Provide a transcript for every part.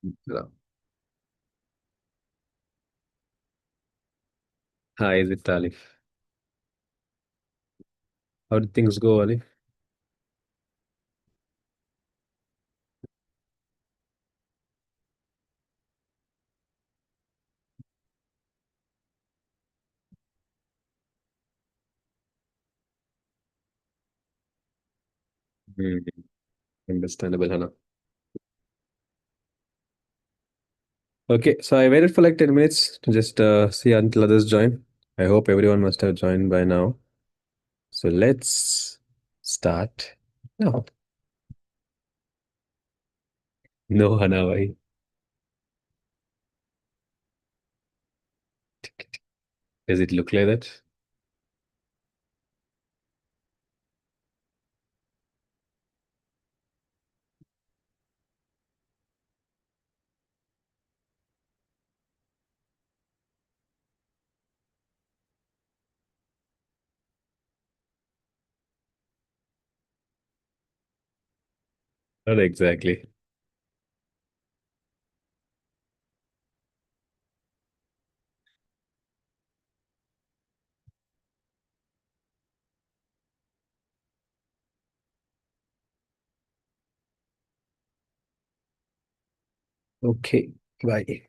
Hello. Hi, is it Alif? How did things go, Alif? Hmm, understandable, Hannah. Okay, so I waited for like 10 minutes to just see until others join. I hope everyone must have joined by now. So let's start now. No, Hannah, why? Does it look like that? Not exactly. Okay, bye.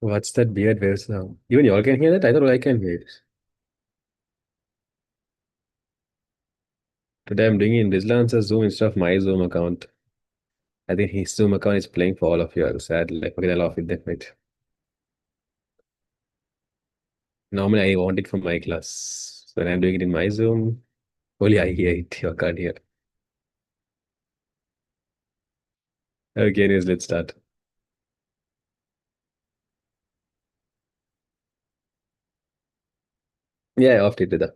What's that weird wave sound? Even y'all can hear that? I thought I can hear it. Today I'm doing it in Rizlan's Zoom instead of my Zoom account. I think his Zoom account is playing for all of you. Sad. Like, okay, I'll off it then. Wait. Normally, I want it from my class. So when I'm doing it in my Zoom, only I hear it. You can't hear. Okay, anyways, let's start. Yeah, I offed it to the.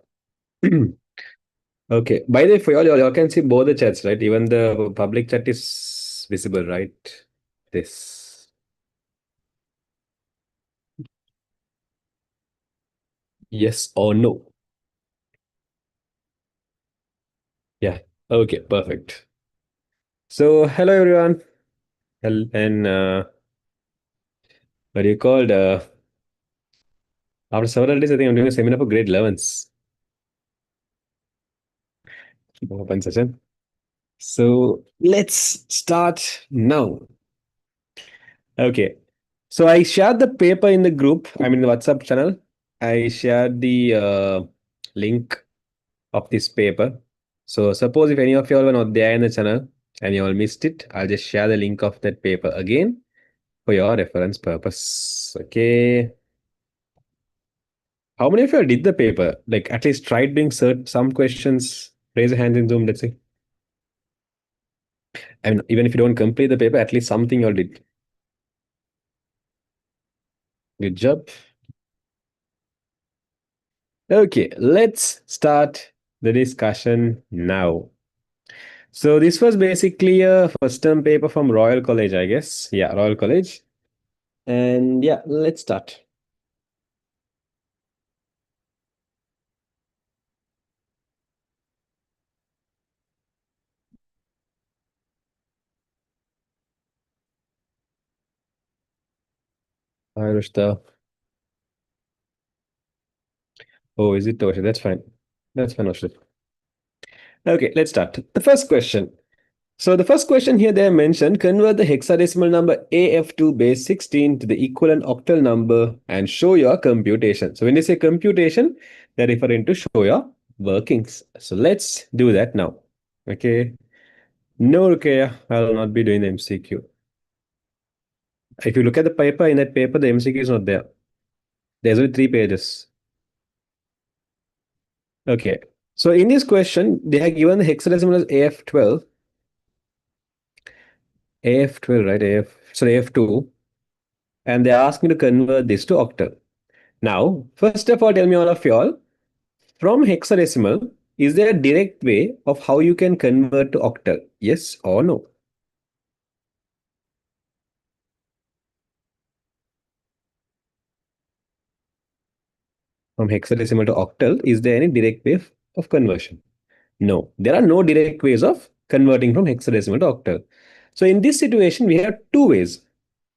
Okay. By the way, for y'all can see both the chats, right? Even the public chat is visible, right? This. Yes or no? Yeah. Okay, perfect. So, hello everyone. And what do you called? After several days, I think I'm doing a seminar for grade 11s. Open session. So let's start now. Okay. So I shared the paper in the group, I mean the WhatsApp channel. I shared the link of this paper. So suppose if any of you all were not there in the channel and you all missed it, I'll just share the link of that paper again for your reference purpose. Okay. How many of you all did the paper? Like at least tried doing some questions. Raise a hand in Zoom, let's see. I mean, even if you don't complete the paper, at least something you all did. Good job. Okay, let's start the discussion now. So this was basically a first term paper from Royal College, I guess. Yeah, Royal College. And yeah, let's start. Hi, Rushta. Oh, is it Tosha? That's fine. That's fine, Rushta. Okay, let's start. The first question. So the first question here they have mentioned, convert the hexadecimal number AF2 base 16 to the equivalent octal number and show your computation. So when they say computation, they're referring to show your workings. So let's do that now. Okay. No, okay, I'll not be doing the MCQ. If you look at the paper, in that paper, the MCQ is not there. There's only 3 pages. Okay. So in this question, they have given the hexadecimal as AF12. AF12, right? AF2. And they asked me to convert this to octal. Now, first of all, tell me all of y'all, from hexadecimal, is there a direct way of how you can convert to octal? Yes or no? from hexadecimal to octal, is there any direct way of conversion? No, there are no direct ways of converting from hexadecimal to octal. So in this situation, we have two ways.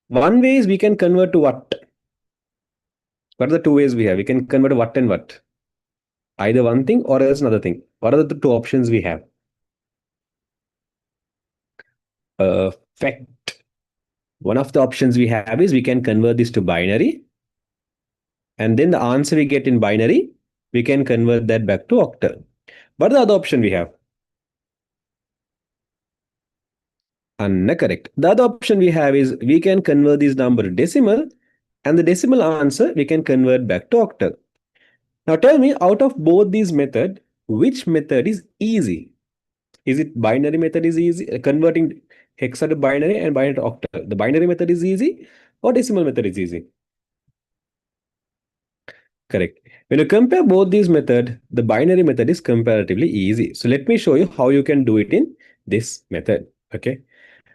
One way is we can convert to what? What are the two ways we have? We can convert to what and what? Either one thing or else another thing. What are the two options we have? Fact. One of the options we have is we can convert this to binary, and then the answer we get in binary, we can convert that back to octal. What is the other option we have? Correct. The other option we have is we can convert this number to decimal, and the decimal answer we can convert back to octal. Now tell me, out of both these methods, which method is easy? Is it binary method is easy, converting hexa to binary and binary to octal? The binary method is easy or decimal method is easy? Correct. When you compare both these methods, the binary method is comparatively easy. So let me show you how you can do it in this method. Okay.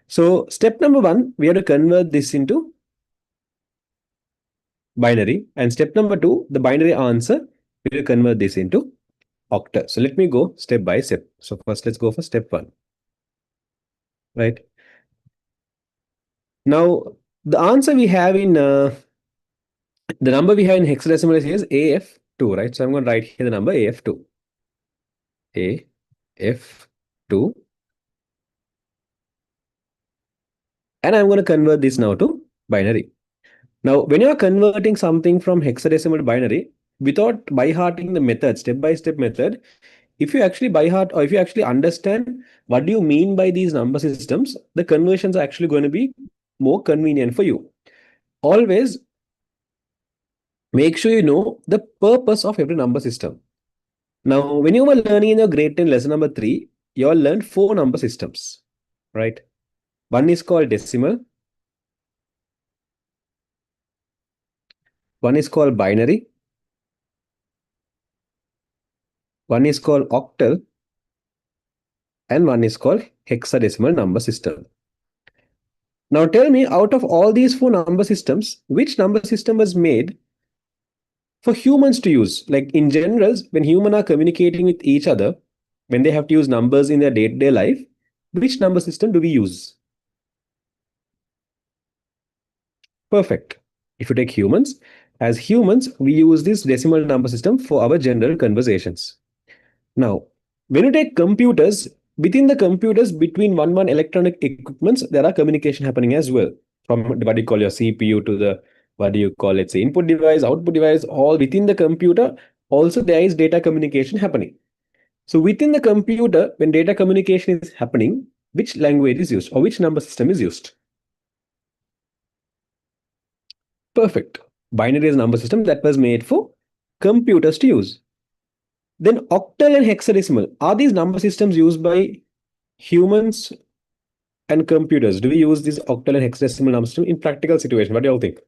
So step number one, we have to convert this into binary. And step number two, the binary answer, we will convert this into octal. So let me go step by step. So first let's go for step one. Right. Now the answer we have in the number we have in hexadecimal is AF2, right? So I'm going to write here the number AF2. AF2. And I'm going to convert this now to binary. Now, when you are converting something from hexadecimal to binary, without by hearting the method, step-by-step method, if you actually by heart or if you actually understand what do you mean by these number systems, the conversions are actually going to be more convenient for you. Always make sure you know the purpose of every number system. Now, when you were learning in your grade 10 lesson number 3, you all learned 4 number systems, right? One is called decimal. One is called binary. One is called octal. And one is called hexadecimal number system. Now tell me, out of all these 4 number systems, which number system was made for humans to use? Like in general, when humans are communicating with each other, when they have to use numbers in their day-to-day life, which number system do we use? Perfect. If you take humans, as humans, we use this decimal number system for our general conversations. Now, when you take computers, within the computers, between one electronic equipments, there are communication happening as well. From what you call your CPU to the, what do you call it, say, input device, output device, all within the computer, also there is data communication happening. So within the computer, when data communication is happening, which language is used or which number system is used? Perfect. Binary is a number system that was made for computers to use. Then octal and hexadecimal, are these number systems used by humans and computers? Do we use this octal and hexadecimal number system in practical situation? What do you all think?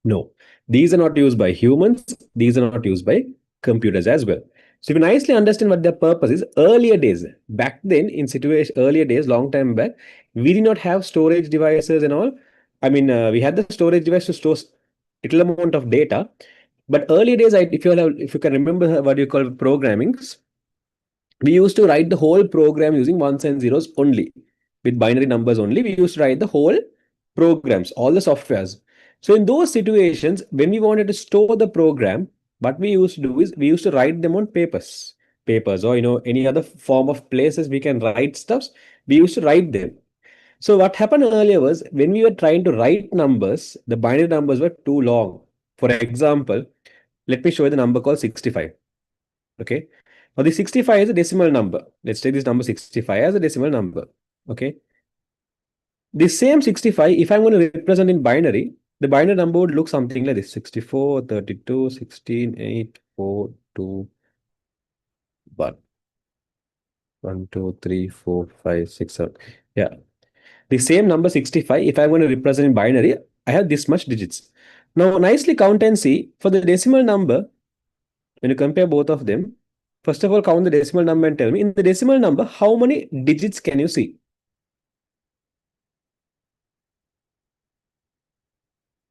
No, these are not used by humans. These are not used by computers as well. So if you nicely understand what their purpose is, earlier days, back then in situation, earlier days, long time back, we did not have storage devices and all. I mean, we had the storage device to store little amount of data. But earlier days, if you can remember what you call programming, we used to write the whole program using ones and zeros only. With binary numbers only, we used to write the whole programs, all the softwares. So in those situations, when we wanted to store the program, what we used to do is we used to write them on papers, or any other form of places we can write stuffs. We used to write them. So what happened earlier was when we were trying to write numbers, the binary numbers were too long. For example, let me show you the number called 65. Okay. Now the 65 is a decimal number. Let's take this number 65 as a decimal number. Okay. The same 65, if I'm going to represent in binary, the binary number would look something like this: 64, 32, 16, 8, 4, 2, 1. 1, 2, 3, 4, 5, 6, 7. Yeah. The same number 65, if I'm going to represent in binary, I have this much digits. Now, nicely count and see for the decimal number, when you compare both of them, first of all, count the decimal number and tell me in the decimal number, how many digits can you see?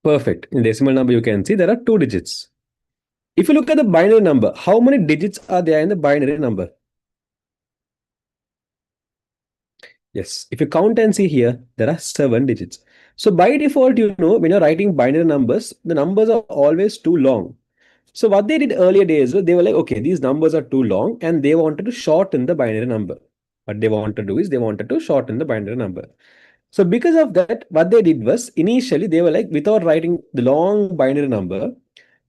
Perfect. In decimal number, you can see there are two digits. If you look at the binary number, how many digits are there in the binary number? Yes, if you count and see here, there are 7 digits. So by default, when you're writing binary numbers, the numbers are always too long. So what they did earlier days, they were like, okay, these numbers are too long, and they wanted to shorten the binary number. What they wanted to do is they wanted to shorten the binary number. So because of that, what they did was initially they were like, without writing the long binary number,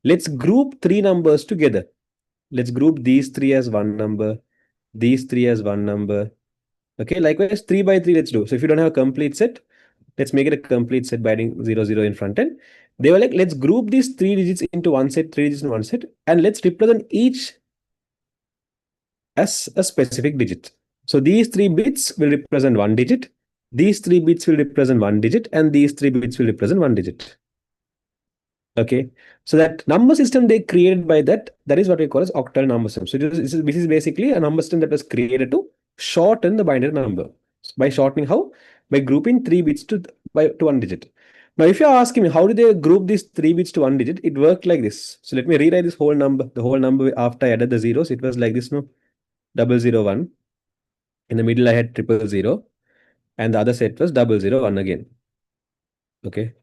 let's group three numbers together. Let's group these three as one number, these three as one number. Okay, likewise, 3 by 3, let's do. So if you don't have a complete set, let's make it a complete set by adding 0, 0 in front end. They were like, let's group these three digits into one set, three digits in one set, and let's represent each as a specific digit. So these 3 bits will represent one digit, these 3 bits will represent one digit, and these 3 bits will represent one digit. Okay, so that number system they created by that is what we call as octal number system. So this is basically a number system that was created to shorten the binary number. By shortening how? By grouping 3 bits to one digit. Now, if you're asking me how do they group these 3 bits to one digit, it worked like this. So let me rewrite this whole number. The whole number after I added the zeros, it was like this, no? 001. In the middle, I had 000, and the other set was 001 again. Okay.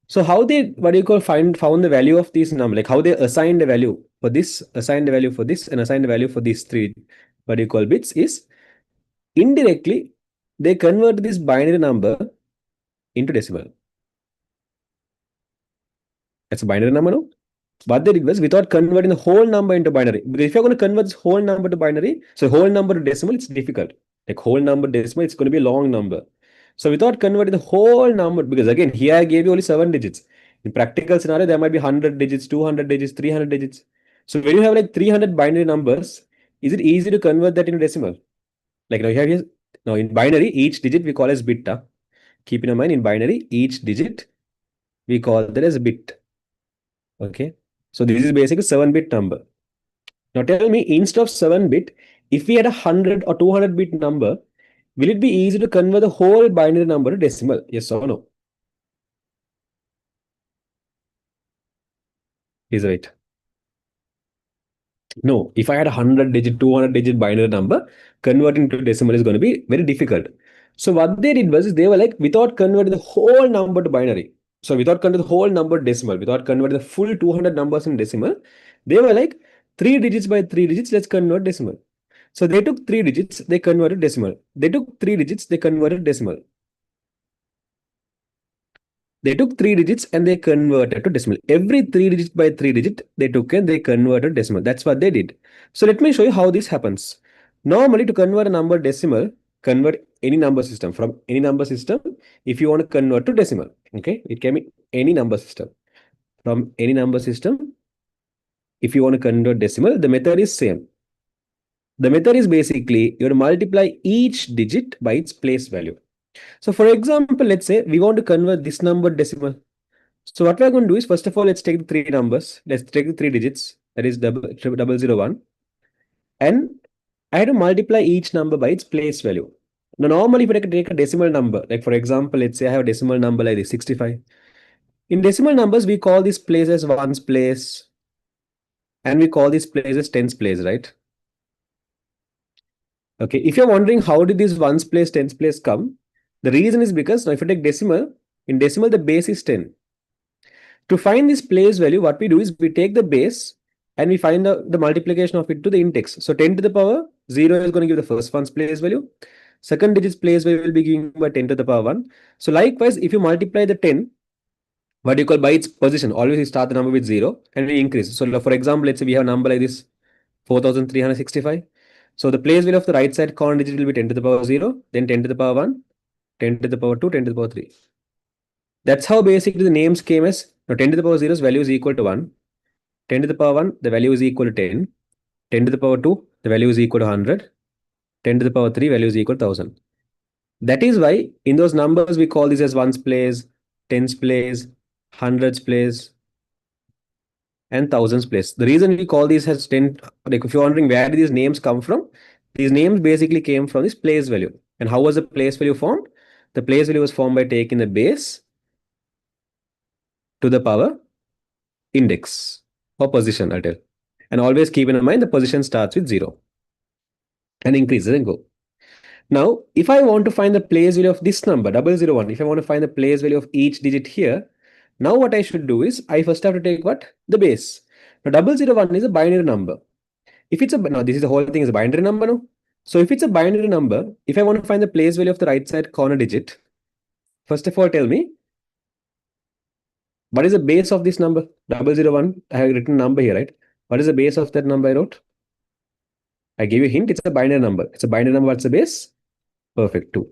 So how they found the value of these number, like how they assigned the value for this, assigned the value for this, and assigned the value for these three bits is indirectly they convert this binary number into decimal. That's a binary number, no? What they did was without converting the whole number into binary. Because if you're going to convert this whole number to binary, so whole number to decimal, it's difficult. Like whole number decimal, it's going to be a long number. So without converting the whole number, because again, here I gave you only 7 digits. In practical scenario, there might be 100 digits, 200 digits, 300 digits. So when you have like 300 binary numbers, is it easy to convert that into decimal? Like now you have here, now in binary, each digit we call as bit. Keep in mind, in binary, each digit we call that as a bit. Okay. So this is basically 7-bit number. Now tell me, instead of 7-bit, if we had a 100 or 200-bit number, will it be easy to convert the whole binary number to decimal? Yes or no? Is right. No, if I had a 100-digit, 200-digit binary number, converting to decimal is going to be very difficult. So what they did was they were like, without converting the whole number to binary, so without converting the whole number to decimal, without converting the full 200 numbers in decimal, they were like, 3 digits by 3 digits, let's convert decimal. So they took 3 digits, they converted decimal. They took 3 digits, they converted decimal. They took 3 digits and they converted to decimal. Every 3 digit by 3 digit they took and they converted decimal. That's what they did. So let me show you how this happens. Normally, to convert a number decimal, convert any number system from any number system. If you want to convert to decimal, okay, it can be any number system from any number system. If you want to convert decimal, the method is same. The method is basically you multiply each digit by its place value. So for example, let's say we want to convert this number decimal. So what we're going to do is, first of all, let's take the three numbers. Let's take the 3 digits. That is 001. And I have to multiply each number by its place value. Now, normally, if I take a decimal number, like for example, let's say I have a decimal number like this, 65. In decimal numbers, we call this place as ones place. And we call this place as tens place, right? Okay, if you're wondering how did this ones place, tens place come, the reason is because now if you take decimal, in decimal the base is 10. To find this place value, what we do is we take the base and we find the multiplication of it to the index. So 10 to the power 0 is going to give the first one's place value. Second digit's place value will be given by 10 to the power 1. So likewise, if you multiply the 10, what you call by its position, always you start the number with 0 and we increase. So for example, let's say we have a number like this, 4365. So the place value of the right side corner digit will be 10 to the power 0, then 10 to the power 1, 10 to the power 2, 10 to the power 3. That's how basically the names came as, now 10 to the power 0's value is equal to 1. 10 to the power 1, the value is equal to 10. 10 to the power 2, the value is equal to 100. 10 to the power 3, value is equal to 1000. That is why in those numbers we call this as ones place, tens place, hundreds place, and thousands place. The reason we call these as 10, like if you're wondering where did these names come from, these names basically came from this place value. And how was the place value formed? The place value was formed by taking the base to the power index or position, I'll tell. And always keep in mind the position starts with 0 and increases and go. Now, if I want to find the place value of this number, 001, if I want to find the place value of each digit here, now what I should do is I first have to take what? The base. Now, 001 is a binary number. If it's a, now this is the whole thing is a binary number now. So if it's a binary number, if I want to find the place value of the right side corner digit, first of all tell me, what is the base of this number? 001, I have written number here, right? What is the base of that number I wrote? I gave you a hint, it's a binary number. It's a binary number, what's the base? Perfect, 2.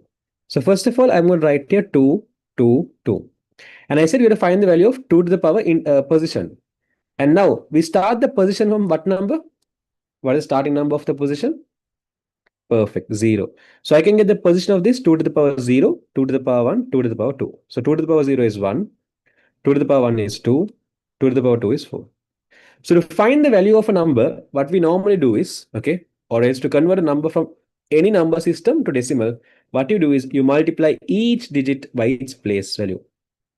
So first of all, I'm going to write here 2, 2, 2. And I said we have to find the value of 2 to the power in position. And now we start the position from what number? What is the starting number of the position? Perfect, 0. So I can get the position of this 2 to the power 0, 2 to the power 1, 2 to the power 2. So 2 to the power 0 is 1, 2 to the power 1 is 2, 2 to the power 2 is 4. So to find the value of a number, what we normally do is, okay, or else to convert a number from any number system to decimal, what you do is you multiply each digit by its place value.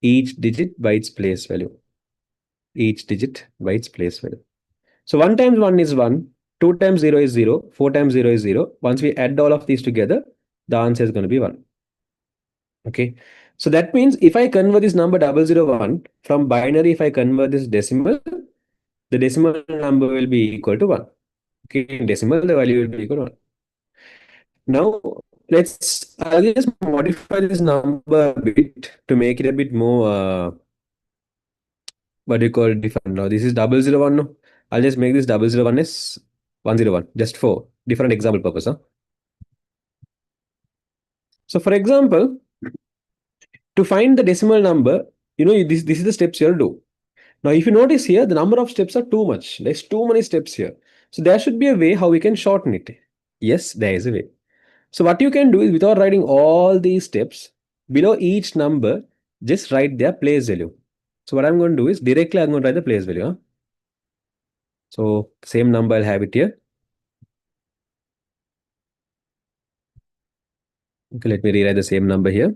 Each digit by its place value. Each digit by its place value. So 1 times 1 is 1, 2 times 0 is 0, 4 times 0 is 0. Once we add all of these together, the answer is going to be 1. Okay. So that means if I convert this number 001 from binary, if I convert this decimal, the decimal number will be equal to 1. Okay. In decimal, the value will be equal to 1. Now, I'll just modify this number a bit to make it a bit more, what do you call it, different. Now, this is 001. No? I'll just make this 001 as 101, just for different example purpose. Huh? So, for example, to find the decimal number, this is the steps you'll do. Now, if you notice here, the number of steps are too much. There's too many steps here. So, there should be a way how we can shorten it. Yes, there is a way. So, what you can do is without writing all these steps, below each number, just write their place value. So, what I'm going to do is directly I'm going to write the place value. Huh? So, same number I'll have it here. Okay, let me rewrite the same number here.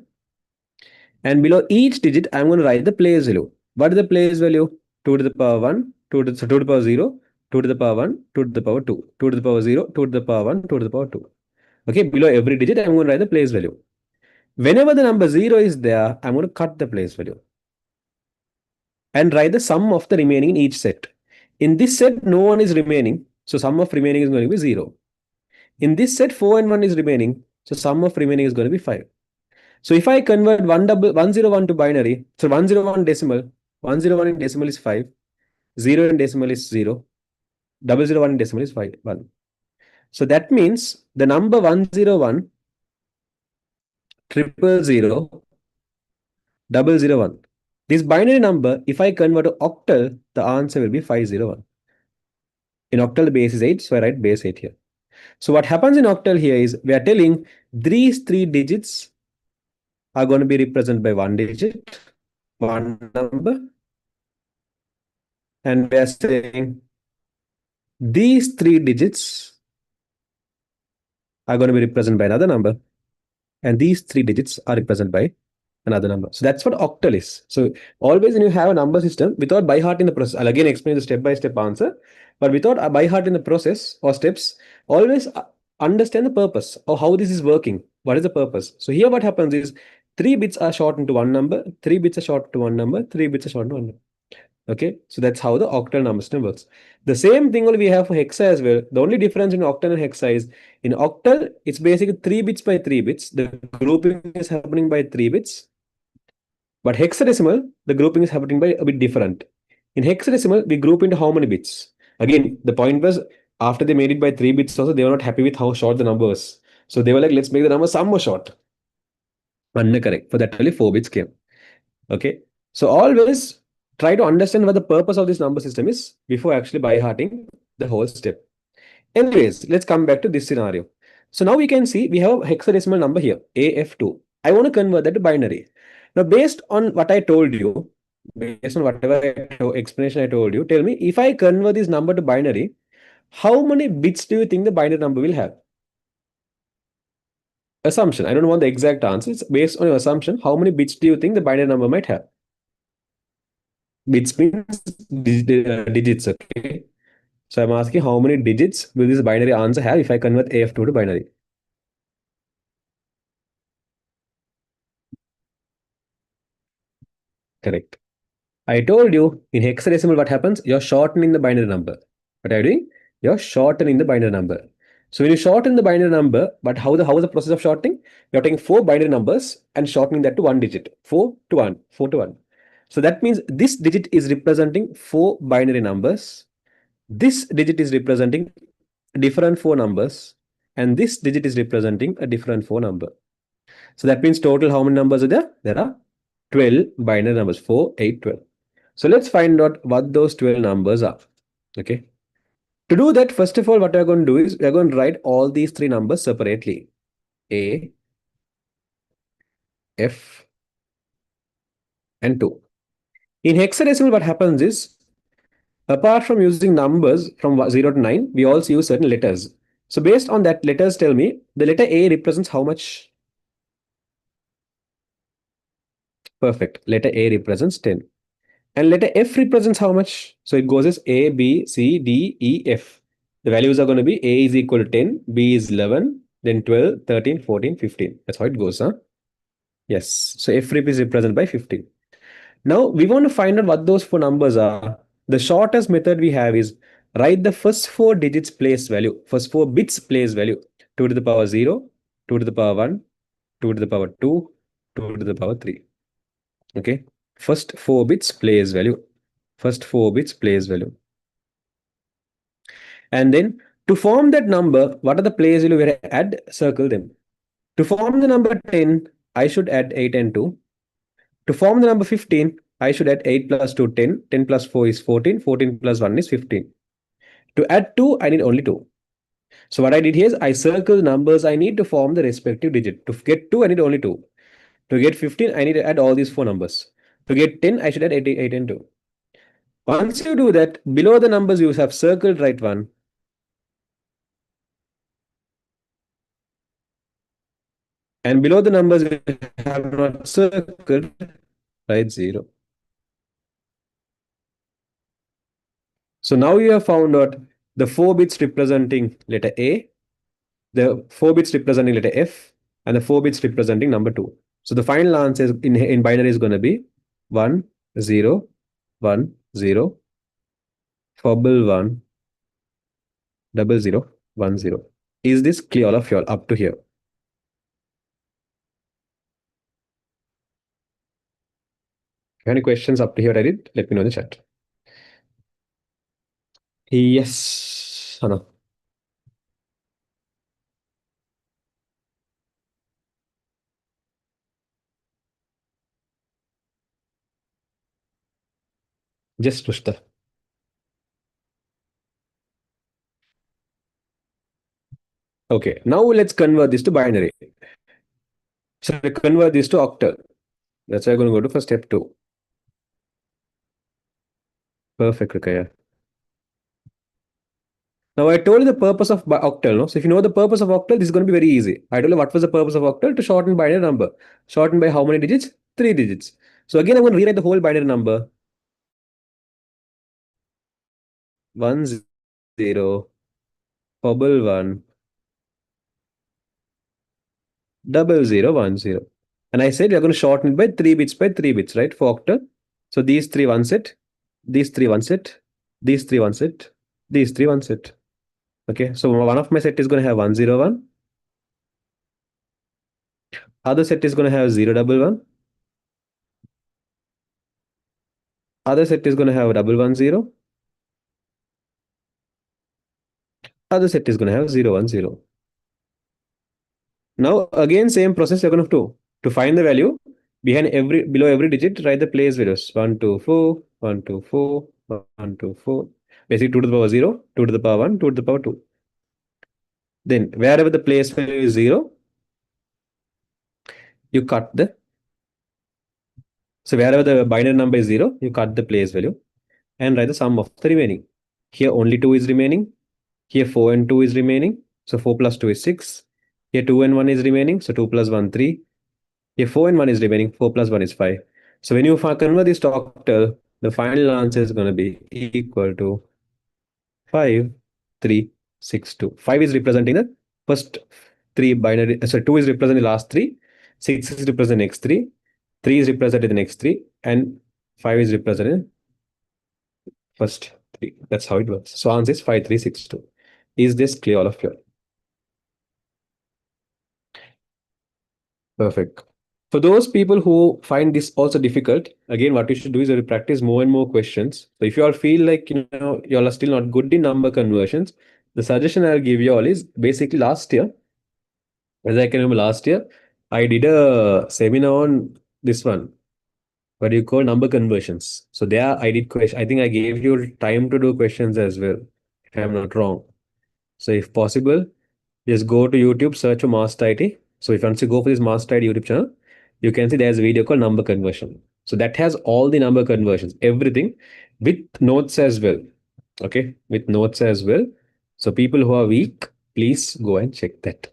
And below each digit, I'm going to write the place value. What is the place value? 2 to the power 1, 2 to the power 0, 2 to the power 1, 2 to the power 2, 2 to the power 0, 2 to the power 1, 2 to the power 2. Okay, below every digit, I'm going to write the place value. Whenever the number 0 is there, I'm going to cut the place value and write the sum of the remaining in each set. In this set, no one is remaining. So sum of remaining is going to be 0. In this set, 4 and 1 is remaining. So sum of remaining is going to be 5. So if I convert 101 to binary, so 101 decimal, 101 in decimal is 5, 0 in decimal is 0, 001 in decimal is 5, 1. So that means the number 101, 000, 001. This binary number, if I convert to octal, the answer will be 501. In octal, the base is 8, so I write base 8 here. So what happens in octal here is we are telling these 3 digits are going to be represented by 1 digit, 1 number. And we are saying these 3 digits are going to be represented by another number. And these 3 digits are represented by another number. So that's what octal is. So always when you have a number system, without by heart in the process, I'll again explain the step-by-step answer, but without a by heart in the process or steps, always understand the purpose or how this is working. What is the purpose? So here what happens is 3 bits are shortened to 1 number, 3 bits are shortened to 1 number, 3 bits are shortened to 1 number. Okay, so that's how the octal number system works. The same thing only we have for hexa as well. The only difference in octal and hexa is in octal, it's basically 3 bits by 3 bits. The grouping is happening by 3 bits. But hexadecimal, the grouping is happening by a bit different. In hexadecimal, we group into how many bits? Again, the point was after they made it by 3 bits also, they were not happy with how short the number was. So they were like, let's make the number some more short. And correct. For that, only 4 bits came. Okay. So always try to understand what the purpose of this number system is before actually by hearting the whole step. Anyways, let's come back to this scenario. So now we can see we have a hexadecimal number here, AF2. I want to convert that to binary. Now, based on what I told you, based on whatever explanation I told you, tell me if I convert this number to binary, how many bits do you think the binary number will have? Assumption. I don't want the exact answer. It's based on your assumption. How many bits do you think the binary number might have? Bits means digits, okay? So I'm asking how many digits will this binary answer have if I convert AF2 to binary? Correct. I told you in hexadecimal what happens? You're shortening the binary number. What are you doing? You're shortening the binary number. So when you shorten the binary number, but how is the process of shortening? You're taking four binary numbers and shortening that to one digit. 4 to 1. 4 to 1. So that means this digit is representing four binary numbers. This digit is representing different four numbers. And this digit is representing a different four number. So that means total how many numbers are there? There are 12 binary numbers. 4, 8, 12. So let's find out what those 12 numbers are. Okay. To do that, first of all, what we're going to do is we're going to write all these three numbers separately. A, F, and 2. In hexadecimal, what happens is, apart from using numbers from 0 to 9, we also use certain letters. So based on that, letters tell me the letter A represents how much? Perfect. Letter A represents 10. And letter F represents how much? So it goes as A, B, C, D, E, F. The values are going to be A is equal to 10, B is 11, then 12, 13, 14, 15. That's how it goes, huh? Yes. So F rep is represented by 15. Now we want to find out what those four numbers are. The shortest method we have is write the first four digits place value, first four bits place value. 2 to the power 0, 2 to the power 1, 2 to the power 2, 2 to the power 3. Okay. First four bits place value. First four bits place value. And then to form that number, what are the place value where I add? Circle them. To form the number 10, I should add 8 and 2. To form the number 15, I should add 8 plus 2, 10. 10 plus 4 is 14. 14 plus 1 is 15. To add 2, I need only 2. So what I did here is I circle the numbers I need to form the respective digit. To get 2, I need only 2. To get 15, I need to add all these four numbers. To get 10, I should add 8 and 2. Once you do that, below the numbers you have circled right one. And below the numbers you have not circled, write 0. So now you have found out the 4 bits representing letter A, the 4 bits representing letter F, and the 4 bits representing number 2. So the final answer in binary is going to be 1, 0, 1, 0, fobble 1, 00, 1, 0. Is this clear, all of you all, up to here? If you have any questions up to here, Edit, let me know in the chat. Yes, Hannah. Just push the. Okay, now let's convert this to binary. So we convert this to octal. That's why I'm going to go to for step 2. Perfect, Rukaya. Now I told you the purpose of octal, no? So if you know the purpose of octal, this is going to be very easy. I told you what was the purpose of octal? To shorten binary number. Shorten by how many digits? 3 digits. So again, I'm going to rewrite the whole binary number. 1, 0, bubble 1, 00, 1, 0. And I said we're going to shorten it by 3 bits, right? For octal. So these 3 one set, these 3 one set, these 3 one set, these 3 one set. Okay, so one of my set is going to have 101. Other set is going to have 011. Other set is going to have 110. Other set is going to have 010. Now again same process you're going to do. To find the value below every digit, write the place values 1, 2, 4, 1, 2, 4, 1, 2, 4. Basically 2 to the power 0, 2 to the power 1, 2 to the power 2. Then wherever the place value is 0, you cut the. So wherever the binary number is 0, you cut the place value and write the sum of the remaining. Here only 2 is remaining. Here 4 and 2 is remaining. So 4 plus 2 is 6. Here 2 and 1 is remaining. So 2 plus 1, 3. Here 4 and 1 is remaining. 4 plus 1 is 5. So when you convert this to octal, The final answer is going to be equal to 5, 3, 6, 2. 5 is representing the first three binary. So 2 is representing the last three. 6 is representing the next three. 3 is representing the next three. And 5 is representing first three. That's how it works. So answer is 5, 3, 6, 2. Is this clear, all of you? Perfect. For those people who find this also difficult, again, what you should do is you practice more and more questions. So if you all feel like you all are still not good in number conversions, the suggestion I'll give you all is basically last year, as I can remember last year, I did a seminar on this one. What do you call number conversions? So there I did question. I think I gave you time to do questions as well, if I'm not wrong. So if possible, just go to YouTube, search for Master IT. So if once you go for this Master IT YouTube channel, you can see there's a video called number conversion. So that has all the number conversions, everything with notes as well. Okay, with notes as well. So people who are weak, please go and check that.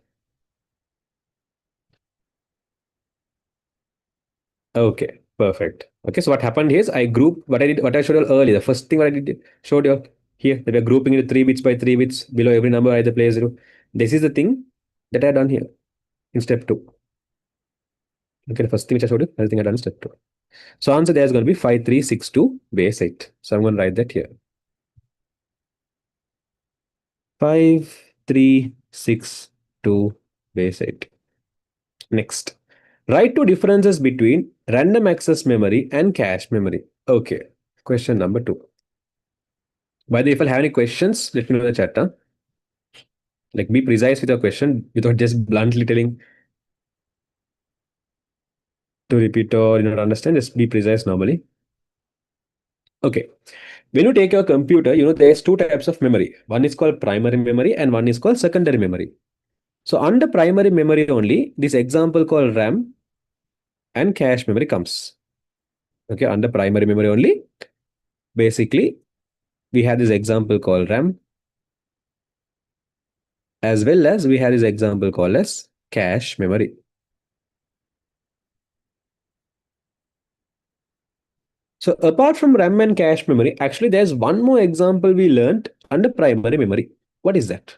Okay, perfect. Okay, so what happened is I grouped what I showed you earlier. The first thing what I did showed you here that we're grouping into 3 bits by 3 bits below every number either place 0. This is the thing that I done here in step 2. Okay, the first thing which I showed you, everything I done in step 2. So answer there is going to be 5362 base 8. So I'm going to write that here. 5362 base 8. Next. Write two differences between random access memory and cache memory. Okay. Question number 2. By the way, if you have any questions, let me know in the chat. Huh? Like be precise with your question without just bluntly telling to repeat or not understand. Just be precise normally. Okay. When you take your computer, there's two types of memory. One is called primary memory and one is called secondary memory. So under primary memory only, this example called RAM and cache memory comes. Okay, under primary memory only, basically, we have this example called RAM as well as we have this example called as cache memory. So apart from RAM and cache memory, actually there's one more example we learned under primary memory. What is that?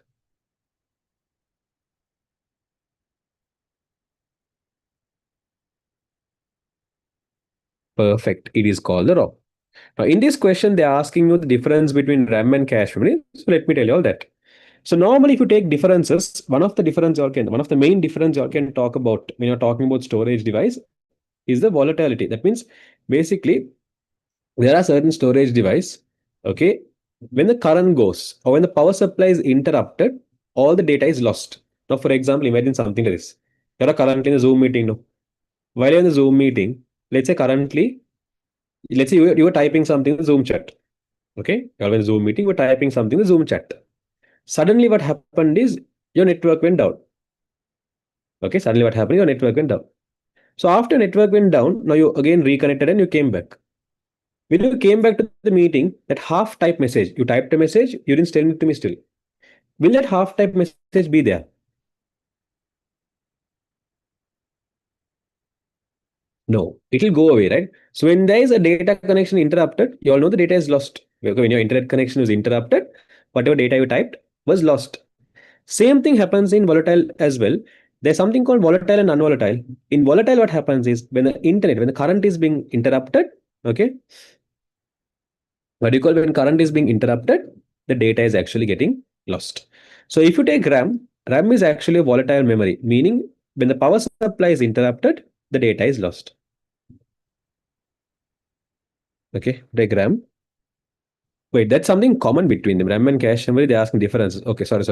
Perfect. It is called the ROM. Now in this question, they're asking you the difference between RAM and cache memory. So let me tell you all that. So normally if you take differences, one of the main difference you all can talk about when you're talking about storage device is the volatility. That means basically there are certain storage device, okay, when the current goes or when the power supply is interrupted, all the data is lost. Now, for example, imagine something like this. You are currently in a Zoom meeting now. While you're in the Zoom meeting, let's say you were typing something in the Zoom chat. Okay, you're in a Zoom meeting, you were typing something in the Zoom chat. Suddenly, what happened is your network went down. Okay, suddenly what happened? Your network went down. So after network went down, now you again reconnected and you came back. When you came back to the meeting, that half type message, you typed a message, you didn't tell it to me still. Will that half type message be there? No, it will go away, right? So when there is a data connection interrupted, you all know the data is lost. When your internet connection is interrupted, whatever data you typed was lost. Same thing happens in volatile as well. There's something called volatile and non-volatile. In volatile, what happens is when the current is being interrupted, okay, what do you call when current is being interrupted, the data is actually getting lost. So if you take RAM is actually a volatile memory, meaning when the power supply is interrupted, the data is lost. Okay, take RAM. Wait, that's something common between them. RAM and cache memory, they're asking differences. Okay, sorry.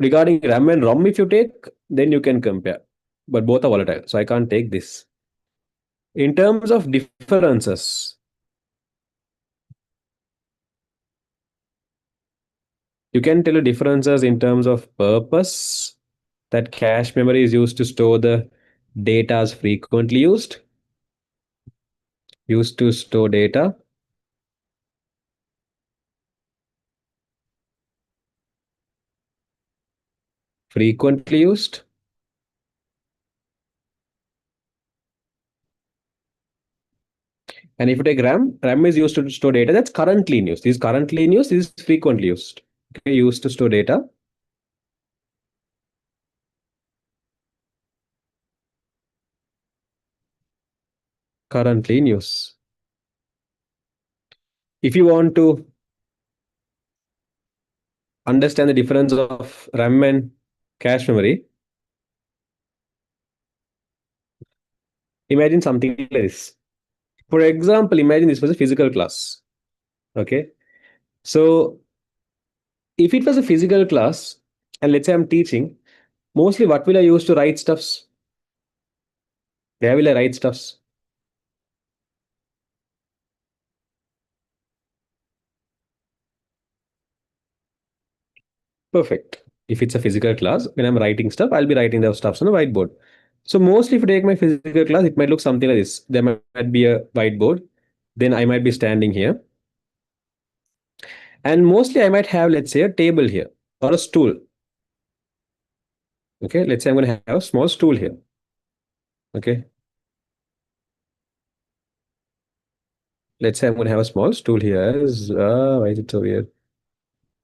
Regarding RAM and ROM, if you take, then you can compare. But both are volatile, so I can't take this. In terms of differences, you can tell the differences in terms of purpose. That cache memory is used to store the data as frequently used to store data. Frequently used. And if you take RAM is used to store data that's currently in use. This is currently in use, this is frequently used. Okay, used to store data. Currently in use. If you want to understand the difference of RAM and cache memory, imagine something like this. For example, imagine this was a physical class. Okay. So if it was a physical class, and let's say I'm teaching, mostly what will I use to write stuffs? Where will I write stuffs? Perfect. If it's a physical class, when I'm writing stuff, I'll be writing those stuffs on a whiteboard. So mostly if you take my physical class, it might look something like this. There might be a whiteboard. Then I might be standing here. And mostly I might have, let's say, a table here or a stool. Okay, let's say I'm going to have a small stool here. Okay, let's say I'm going to have a small stool here. Why is it so weird?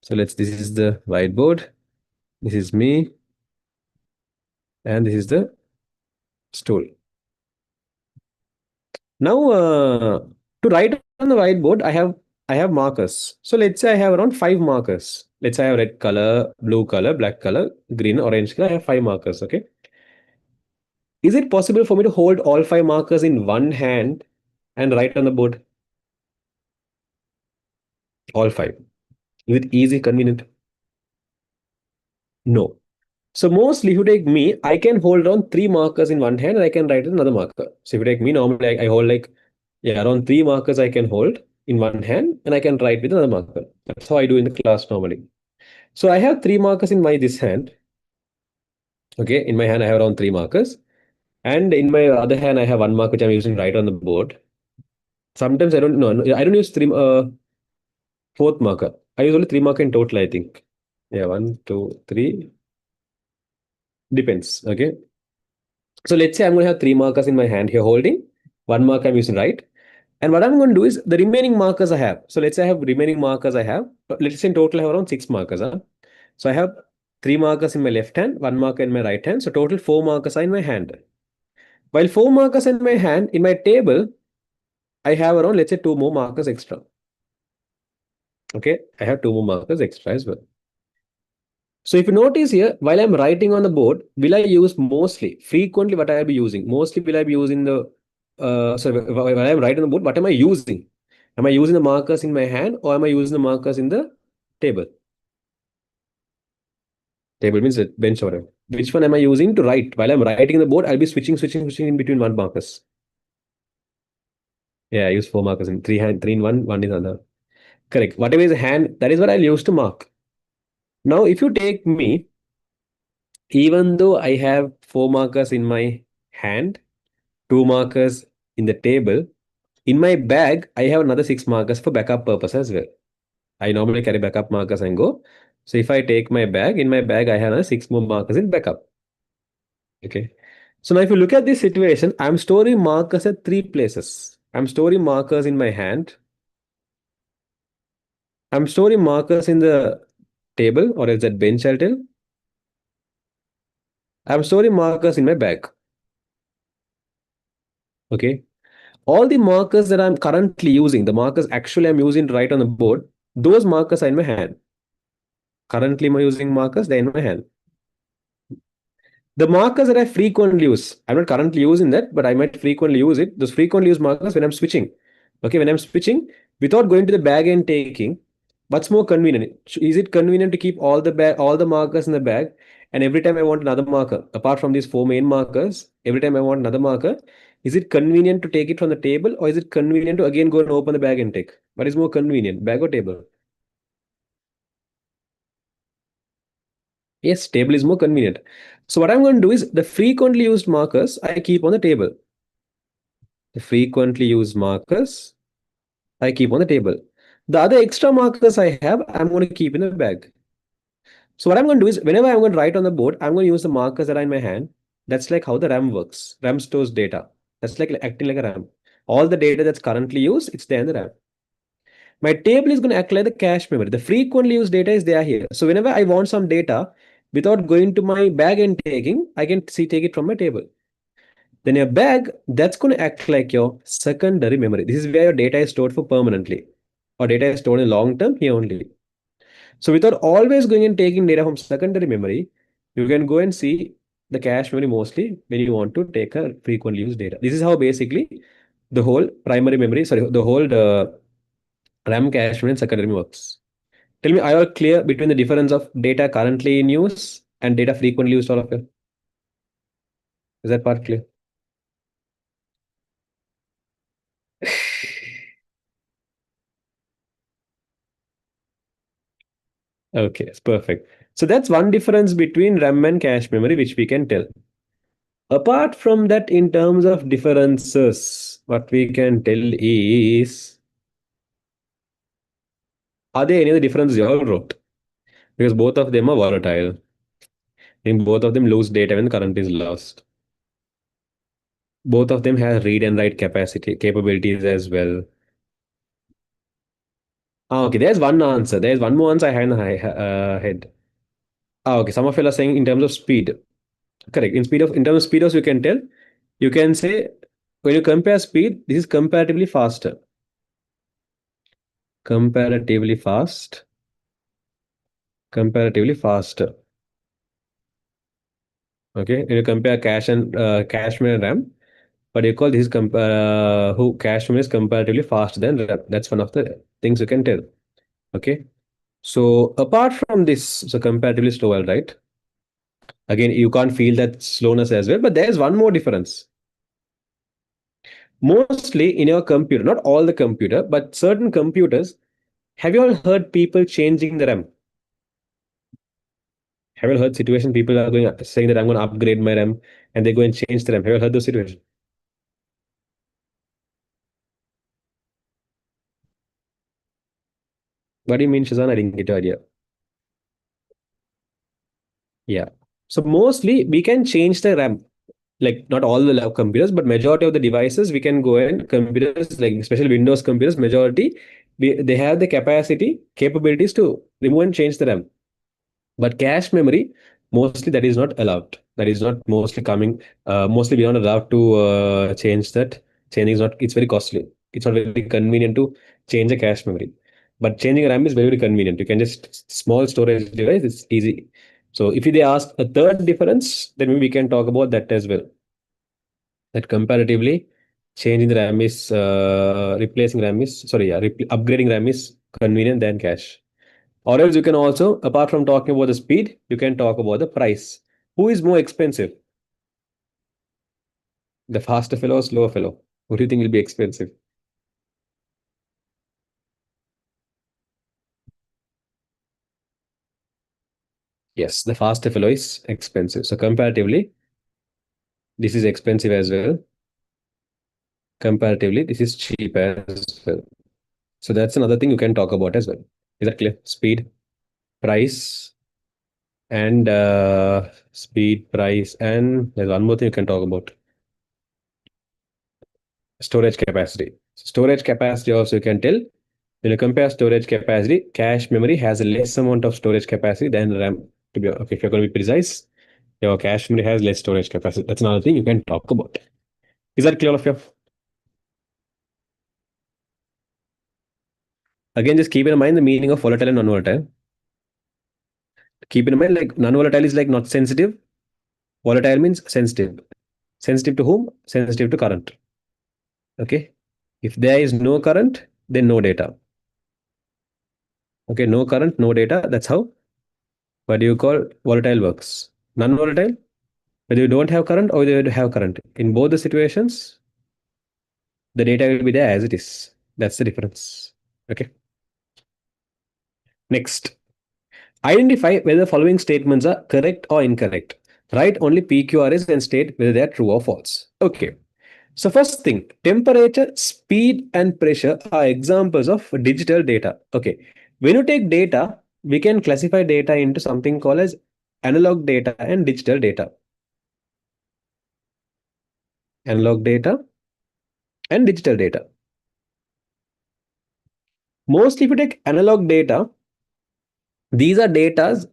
So this is the whiteboard. This is me. And this is the stool. Now, to write on the whiteboard, I have markers. So let's say I have around 5 markers. Let's say I have red color, blue color, black color, green, orange color. I have 5 markers. Okay. Is it possible for me to hold all 5 markers in one hand and write on the board? All five. Is it easy, convenient? No. So mostly if you take me, I can hold on 3 markers in one hand and I can write another marker. So if you take me, normally I hold like, yeah, around 3 markers I can hold in one hand and I can write with another marker. That's how I do in the class normally. So I have 3 markers in my this hand. Okay, in my hand I have around 3 markers. And in my other hand I have 1 mark which I'm using right on the board. Sometimes I don't know. I don't use fourth marker. I use only 3 marker in total, I think. Yeah, one, two, three. Depends. Okay. So let's say I'm going to have 3 markers in my hand here holding. 1 mark I'm using right. And what I'm going to do is the remaining markers I have. So let's say I have remaining markers I have. Let's say in total I have around 6 markers. Huh? So I have 3 markers in my left hand, 1 marker in my right hand. So total 4 markers are in my hand. While 4 markers in my hand, in my table, I have around, let's say, 2 more markers extra. Okay. I have 2 more markers extra as well. So if you notice here, while I'm writing on the board, will I use frequently what I'll be using? Mostly will I be using while I'm writing on the board, what am I using? Am I using the markers in my hand or am I using the markers in the table? Table means a bench or whatever. Which one am I using to write? While I'm writing on the board, I'll be switching in between 1 markers. Yeah, I use 4 markers in three in one in another. Correct. Whatever is a hand, that is what I'll use to mark. Now, if you take me, even though I have 4 markers in my hand, 2 markers in the table, in my bag, I have another 6 markers for backup purpose as well. I normally carry backup markers and go. So if I take my bag, in my bag, I have another 6 more markers in backup. Okay. So now if you look at this situation, I'm storing markers at 3 places. I'm storing markers in my hand. I'm storing markers in the table or is that bench I'll tell. I'm storing markers in my bag. Okay. All the markers that I'm currently using, the markers actually I'm using to write on the board, those markers are in my hand. Currently I'm using markers, they're in my hand. The markers that I frequently use, I'm not currently using that, but I might frequently use it. Those frequently used markers when I'm switching. Okay, when I'm switching, without going to the bag and taking, what's more convenient? Is it convenient to keep all the markers in the bag? And every time I want another marker, apart from these 4 main markers, every time I want another marker, is it convenient to take it from the table or is it convenient to again go and open the bag and take? What is more convenient, bag or table? Yes, table is more convenient. So what I'm going to do is the frequently used markers I keep on the table. The frequently used markers I keep on the table. The other extra markers I have, I'm going to keep in the bag. So what I'm going to do is whenever I'm going to write on the board, I'm going to use the markers that are in my hand. That's like how the RAM works. RAM stores data. That's like acting like a RAM. All the data that's currently used, it's there in the RAM. My table is going to act like the cache memory. The frequently used data is there here. So whenever I want some data, without going to my bag and taking, I can see take it from my table. Then your bag, that's going to act like your secondary memory. This is where your data is stored for permanently. Or data is stored in long term here only. So without always going and taking data from secondary memory, you can go and see the cache memory mostly when you want to take a frequently used data. This is how basically the whole primary memory, sorry, the whole RAM cache memory and secondary memory works. Tell me, are you all clear between the difference of data currently in use and data frequently used, all of you? Is that part clear? Okay, it's perfect. So that's one difference between RAM and cache memory, which we can tell. Apart from that, in terms of differences, what we can tell is, are there any other differences you all wrote? Because both of them are volatile. In both of them lose data when current is lost. Both of them have read and write capacity capabilities as well. Ah, okay, there's one answer. There's one more answer I had in my head. Ah, okay, some of you are saying in terms of speed. Correct. In terms of speed also you can tell. You can say when you compare speed, this is comparatively faster. Comparatively fast. Comparatively faster. Okay. When you compare cache memory and RAM, but you call this who cache memory is comparatively faster than RAM. That's one of the things you can tell. Okay. So apart from this, so comparatively slower, right? Again, you can't feel that slowness as well, but there's one more difference. Mostly in your computer, not all the computer, but certain computers, have you all heard people changing the RAM? Have you all heard situation people are going saying that I'm going to upgrade my RAM and they go and change the RAM? Have you all heard those situations? What do you mean, Shazan? I didn't get your idea. Yeah. So mostly we can change the RAM. Like not all the lab computers, but majority of the devices we can go and computers, like especially Windows computers, majority they have the capabilities to remove and change the RAM. But cache memory, mostly that is not allowed. That is not mostly coming. Mostly we are not allowed to change that. Changing is not. It's very costly. It's not very convenient to change a cache memory. But changing a RAM is very, very convenient. You can just small storage device. It's easy. So if they ask a third difference, then maybe we can talk about that as well. That comparatively, changing the RAM is replacing RAM is sorry, yeah, upgrading RAM is convenient than cache. Or else you can also, apart from talking about the speed, you can talk about the price. Who is more expensive? The faster fellow or slower fellow? What do you think will be expensive? Yes, the faster fellow is expensive. So comparatively, this is expensive as well. Comparatively, this is cheap as well. So that's another thing you can talk about as well. Is that clear? Price, and speed, price, and there's one more thing you can talk about. Storage capacity. Storage capacity also you can tell. When you compare storage capacity, cache memory has a less amount of storage capacity than RAM. To be okay, if you're going to be precise, your cache memory has less storage capacity. That's another thing you can talk about. Is that clear, all of you? Again, just keep in mind the meaning of volatile and non-volatile. Keep in mind, like non-volatile is like not sensitive. Volatile means sensitive. Sensitive to whom? Sensitive to current. Okay. If there is no current, then no data. Okay, no current, no data. That's how what do you call volatile works. Non-volatile, whether you don't have current or you have current. In both the situations, the data will be there as it is. That's the difference. Okay. Next, identify whether the following statements are correct or incorrect. Write only PQRS and state whether they are true or false. Okay. So first thing, temperature, speed, and pressure are examples of digital data. Okay. When you take data, we can classify data into something called as analog data and digital data. Analog data and digital data. Mostly, if you take analog data, these are data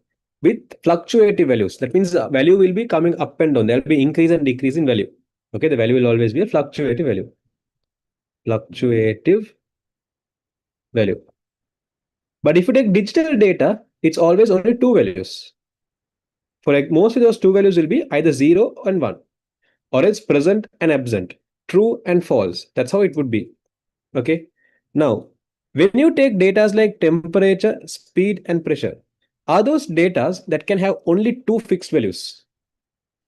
with fluctuative values. That means the value will be coming up and down. There will be increase and decrease in value. Okay, the value will always be a fluctuative value. Fluctuative value. But if you take digital data, it's always only two values. For like most of those two values will be either 0 and 1, or it's present and absent, true and false. That's how it would be. Okay. Now, when you take data like temperature, speed, and pressure, are those data that can have only two fixed values,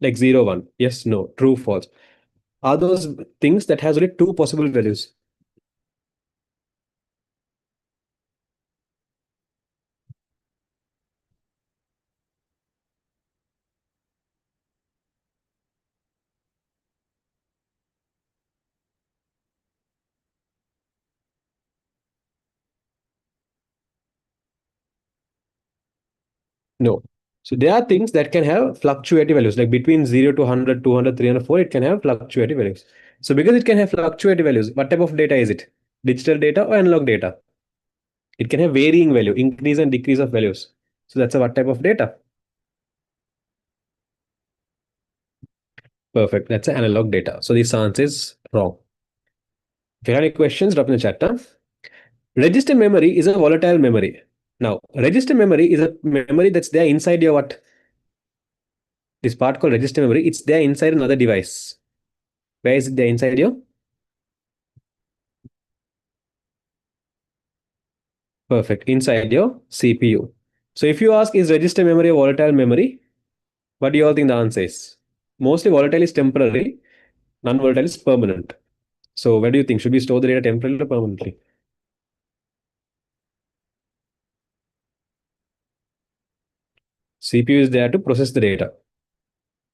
like 0, 1, yes, no, true, false? Are those things that has only two possible values? No. So there are things that can have fluctuating values, like between 0 to 100, 200, 300, 4, it can have fluctuating values. So because it can have fluctuating values, what type of data is it? Digital data or analog data? It can have varying value, increase and decrease of values. So that's a what type of data? Perfect. That's an analog data. So this answer is wrong. If you have any questions, drop in the chat. Huh? Register memory is a volatile memory. Now, register memory is a memory that's there inside your what? This part called register memory. It's there inside another device. Where is it there inside you? Perfect. Inside your CPU. So if you ask, is register memory a volatile memory? What do you all think the answer is? Mostly volatile is temporary. Non-volatile is permanent. So where do you think? Should we store the data temporarily or permanently? CPU is there to process the data.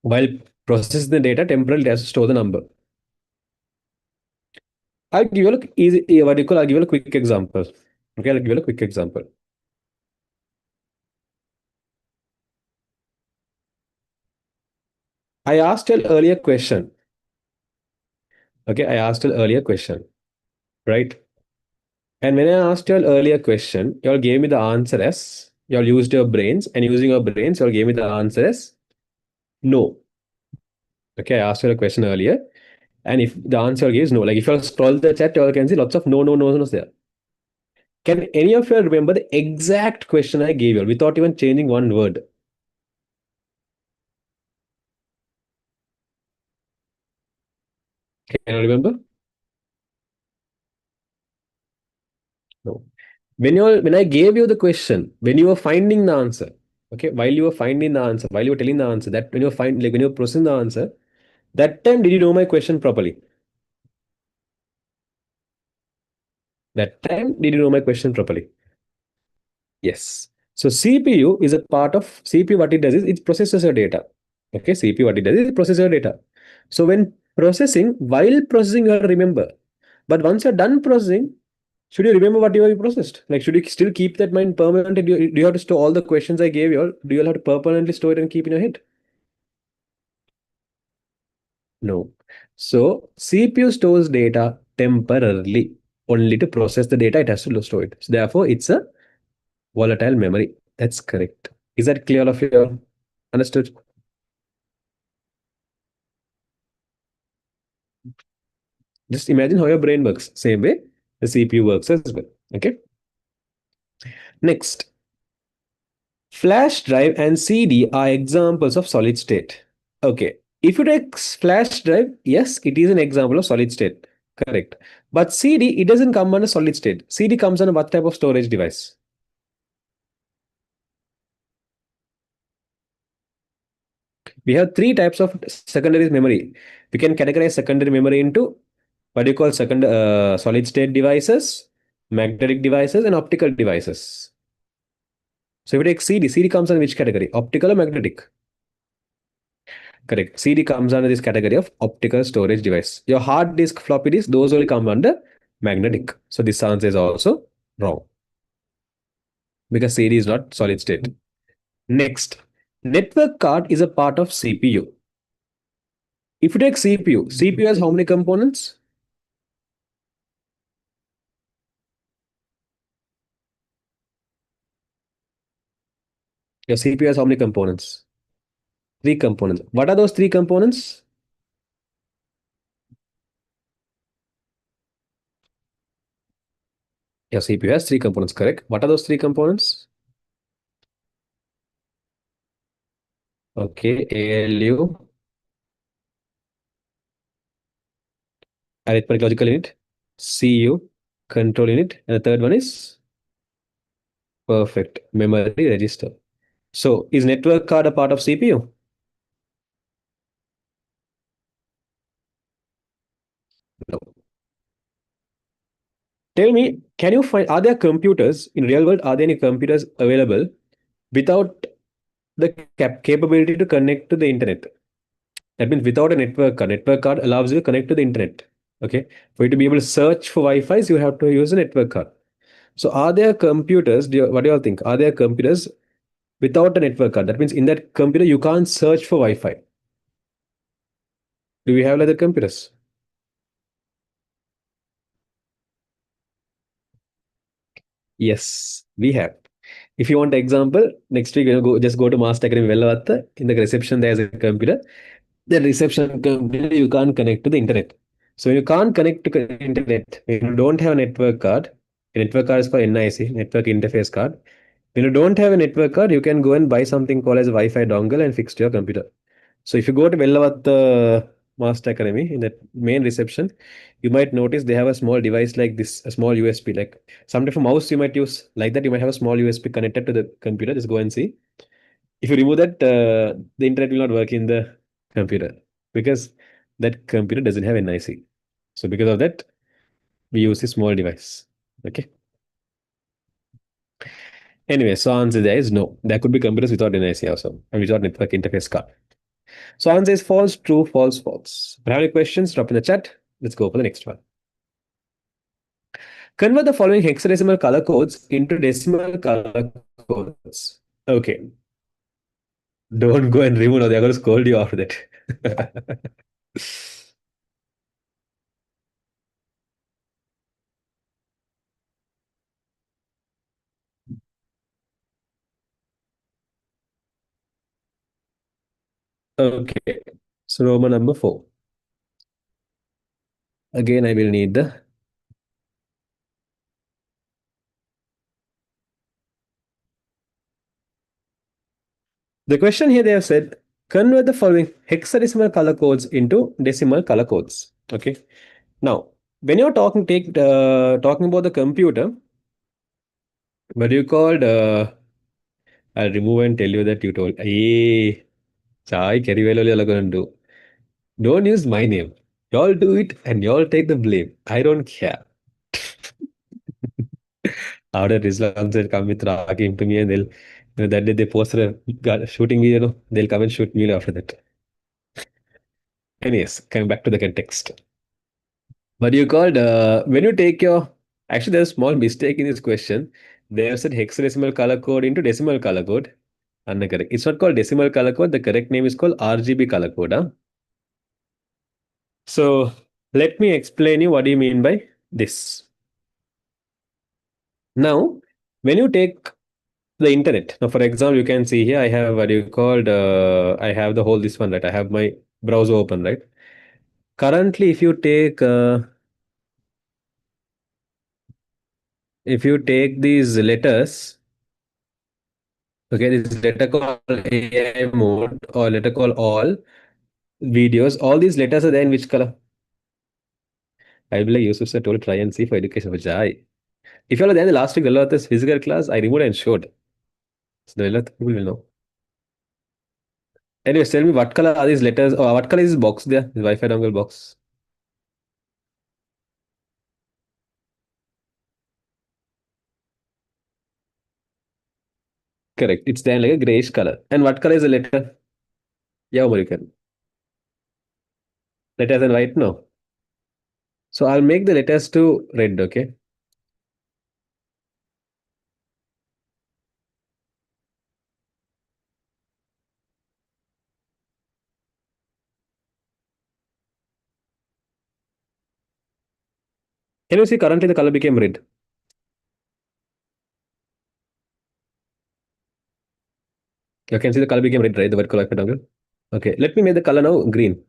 While processing the data, temporarily it has to store the number. I'll give you a easy, what do you call, I'll give you a quick example. Okay, I'll give you a quick example. I asked an earlier question. Okay, I asked an earlier question, right? And when I asked you an earlier question, you all gave me the answer as, you all used your brains, and using your brains, you all gave me the answer as no. Okay, I asked you a question earlier, and if the answer gives no, like if you all scroll the chat, you all can see lots of no, no, no, no's there. Can any of you all remember the exact question I gave you all without even changing one word? Can you remember? No. When I gave you the question, when you were finding the answer, okay, while you were finding the answer, while you were telling the answer, that when you find like when you were processing the answer, that time did you know my question properly? That time did you know my question properly? Yes. So CPU is a part of CPU. What it does is it processes your data. Okay, CPU what it does is it processes your data. So when processing, while processing, you have to remember. But once you're done processing, should you remember what you have processed? Like, should you still keep that mind permanent? Do you have to store all the questions I gave you? Or do you have to permanently store it and keep in your head? No. So CPU stores data temporarily. Only to process the data, it has to store it. So therefore, it's a volatile memory. That's correct. Is that clear of you? Understood? Just imagine how your brain works. Same way the CPU works as well. Okay. Next, flash drive and CD are examples of solid state. Okay. If you take flash drive, yes, it is an example of solid state. Correct. But CD, it doesn't come on a solid state. CD comes on a what type of storage device? We have three types of secondary memory. We can categorize secondary memory into what do you call solid state devices, magnetic devices, and optical devices. So if you take CD, CD comes under which category? Optical or magnetic? Correct. CD comes under this category of optical storage device. Your hard disk, floppy disk, those will come under magnetic. So this answer is also wrong because CD is not solid state. Next, network card is a part of CPU. If you take CPU, CPU has how many components? Your CPU has how many components? Three components. What are those three components? Your CPU has three components, correct? What are those three components? Okay, ALU, arithmetic logical unit, CU, control unit, and the third one is perfect memory register. So, is network card a part of CPU? No. Tell me, can you find, are there computers in real world? Are there any computers available without the capability to connect to the internet? That means without a network card allows you to connect to the internet. Okay. For you to be able to search for Wi-Fi, you have to use a network card. So are there computers, what do you all think? Are there computers without a network card? That means in that computer, you can't search for Wi-Fi. Do we have other computers? Yes, we have. If you want example, next week, just go to Master Academy Vellavatta. In the reception, there's a computer. The reception computer, you can't connect to the internet. So you can't connect to the internet. When you don't have a network card, a network card is for NIC, network interface card. When you don't have a network card, you can go and buy something called as a Wi-Fi dongle and fix to your computer. So if you go to Vellavatta Master Academy in the main reception, you might notice they have a small device like this, a small USB. Like sometimes for mouse you might use like that. You might have a small USB connected to the computer. Just go and see. If you remove that, the internet will not work in the computer because that computer doesn't have NIC. So because of that, we use a small device. Okay. Anyway, so answer there is no. There could be computers without NIC also and without network interface card. So answer is false, true, false, false. If you have any questions, drop in the chat. Let's go for the next one. Convert the following hexadecimal color codes into decimal color codes. Okay. Don't go and remove. They're going to scold you after that. Okay. So Roman number 4. Again, I will need the. The question here they have said convert the following hexadecimal color codes into decimal color codes. Okay. Now, when you're talking about the computer, what do you called? I'll remove and tell you that you told. Hey, chai carry well going to do. Don't use my name. Y'all do it and y'all take the blame. I don't care. After Islam said come with Rakim to me and that day they posted shooting me, they'll come and shoot me after that. Anyways, coming back to the context. What do you called? When you take your actually there's a small mistake in this question. They have said hexadecimal color code into decimal color code. Correct. It's not called decimal color code. The correct name is called RGB color code. Huh? So let me explain you what do you mean by this. Now, when you take the internet, now for example, you can see here I have what you called I have the whole this one, right? I have my browser open, right? Currently, if you take these letters, okay, this letter called AI mode or letter called all videos, all these letters are there in which color? I'll be like Yousuf sir told try and see for education for Jai. If you are there in the last week, this physical class, I removed and showed. So the people will know. Anyways, tell me what color are these letters or what color is this box there? This Wi-Fi dongle box. Correct. It's there like a grayish color. And what color is the letter? Yeah, American. Letters in white? No. So I'll make the letters to red, okay? Can you see currently the color became red? You can see the color became red, right? The white color rectangle. Okay, let me make the color now green.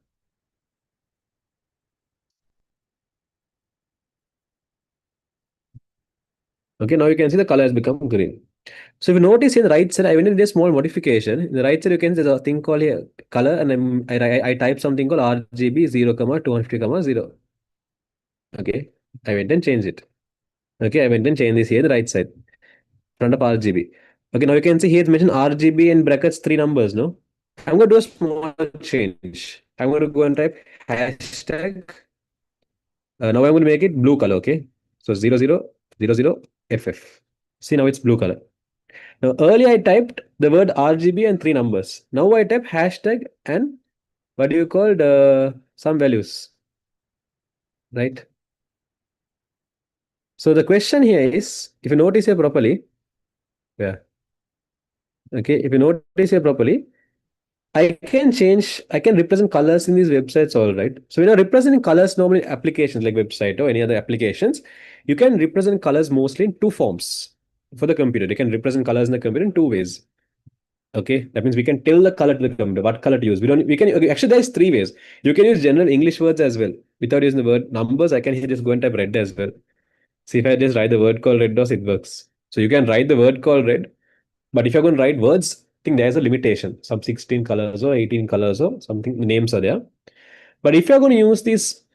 Okay, now you can see the color has become green. So if you notice here, the right side, I went in a small modification. In the right side, you can see there's a thing called here color, and I type something called RGB 0, 250, 0. Okay, I went and changed it. Okay, I went and changed this here, the right side, front of RGB. Okay, now you can see here it's mentioned RGB in brackets, three numbers, no? I'm going to do a small change. I'm going to go and type hashtag. Now I'm going to make it blue color, okay? So 0000FF. See, now it's blue color. Now, earlier I typed the word RGB and three numbers. Now I type hashtag and what do you call some values, right? So the question here is, if you notice here properly, yeah, okay, if you notice here properly, I can represent colors in these websites, all right. So when you're representing colors, normally applications like website or any other applications, you can represent colors mostly in two forms for the computer. You can represent colors in the computer in two ways. Okay, that means we can tell the color to the computer, what color to use. We can, okay, actually, there's three ways. You can use general English words as well. Without using the word numbers, I can here just go and type red as well. See, if I just write the word called red dots, it works. So you can write the word called red, but if you're going to write words, I think there's a limitation. Some 16 colors or 18 colors or something names are there. But if you're going to use these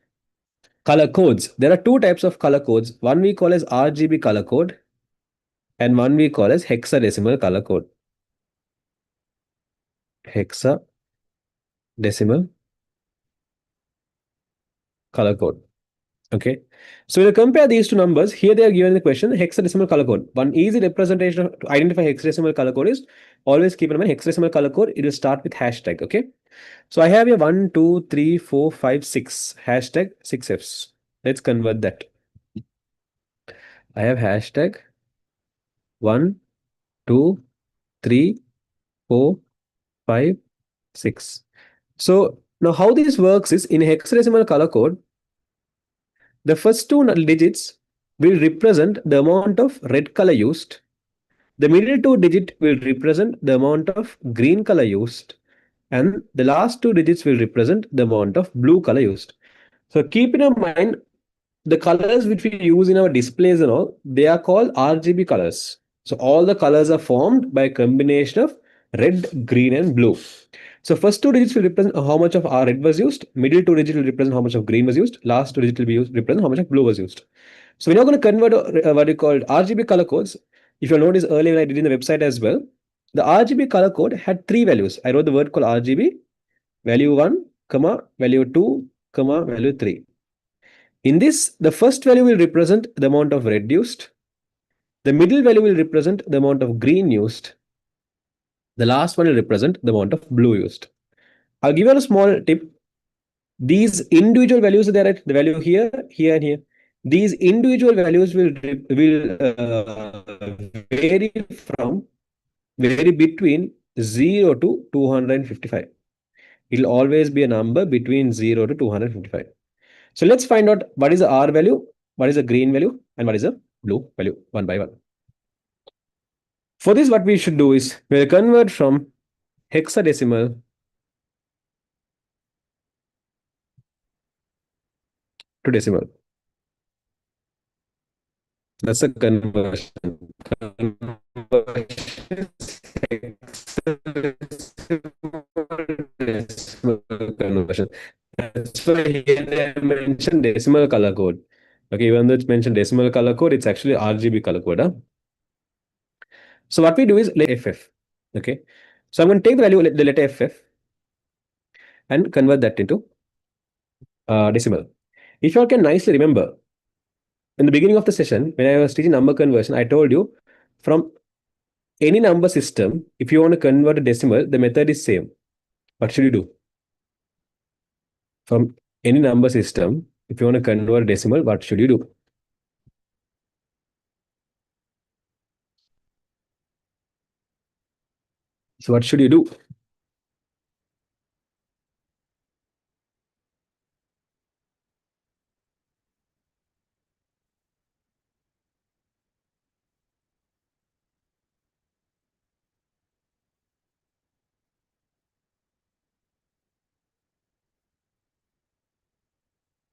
color codes, there are two types of color codes. One we call as RGB color code, and one we call as hexadecimal color code. Hexadecimal color code. Okay. So when you compare these two numbers, here they are given the question hexadecimal color code. One easy representation to identify hexadecimal color code is always keep in mind hexadecimal color code, it will start with hashtag. Okay. So I have here 1, 2, 3, 4, 5, 6. Hashtag 6Fs. Let's convert that. I have hashtag 1, 2, 3, 4, 5, 6. So now how this works is in hexadecimal color code, the first two digits will represent the amount of red color used. The middle two digit will represent the amount of green color used, and the last two digits will represent the amount of blue color used. So keep in mind the colors which we use in our displays and all, they are called RGB colors. So all the colors are formed by a combination of red, green, and blue. So first two digits will represent how much of our red was used, middle two digits will represent how much of green was used, last two digits will be used represent how much of blue was used. So when you're going to convert what you call RGB color codes, if you'll notice earlier when I did in the website as well, the RGB color code had three values. I wrote the word called RGB, value 1, comma, value 2, comma, value 3. In this, the first value will represent the amount of red used, the middle value will represent the amount of green used, the last one will represent the amount of blue used. I'll give you a small tip. These individual values that are at the value here, here, and here. These individual values will vary between 0 to 255. It will always be a number between 0 to 255. So let's find out what is the R value, what is the green value, and what is the blue value one by one. For this, what we should do is we'll convert from hexadecimal to decimal. That's a conversion. Conversion. That's why here they mentioned decimal color code. Okay, even though it's mentioned decimal color code, it's actually RGB color code. Huh? So what we do is let FF. Okay. So I'm going to take the value, the letter FF, and convert that into decimal. If you all can nicely remember, in the beginning of the session, when I was teaching number conversion, I told you from any number system, if you want to convert a decimal, the method is same. What should you do? From any number system, if you want to convert a decimal, what should you do? So what should you do?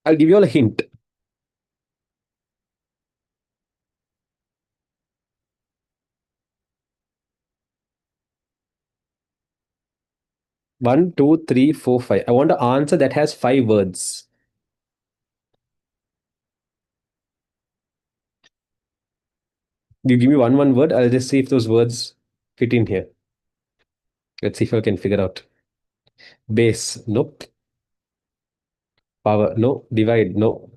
I'll give you all a hint. 1, 2, 3, 4, 5. I want an answer that has 5 words. You give me one word, I'll just see if those words fit in here. Let's see if I can figure out. Base, nope. Power, no. Divide, no.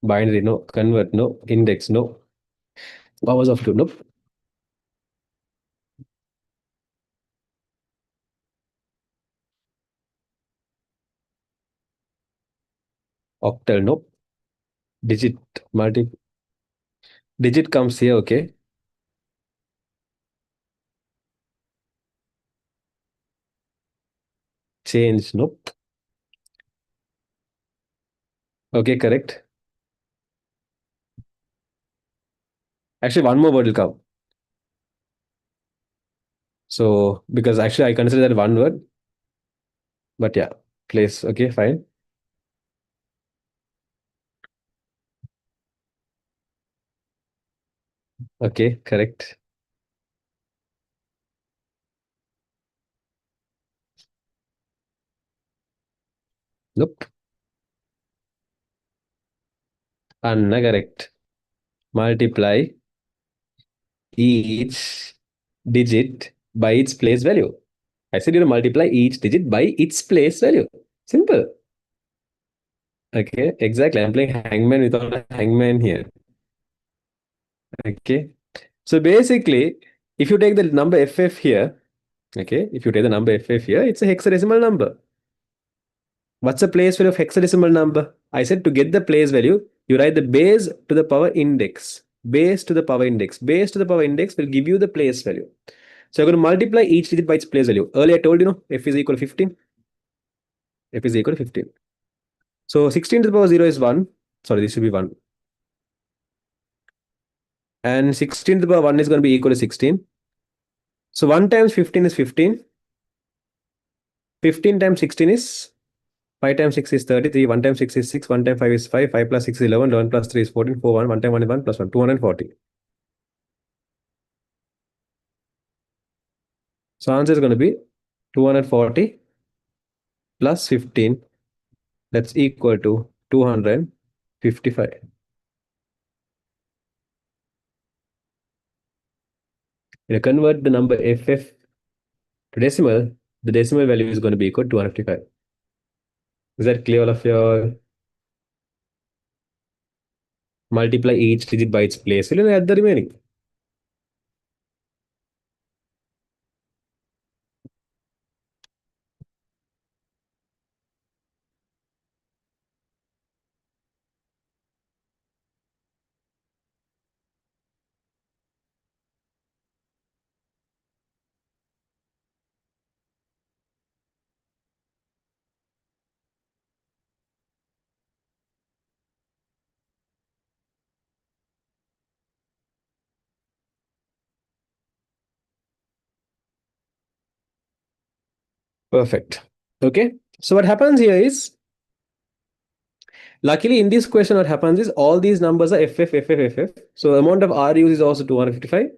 Binary, no. Convert, no. Index, no. Powers of 2, nope. Octal, nope. Digit, multi. Digit comes here, okay. Change, nope. Okay, correct. Actually, one more word will come. So, because actually I consider that one word, but yeah, place, okay, fine. Okay, correct. Nope. Anna, correct. Multiply each digit by its place value. I said you multiply each digit by its place value. Simple. Okay, exactly. I'm playing hangman without a hangman here. Okay. So basically, if you take the number FF here, okay, if you take the number FF here, it's a hexadecimal number. What's the place value of hexadecimal number? I said to get the place value, you write the base to the power index. Base to the power index. Base to the power index will give you the place value. So you're going to multiply each digit by its place value. Earlier I told you, f is equal to 15. F is equal to 15. So 16 to the power 0 is 1. Sorry, this should be 1. And 16 to the power 1 is going to be equal to 16. So 1 times 15 is 15. 15 times 16 is 5 times 6 is 33. 1 times 6 is 6. 1 times 5 is 5. 5 plus 6 is 11. 11 plus 3 is 14. 4, 1. 1 times 1 is 1 plus 1. 240. So answer is going to be 240 plus 15. That's equal to 255. When you convert the number FF to decimal, the decimal value is going to be equal to 255. Is that clear, all of your? Multiply each digit by its place. Will you add the remaining? Perfect. Okay. So what happens here is, luckily in this question, what happens is all these numbers are FF. So the amount of R used is also 255.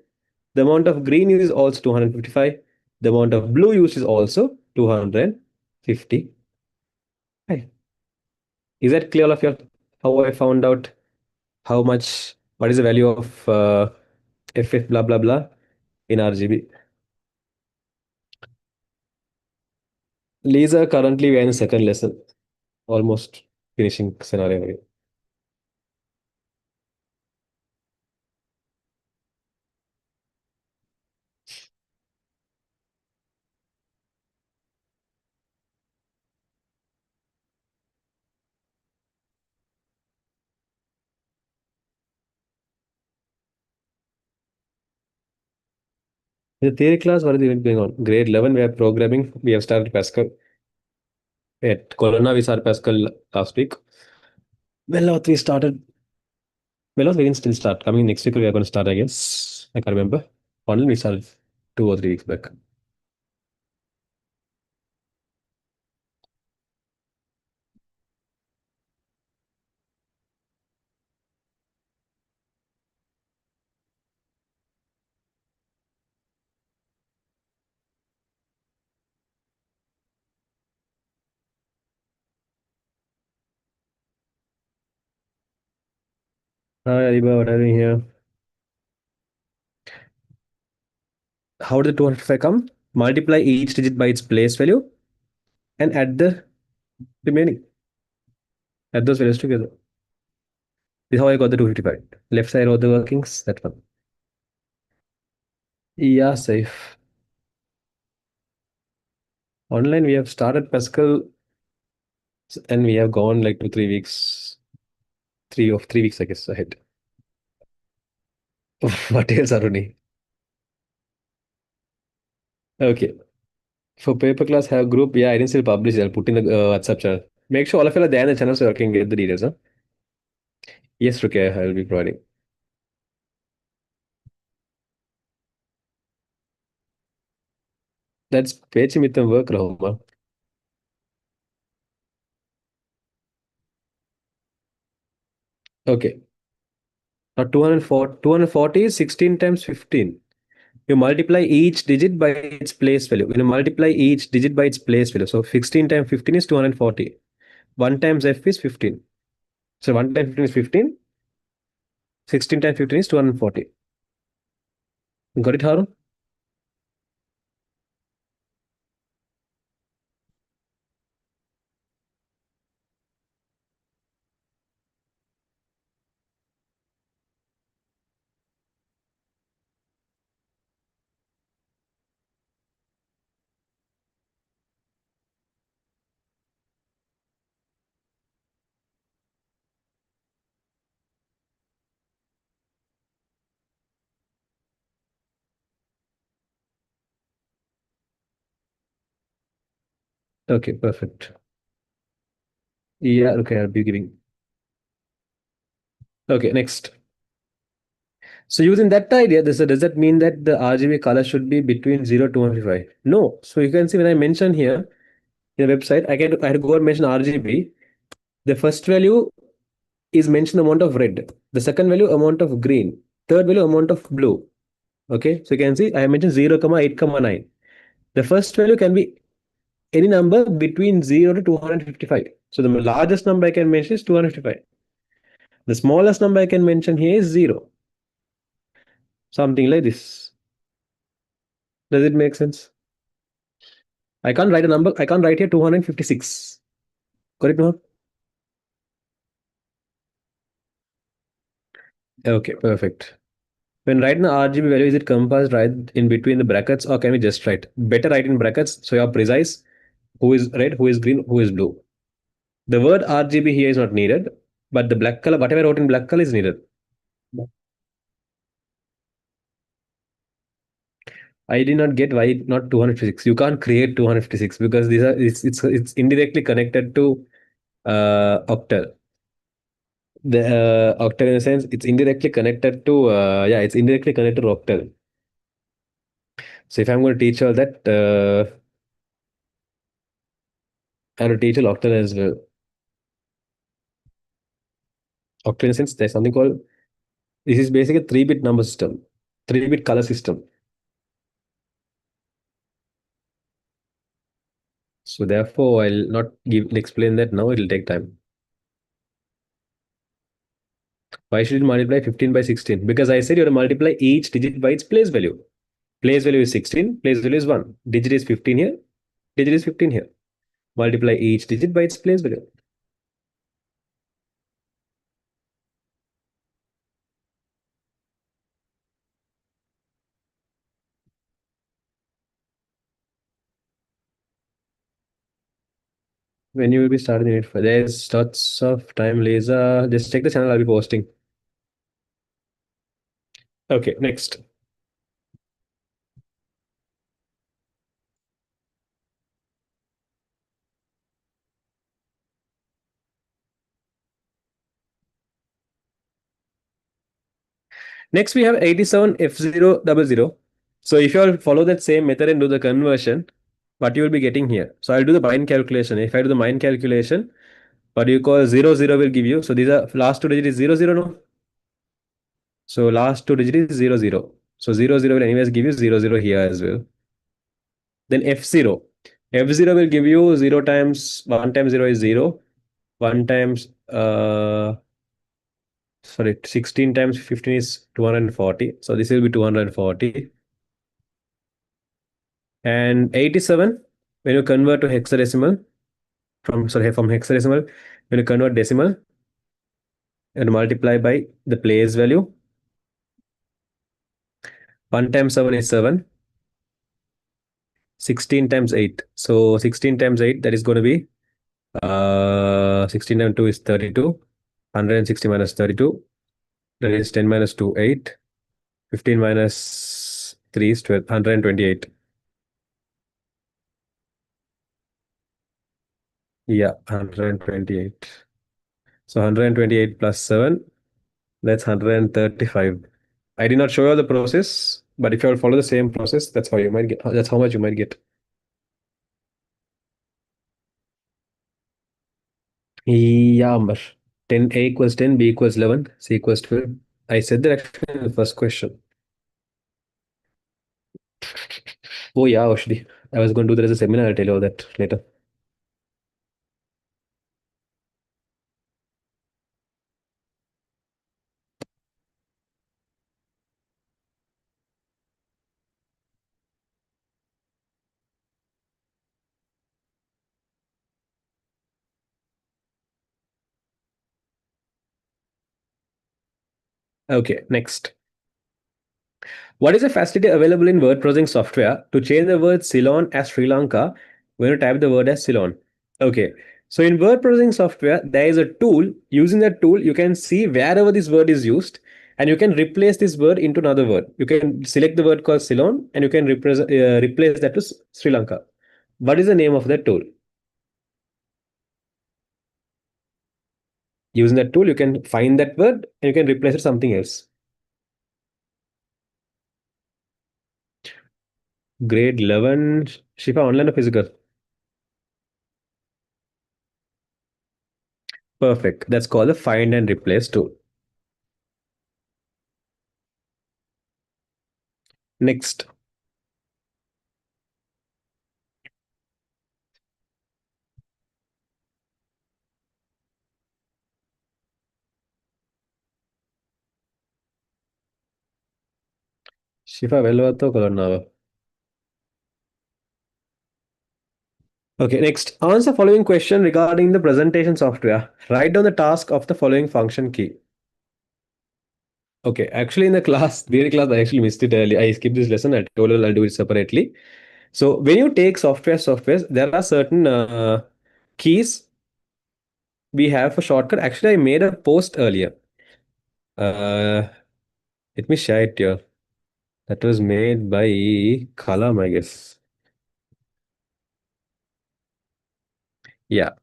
The amount of green used is also 255. The amount of blue used is also 255. Is that clear, all of you? How I found out how much, what is the value of FF blah blah blah in RGB? Lisa, currently we are in second lesson, almost finishing scenario. The theory class, what is even going on? Grade 11, we are programming. We have started Pascal. At Corona, we started Pascal last week. Veloth, we started. Veloth, we can still start. Coming next week, we are going to start, I guess. I can't remember. Online, we started 2 or 3 weeks back. Hi, Ariba, what are you here? How did the 255 come? Multiply each digit by its place value and add the remaining. Add those values together. This is how I got the 255. Left side of the workings, that one. Yeah, safe. Online, we have started Pascal and we have gone like 2, 3 weeks, 3 weeks, I guess, ahead. What else, Aruni? Okay. For paper class, have group. Yeah, I didn't still publish it. I'll put in the WhatsApp channel. Make sure all of you are there in the channel so you can get the details. Huh? Yes, okay, I'll be providing. That's page with the work, Rahuma. Okay. Now 240 is 16 times 15. You multiply each digit by its place value. You multiply each digit by its place value. So 16 times 15 is 240. 1 times f is 15. So 1 times 15 is 15. 16 times 15 is 240. Got it, Harun? Okay, perfect. Yeah, okay, I'll be giving. Okay, next. So using that idea, does that mean that the RGB color should be between 0 to 155? No. So you can see when I mention here in the website, I had to go and mention RGB. The first value is mentioned amount of red. The second value amount of green. Third value amount of blue. Okay. So you can see I have mentioned 0, 8, 9. The first value can be any number between 0 to 255. So the largest number I can mention is 255. The smallest number I can mention here is 0. Something like this. Does it make sense? I can't write a number. I can't write here 256. Correct, no? Okay, perfect. When writing the RGB value, is it compassed right in between the brackets or can we just write? Better write in brackets so you're precise who is red, who is green, who is blue. The word RGB here is not needed, but the black color, whatever I wrote in black color is needed. I did not get why not 256. You can't create 256 because these are it's indirectly connected to octal. The octal in a sense it's indirectly connected to yeah it's indirectly connected to octal. So if I'm going to teach all that, I have to teach all octal as well. Octal in a sense there's something called this is basically a 3-bit number system, 3-bit color system. So therefore I'll not explain that now. It'll take time. Why should you multiply 15 by 16? Because I said you have to multiply each digit by its place value. Place value is 16, place value is 1. Digit is 15 here, digit is 15 here. Multiply each digit by its place value. When you will be starting it, there's lots of time, Lisa. Just check the channel I'll be posting. Okay, next. Next, we have 87 F000. So if you all follow that same method and do the conversion, what you will be getting here. So I'll do the mind calculation. If I do the mind calculation, what you call 00 will give you. So these are last two digits is 00 no? So last two digits is 00. So 00 will anyways give you 00 here as well. Then F0. F0 will give you 0 times 1 times 0 is 0. 1 times sorry, 16 times 15 is 240. So this will be 240. And 87, when you convert to hexadecimal, from hexadecimal, when you convert decimal and multiply by the place value, 1 times 7 is 7, 16 times 8. So 16 times 8, that is going to be 16 times 2 is 32, 160 minus 32, that is 10 minus 2, 8, 15 minus 3 is 12, 128. Yeah, 128. So 128 plus 7, that's 135. I did not show you the process, but if you follow the same process, that's how you might get. That's how much you might get. Yeah, Amber. 10 A equals 10, B equals 11, C equals 12. I said that actually in the first question. Oh yeah, Oshdi. I was going to do that as a seminar. I'll tell you all that later. Okay, next. What is a facility available in word processing software to change the word Ceylon as Sri Lanka when you type the word as Ceylon? Okay, so in word processing software, there is a tool. Using that tool, you can see wherever this word is used and you can replace this word into another word. You can select the word called Ceylon and you can replace that to Sri Lanka. What is the name of that tool? Using that tool, you can find that word and you can replace it with something else. Grade 11, Shifa, online or physical? Perfect. That's called the find and replace tool. Next, Shifa Velvato Kolonava. Okay, next. Answer the following question regarding the presentation software. Write down the task of the following function key. Okay, actually in the class, theory class, I actually missed it early. I skipped this lesson. I told you I'll do it separately. So when you take software, there are certain keys we have for shortcut. Actually, I made a post earlier. Uh, Let me share it here. That was made by Kalam, I guess. Yeah,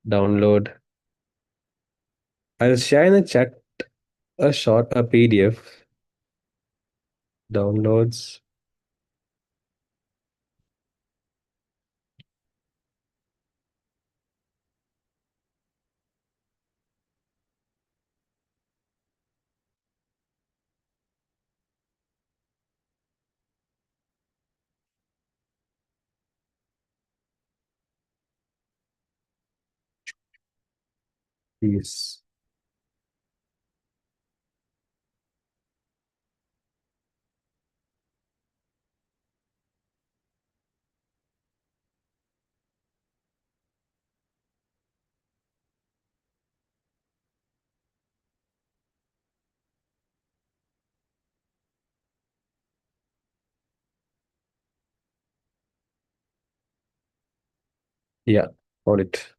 download. I'll share in the chat a PDF. Downloads. Yes. Yeah, found it.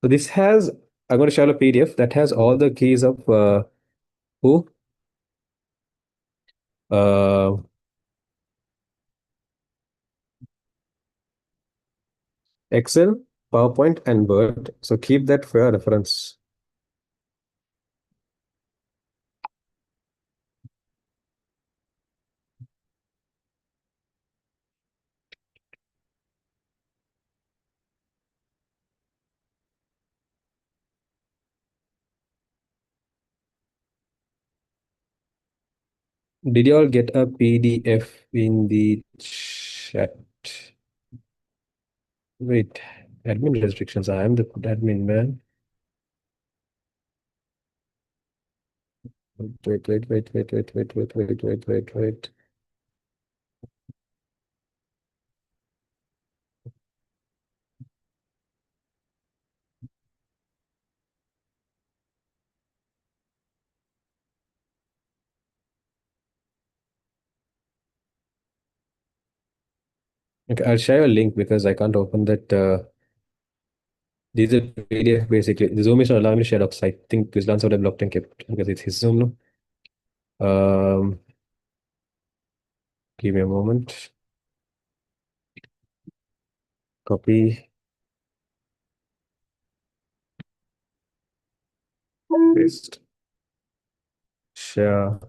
So this has, I'm going to show a PDF that has all the keys of who? Uh, Excel, PowerPoint, and Word. So keep that for your reference. Did you all get a PDF in the chat? Wait, admin restrictions. I am the admin man. Wait. Okay, I'll share a link because I can't open that. These are PDF basically. The Zoom is not allowing me to share docs. I think Quizlance would have blocked and kept because it's his Zoom now. Give me a moment. Copy, paste, share.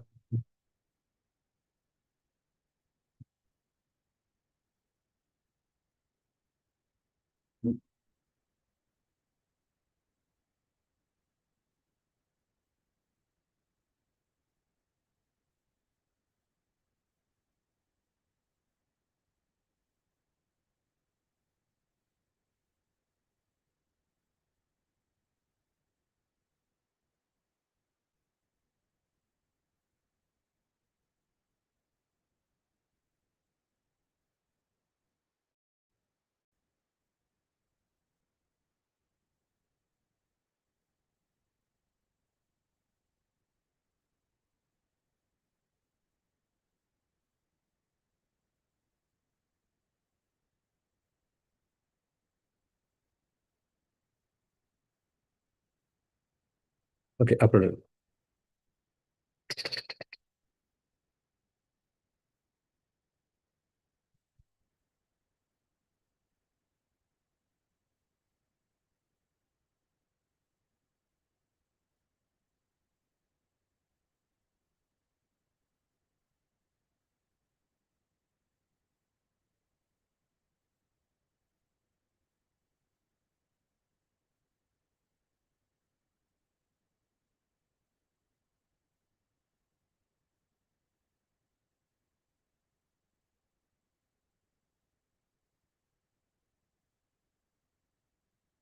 Okay, upload.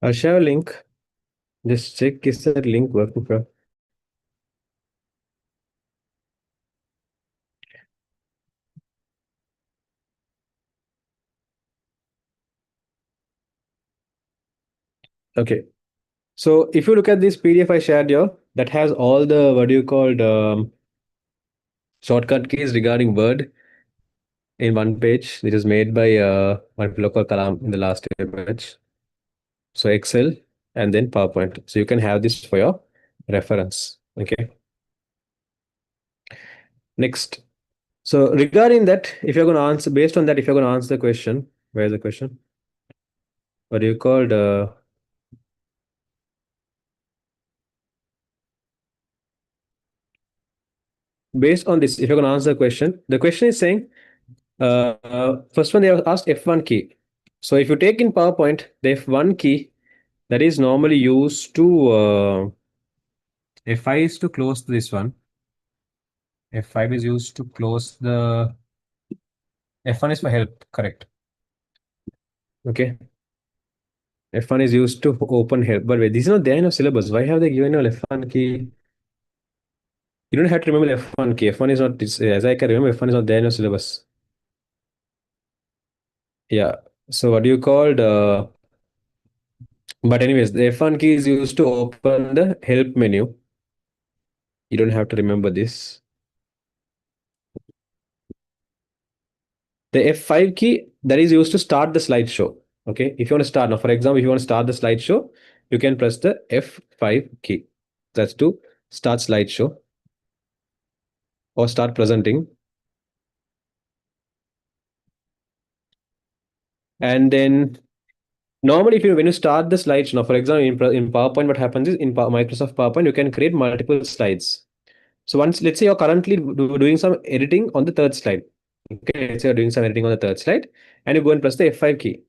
I'll share a link. Just check is that link working for. Okay. So if you look at this PDF I shared here, that has all the what do you call shortcut keys regarding Word in one page. It is made by one fellow called Kalam in the last image. So Excel and then PowerPoint. So you can have this for your reference. Okay. Next. So regarding that, if you're going to answer based on that, if you're going to answer the question, where's the question? What do you called? Based on this, if you're going to answer the question is saying, first one they have asked F1 key. So if you take in PowerPoint, the F1 key that is normally used to F5 is to close this one. F5 is used to close the F1 is for help, correct? Okay. F1 is used to open help. But wait, this is not there in your syllabus. Why have they given you F1 key? You don't have to remember F1 key. F1 is not, as I can remember, F1 is not there in your syllabus. Yeah. So what do you called? But anyways, the F1 key is used to open the help menu. You don't have to remember this. The F5 key that is used to start the slideshow. Okay. If you want to start now, for example, if you want to start the slideshow, you can press the F5 key. That's to start slideshow or start presenting. And then normally, if you when you start the slides now, for example, in PowerPoint, what happens is in Microsoft PowerPoint, you can create multiple slides. So once, let's say you're currently doing some editing on the third slide. Okay, let's say you're doing some editing on the third slide, and you go and press the F5 key.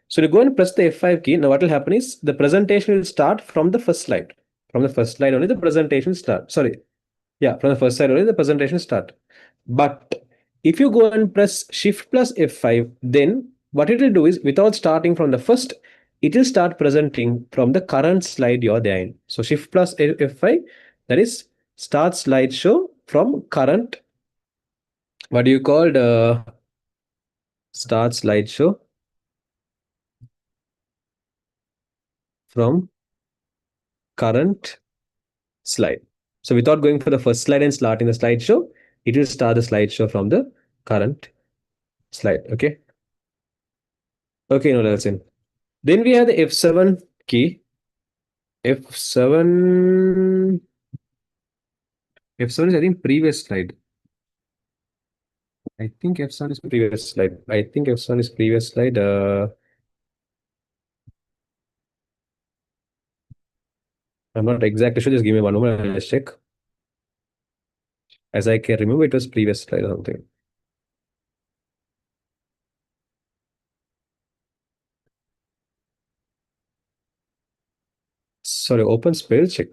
So you go and press the F5 key. Now what will happen is the presentation will start from the first slide. From the first slide only the presentation start. Sorry, yeah, from the first slide only the presentation start. But if you go and press Shift plus F5, then what it will do is without starting from the first, it will start presenting from the current slide you're there in. So Shift plus F5, that is start slideshow from current, what do you call the start slideshow from current slide. So without going for the first slide and starting the slideshow, it will start the slideshow from the current slide. Okay. Okay, no, that's in. Then we have the F7 key. F7. F7 is, I think, previous slide. I think F7 is previous slide. I think F7 is previous slide. I'm not exactly sure. Just give me one moment. Let's check. As I can remember, it was previous slide or something. Sorry, open spell check.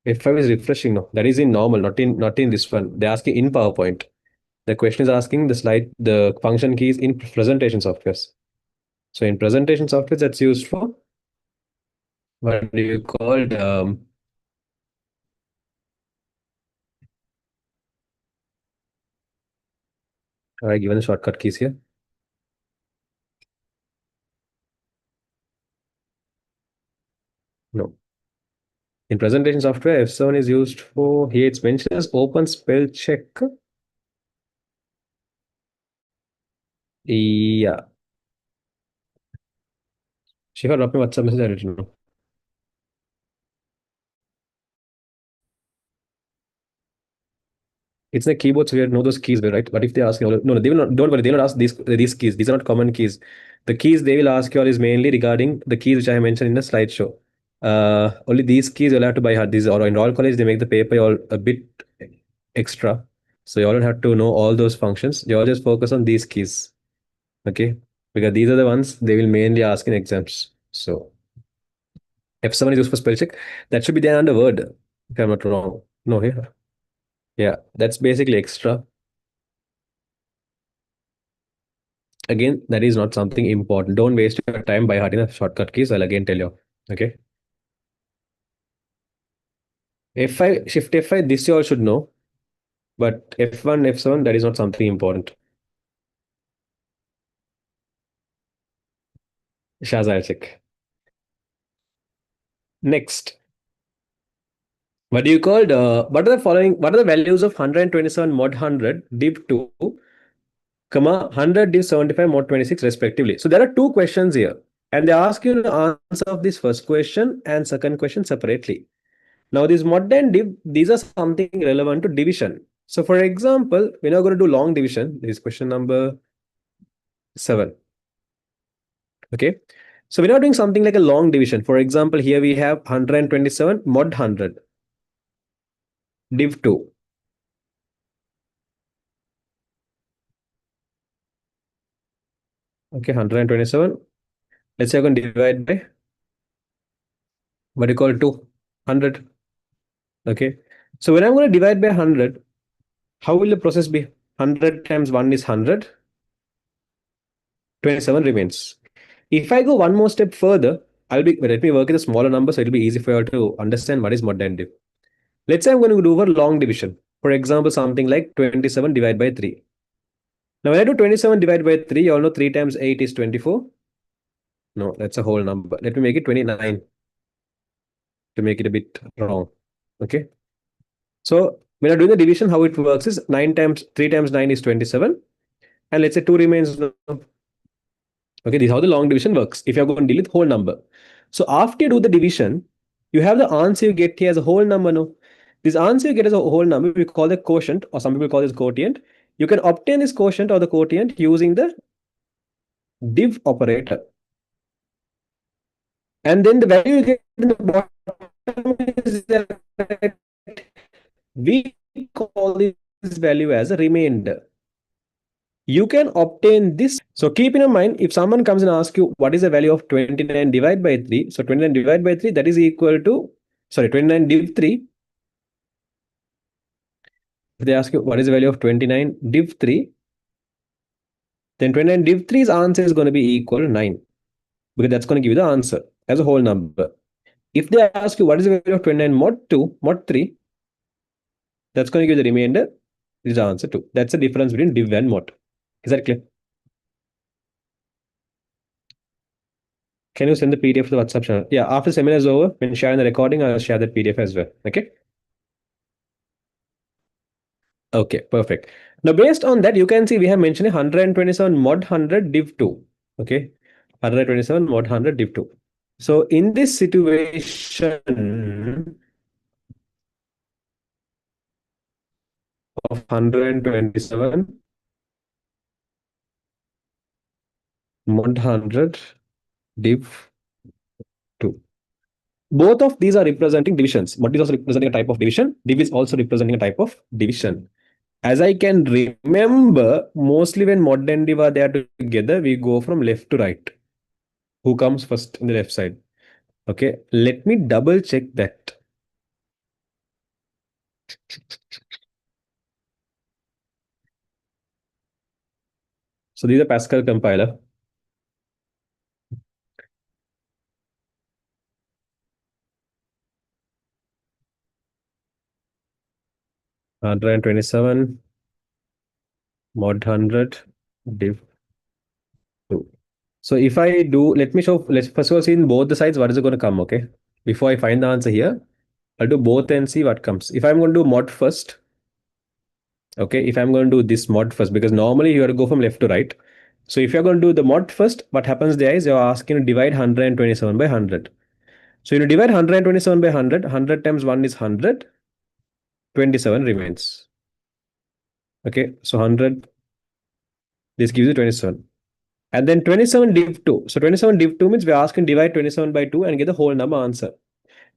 F5 is refreshing now. That is in normal, not in this one. They're asking in PowerPoint. The question is asking the function keys in presentation softwares. So in presentation software, that's used for what do you call it? Have I given the shortcut keys here? No. In presentation software, F7 is used for, here it's mentioned as open spell check. Yeah. Shiva, drop me WhatsApp message, I don't know. It's the keyboards where know those keys, right? But if they ask you, no, they will not, don't worry, they will not ask these keys. These are not common keys. The keys they will ask you all is mainly regarding the keys which I mentioned in the slideshow. Only these keys you'll have to buy hard. These are in Royal College, they make the paper all a bit extra. So you all don't have to know all those functions. You all just focus on these keys. Okay. Because these are the ones they will mainly ask in exams. So if someone is used for spell check, that should be there under word, if I'm not wrong. No, here. Yeah, that's basically extra. Again, that is not something important. Don't waste your time by harding the shortcut keys. I'll again tell you. Okay. F5, Shift F5, this you all should know. But F1, F7, that is not something important. Shaz, I'll check. Next. What do you call what are the following? What are the values of 127 mod 100 div 2, comma 100 div 75 mod 26 respectively? So there are two questions here. And they ask you to answer of this first question and second question separately. Now, this mod and div, these are something relevant to division. So, for example, we're now going to do long division. This is question number 7. Okay. So, we're now doing something like a long division. For example, here we have 127 mod 100 div 2. Okay, 127. Let's say I'm going to divide by what do you call 200. Okay. So, when I'm going to divide by 100, how will the process be? 100 times 1 is 100. 27 remains. If I go one more step further, let me work with a smaller number so it'll be easy for you all to understand what is mod and div. Let's say I'm going to do for long division. For example, something like 27 divided by 3. Now, when I do 27 divided by 3, you all know 3 times 8 is 24. No, that's a whole number. Let me make it 29 to make it a bit wrong. Okay. So, when I'm doing the division, how it works is 9 times 3 times 9 is 27. And let's say 2 remains now. Okay, this is how the long division works. If you're going to deal with whole number. So after you do the division, you have the answer you get here as a whole number now. This answer you get as a whole number, we call the quotient, or some people call this quotient. You can obtain this quotient or the quotient using the div operator. And then the value you get in the bottom is that we call this value as a remainder. You can obtain this. So keep in mind, if someone comes and asks you what is the value of 29 divided by 3, so 29 divided by 3, that is equal to, sorry, 29 div 3, If they ask you what is the value of 29 div 3, then 29 div 3's answer is going to be equal to 9, because that's going to give you the answer as a whole number. If they ask you what is the value of 29 mod 2, mod 3, that's going to give you the remainder is the answer 2. That's the difference between div and mod. Is that clear? Can you send the PDF to the WhatsApp channel? Yeah, after seminar is over, when sharing the recording, I'll share that PDF as well. Okay. Okay, perfect. Now, based on that, you can see we have mentioned 127 mod 100 div 2. Okay. 127 mod 100 div 2. So, in this situation of 127 mod 100 div 2. Both of these are representing divisions. Mod is also representing a type of division. Div is also representing a type of division. As I can remember, mostly when mod and div are there together, we go from left to right. Who comes first in the left side? Okay, let me double check that. So these are Pascal compiler. And 127 mod 100 div 2. So if I do, let me show, let's first of all see in both the sides what is going to come, okay? Before I find the answer here, I'll do both and see what comes. If I'm going to do mod first, okay, if I'm going to do this mod first, because normally you have to go from left to right. So if you're going to do the mod first, what happens there is you're asking to divide 127 by 100. So you divide 127 by 100, 100 times 1 is 100, 27 remains. Okay, so 100, this gives you 27. And then 27 div 2. So 27 div 2 means we're asking divide 27 by 2 and get the whole number answer.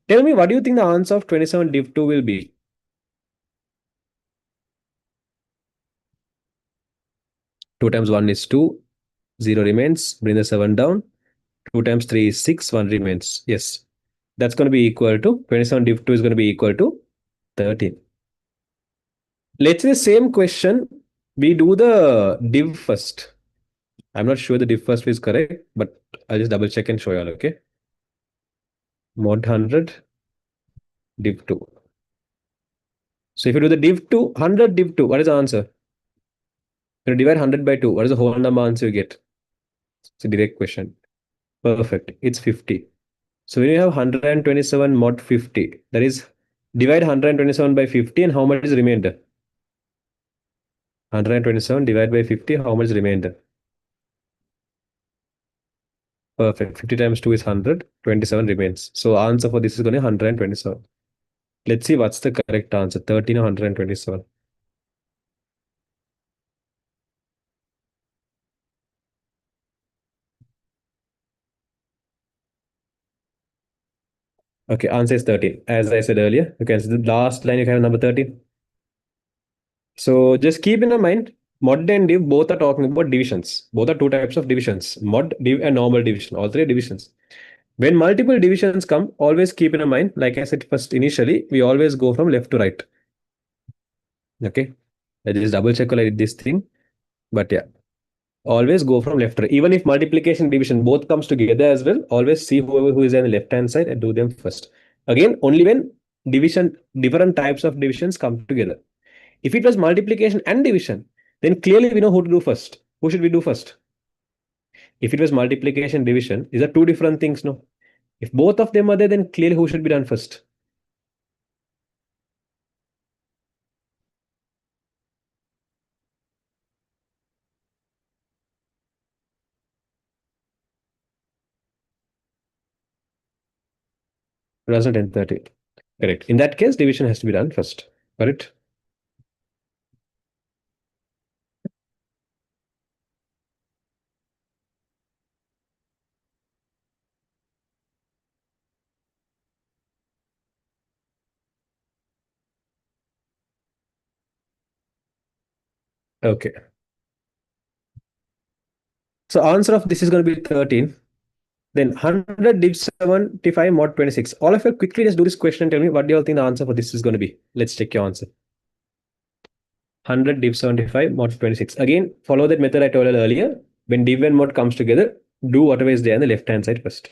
Tell me, what do you think the answer of 27 div 2 will be? 2 times 1 is 2, 0 remains, bring the 7 down. 2 times 3 is 6, 1 remains. Yes, that's going to be equal to 27 div 2 is going to be equal to 13. Let's say the same question, we do the div first. I'm not sure the div first is correct, but I'll just double check and show you all, okay? Mod 100 div 2. So if you do the div 2, 100 div 2, what is the answer? You divide 100 by 2, what is the whole number answer you get? It's a direct question. Perfect. It's 50. So when you have 127 mod 50, that is divide 127 by 50, and how much is remainder? 127 divided by 50, how much is remainder? Perfect. 50 times 2 is 100, 27 remains. So answer for this is going to be 127. Let's see what's the correct answer, 13 or 127. Okay, answer is 13. As I said earlier, you can see the last line you have number 13. So just keep in mind, mod and div both are talking about divisions. Both are two types of divisions, mod, div, and normal division. All three divisions. When multiple divisions come, always keep in mind, like I said first initially, we always go from left to right. Okay. I just double check while I did this thing. But yeah, always go from left to right. Even if multiplication division both comes together as well, always see whoever who is on the left hand side and do them first. Again, only when division, different types of divisions come together. If it was multiplication and division, then clearly we know who to do first. Who should we do first? If it was multiplication, division, these are two different things, no? If both of them are there, then clearly who should be done first? Result 1030. Correct. In that case, division has to be done first. Correct? Okay. So answer of this is going to be 13. Then 100 div 75 mod 26. All of you quickly just do this question and tell me what do you all think the answer for this is going to be. Let's check your answer. 100 div 75 mod 26. Again, follow that method I told you earlier. When div and mod comes together, do whatever is there on the left hand side first.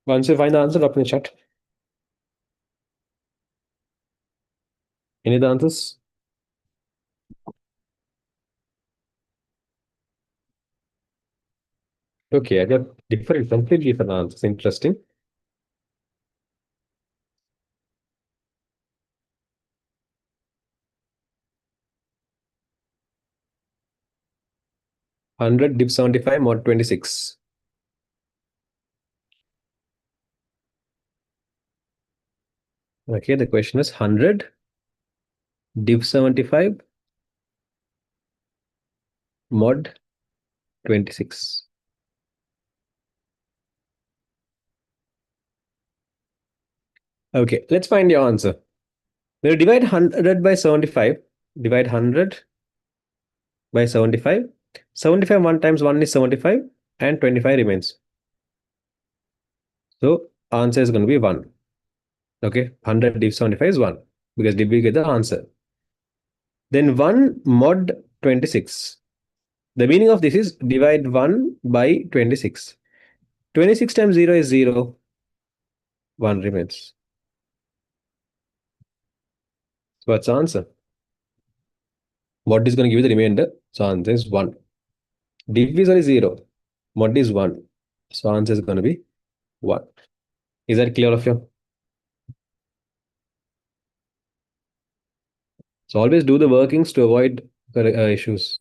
Once you find the answer, drop in the chat. Any other answers? Okay, I got completely different answers. Interesting. Hundred div 75 mod 26. Okay, the question is 100 div 75 mod 26. Okay, let's find your answer. We'll divide 100 by 75. Divide 100 by 75. 75 1 times 1 is 75 and 25 remains. So answer is going to be 1. Okay, 100 div 75 is 1 because did we get the answer? Then 1 mod 26. The meaning of this is divide 1 by 26. 26 times 0 is 0. 1 remains. So what's the answer? What is going to give you the remainder? So answer is 1. Div is only 0. Mod is 1. So answer is going to be 1. Is that clear of you? So always do the workings to avoid issues.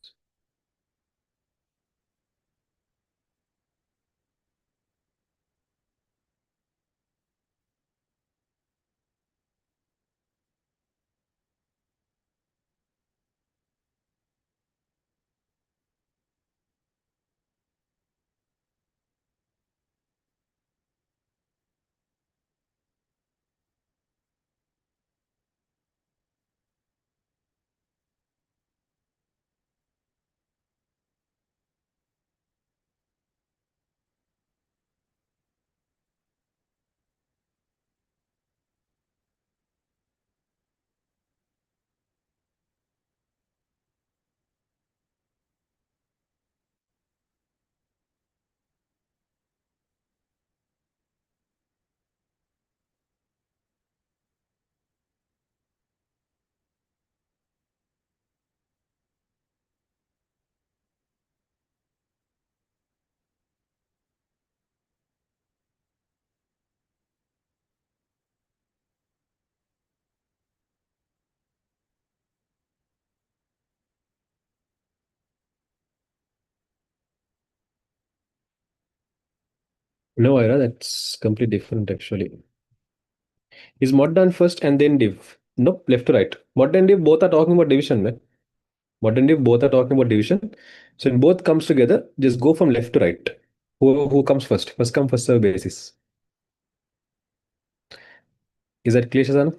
No, Ira, that's completely different actually. Is mod done first and then div? Nope, left to right. Mod and div both are talking about division, man. Mod and div both are talking about division. So when both comes together, just go from left to right. Who comes first? First come, first serve basis. Is that clear, Shazana?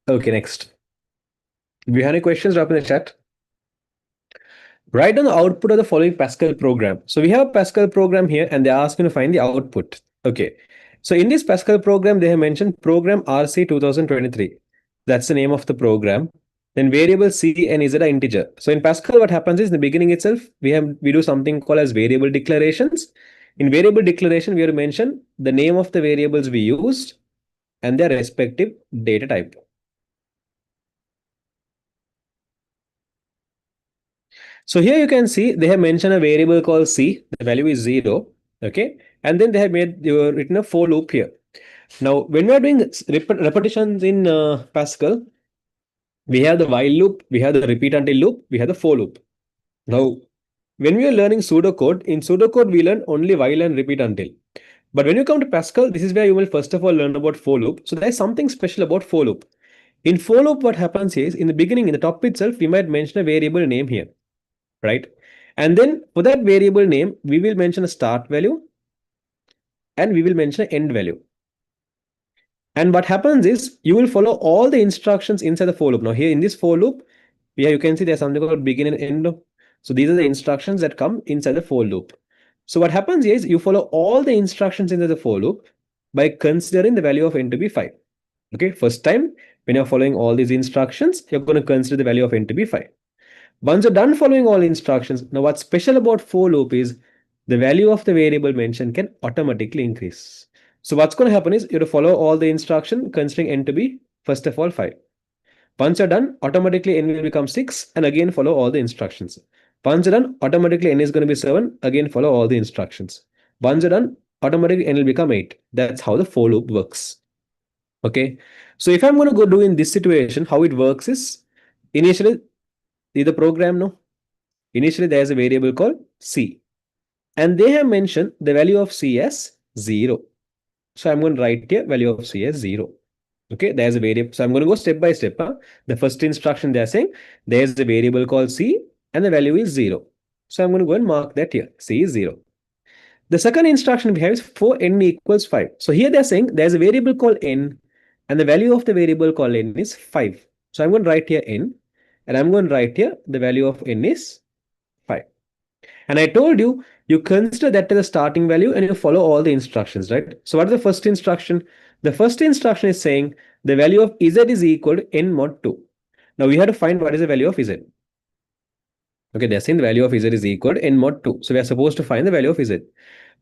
Okay, next. If you have any questions, drop in the chat. Write down the output of the following Pascal program. So we have a Pascal program here and they're asking to find the output. Okay. So in this Pascal program, they have mentioned program RC 2023. That's the name of the program. Then variable C and Z are integer. So in Pascal, what happens is in the beginning itself, we do something called as variable declarations. In variable declaration, we have to mention the name of the variables we used and their respective data type. So here you can see they have mentioned a variable called C. The value is 0. Okay. And then they have written a for loop here. Now, when we are doing repetitions in Pascal, we have the while loop, we have the repeat until loop, we have the for loop. Now, when we are learning pseudocode, in pseudocode, we learn only while and repeat until. But when you come to Pascal, this is where you will first of all learn about for loop. So there is something special about for loop. In for loop, what happens is in the beginning, in the top itself, we might mention a variable name here, right? And then for that variable name, we will mention a start value and we will mention an end value. And what happens is you will follow all the instructions inside the for loop. Now here in this for loop, you can see there's something called begin and end loop. So these are the instructions that come inside the for loop. So what happens is you follow all the instructions inside the for loop by considering the value of n to be 5. Okay, first time when you're following all these instructions, you're going to consider the value of n to be 5. Once you're done following all instructions, now what's special about for loop is the value of the variable mentioned can automatically increase. So what's going to happen is you have to follow all the instruction considering n to be first of all 5. Once you're done, automatically n will become 6 and again follow all the instructions. Once you're done, automatically n is going to be 7, again follow all the instructions. Once you're done, automatically n will become 8. That's how the for loop works. Okay, so if I'm going to go do in this situation, how it works is initially the program no. Initially there is a variable called c and they have mentioned the value of c as 0. So I'm going to write here value of c as 0. Okay, there's a variable. So I'm going to go step by step. The first instruction they're saying there's a variable called c and the value is 0. So I'm going to go and mark that here. C is 0. The second instruction we have is for n equals 5. So here they're saying there's a variable called n and the value of the variable called n is 5. So I'm going to write here n and I'm going to write here the value of n is 5. And I told you, you consider that as a starting value and you follow all the instructions, right? So what is the first instruction? The first instruction is saying the value of z is equal to n mod 2. Now we have to find what is the value of z. Okay, they're saying the value of z is equal to n mod 2. So we are supposed to find the value of z.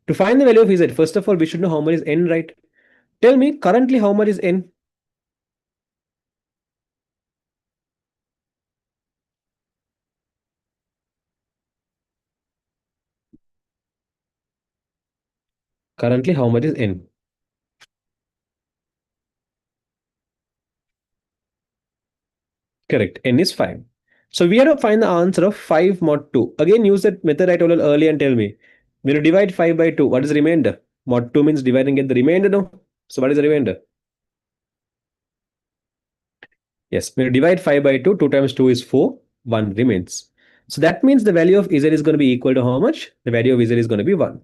To find the value of z, first of all, we should know how much is n, right? Tell me currently how much is n? Currently how much is n? Correct, n is 5. So we have to find the answer of 5 mod 2. Again, use that method I told you earlier and tell me. When you divide 5 by 2, what is the remainder? Mod 2 means divide and get the remainder, no? So what is the remainder? Yes, when you divide 5 by 2, 2 times 2 is 4, 1 remains. So that means the value of z is going to be equal to how much? The value of z is going to be 1.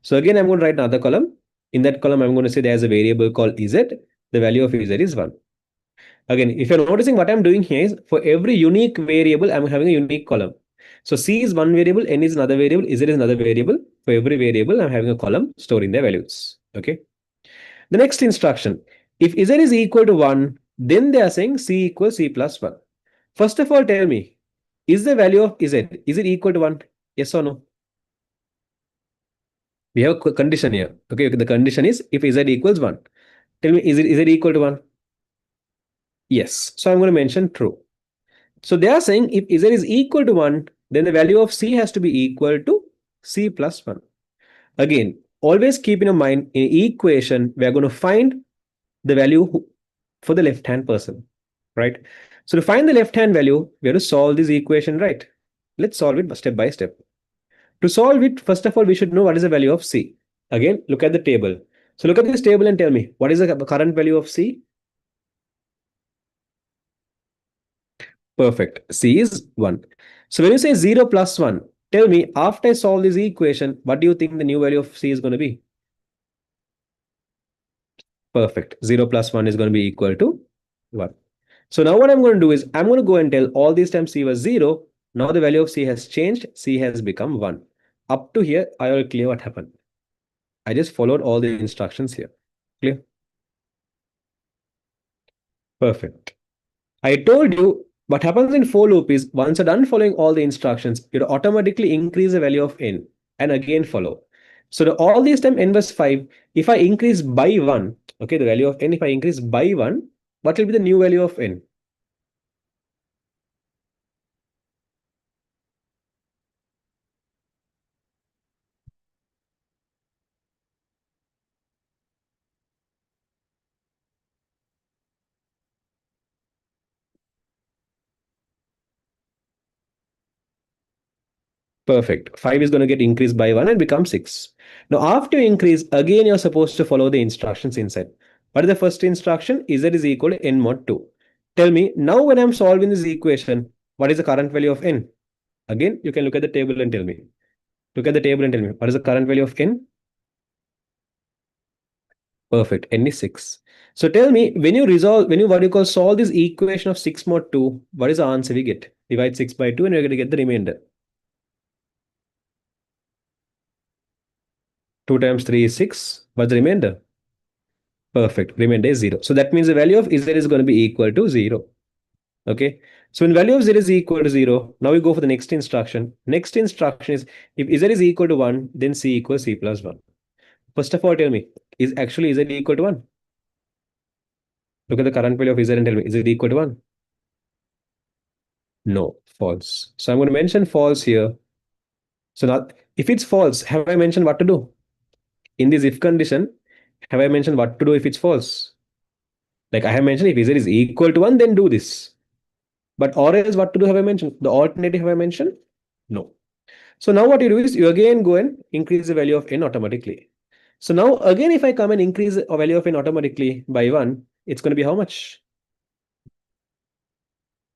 So again, I'm going to write another column. In that column, I'm going to say there's a variable called z. The value of z is 1. Again, if you're noticing what I'm doing here is for every unique variable, I'm having a unique column. So C is one variable, N is another variable, Z is another variable. For every variable, I'm having a column storing their values. Okay. The next instruction, if Z is equal to 1, then they are saying C equals C plus 1. First of all, tell me, is the value of Z, is it equal to 1? Yes or no? We have a condition here. Okay, the condition is if Z equals 1. Tell me, is it equal to 1? Yes. So I'm going to mention true. So they are saying if z is equal to 1, then the value of c has to be equal to c plus 1. Again, always keep in mind in equation, we are going to find the value for the left-hand person, right? So to find the left-hand value, we have to solve this equation, right? Let's solve it step by step. To solve it, first of all, we should know what is the value of c. Again, look at the table. So look at this table and tell me, what is the current value of c? Perfect. C is 1. So when you say 0 plus 1, tell me after I solve this equation, what do you think the new value of C is going to be? Perfect. 0 plus 1 is going to be equal to 1. So now what I'm going to do is I'm going to go and tell all these times C was 0. Now the value of C has changed. C has become 1. Up to here, I will clear what happened. I just followed all the instructions here. Clear? Perfect. I told you what happens in for loop is once you're done following all the instructions, you automatically increase the value of n and again follow. So all these time n was 5. If I increase by 1, okay, the value of n, if I increase by 1, what will be the new value of n? Perfect. 5 is going to get increased by 1 and become 6. Now after you increase, again you're supposed to follow the instructions inside. What is the first instruction? Z is equal to n mod 2. Tell me, now when I'm solving this equation, what is the current value of n? Again, you can look at the table and tell me. Look at the table and tell me, what is the current value of n? Perfect. N is 6. So tell me, when you what you call solve this equation of 6 mod 2, what is the answer we get? Divide 6 by 2 and we're going to get the remainder. 2 times 3 is 6. What's the remainder? Perfect. Remainder is 0. So that means the value of Z is going to be equal to 0. Okay. So when value of Z is equal to 0, now we go for the next instruction. Next instruction is if Z is equal to 1, then C equals C plus 1. First of all, tell me, is actually Z equal to 1? Look at the current value of Z and tell me, is it equal to 1? No, false. So I'm going to mention false here. So now, if it's false, have I mentioned what to do? In this if condition, have I mentioned what to do if it's false? Like I have mentioned, if Z is equal to 1, then do this. But or else what to do have I mentioned? The alternative have I mentioned? No. So now what you do is you again go and increase the value of n automatically. So now again, if I come and increase the value of n automatically by 1, it's going to be how much?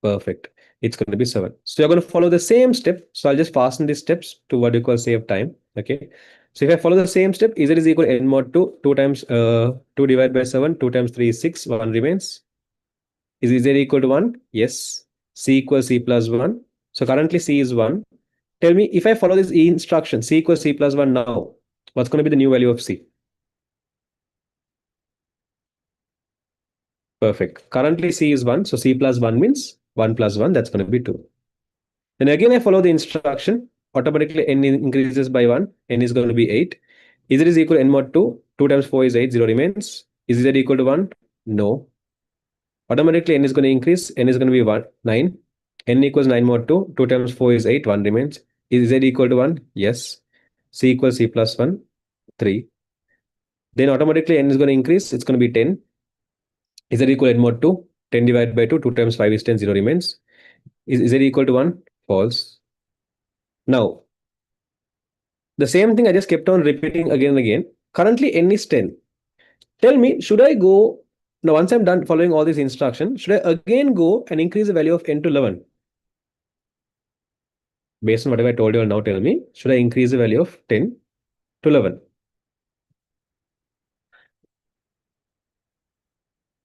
Perfect. It's going to be 7. So you're going to follow the same step. So I'll just fasten these steps to what you call save time. Okay. So if I follow the same step, Z is equal to n mod 2, 2 times 2 divided by 7, 2 times 3 is 6, 1 remains. Is Z equal to 1? Yes. C equals C plus 1. So currently C is 1. Tell me if I follow this instruction, C equals C plus 1 now, what's going to be the new value of C? Perfect. Currently C is 1. So C plus 1 means 1 plus 1. That's going to be 2. Then again, I follow the instruction. Automatically n increases by 1. N is going to be 8. Z is equal to n mod 2. 2 times 4 is 8. 0 remains. Is Z equal to 1? No. Automatically n is going to increase. N is going to be 1, 9. N equals 9 mod 2. 2 times 4 is 8. 1 remains. Is Z equal to 1? Yes. C equals C plus 1. 3. Then automatically n is going to increase. It's going to be 10. Is Z equal to n mod 2? 10 divided by 2. 2 times 5 is 10. 0 remains. Is Z equal to 1? False. Now, the same thing I just kept on repeating again and again. Currently, n is 10. Tell me, should I go now? Once I'm done following all these instructions, should I again go and increase the value of n to 11? Based on whatever I told you, now tell me, should I increase the value of 10 to 11?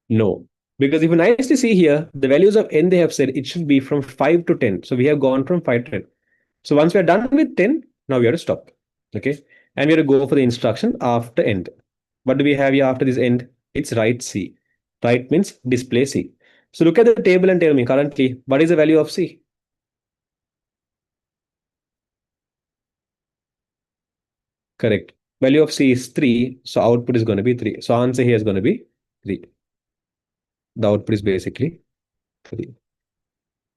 No. Because if you nicely see here, the values of n they have said it should be from 5 to 10. So we have gone from 5 to 10. So once we are done with 10, now we have to stop. Okay. And we have to go for the instruction after end. What do we have here after this end? It's write C. Write means display C. So look at the table and tell me currently what is the value of C? Correct. Value of C is 3. So output is going to be 3. So answer here is going to be 3. The output is basically 3.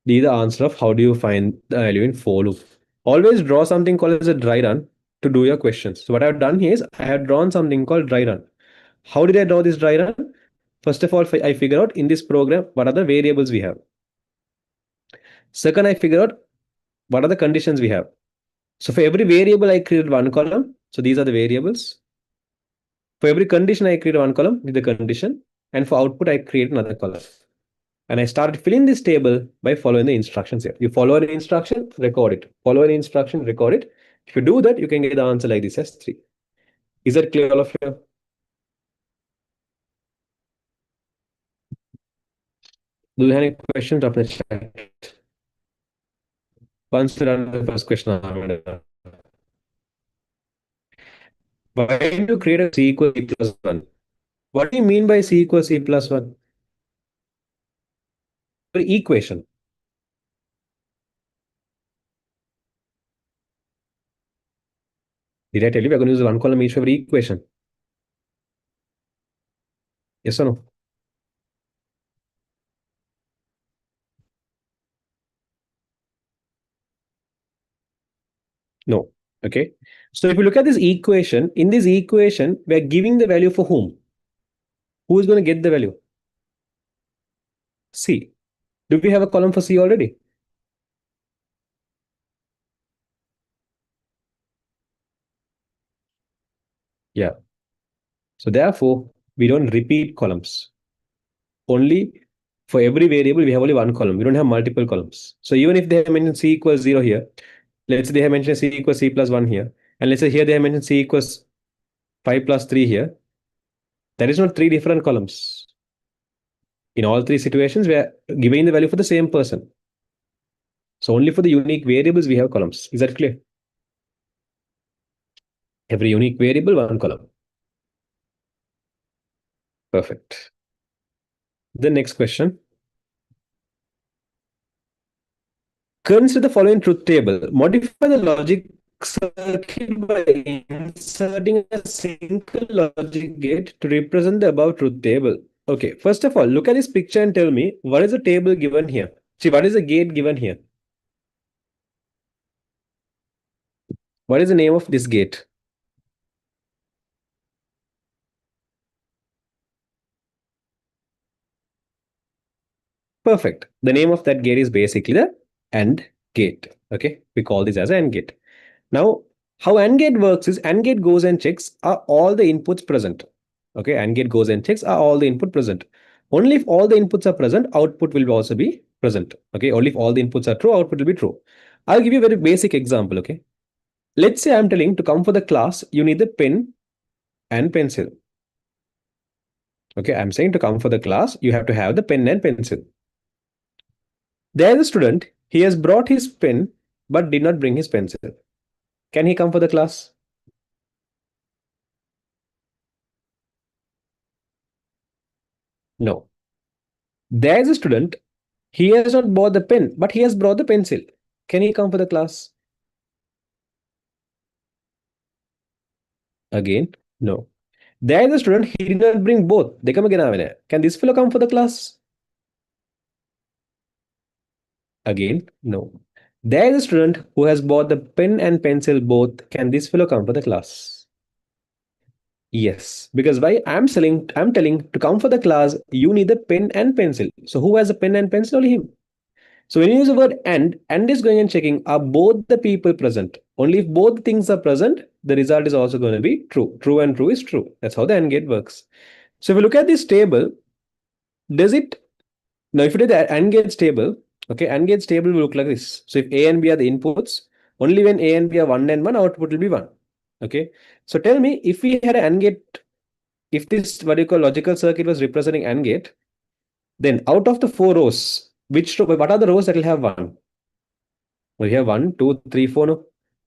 D the answer of how do you find the value in for loop. Always draw something called as a dry run to do your questions. So what I've done here is I have drawn something called dry run. How did I draw this dry run? First of all, I figure out in this program what are the variables we have. Second, I figure out what are the conditions we have. So for every variable, I created one column. So these are the variables. For every condition, I create one column with the condition. And for output, I create another column. And I started filling this table by following the instructions here. You follow an instruction, record it. Follow an instruction, record it. If you do that, you can get the answer like this as 3. Is that clear, all of you? Do you have any questions of the chat? Once you run the first question, why did you create a C equals C plus 1? What do you mean by C equals C plus 1? Equation. Did I tell you we're going to use one column each for every equation? Yes or no? No. Okay. So if you look at this equation, in this equation, we're giving the value for whom? Who is going to get the value? C. Do we have a column for C already? Yeah. So therefore, we don't repeat columns. Only For every variable, we have only one column. We don't have multiple columns. So even if they have mentioned c equals 0 here, let's say they have mentioned c equals c plus 1 here, and let's say here they have mentioned c equals 5 plus 3 here, that is not three different columns. In all three situations, we are giving the value for the same person. So only for the unique variables, we have columns. Is that clear? Every unique variable, one column. Perfect. The next question. Consider the following truth table. Modify the logic circuit by inserting a single logic gate to represent the above truth table. Okay, first of all, look at this picture and tell me what is the table given here? See, what is the gate given here? What is the name of this gate? Perfect. The name of that gate is basically the AND gate. Okay, we call this as an AND gate. Now, how AND gate works is AND gate goes and checks are all the inputs present. Okay, AND gate goes and checks are all the input present. Only if all the inputs are present, output will also be present. Okay, only if all the inputs are true, output will be true. I'll give you a very basic example. Okay, let's say I'm telling to come for the class, you need the pen and pencil. Okay, I'm saying to come for the class, you have to have the pen and pencil. There's a student, he has brought his pen but did not bring his pencil. Can he come for the class? No. There's a student, he has not brought the pen but he has brought the pencil. Can he come for the class? Again, no. There's a student, he did not bring both. Can this fellow come for the class? Again, no. There's a student who has bought the pen and pencil both. Can this fellow come for the class? Yes, because why I'm telling to come for the class, you need the pen and pencil. So who has a pen and pencil? Only him. So when you use the word and is going and checking, are both the people present? Only if both things are present, the result is also going to be true. True and true is true. That's how the AND gate works. So if you look at this table, does it now if you do the AND gates table, okay, AND gates table will look like this. So if A and B are the inputs, only when A and B are 1 and 1, output will be 1. Okay. So tell me if we had an AND gate, if this what you call logical circuit was representing AND gate, then out of the four rows, what are the rows that will have 1? We have 1, 2, 3, 4. No.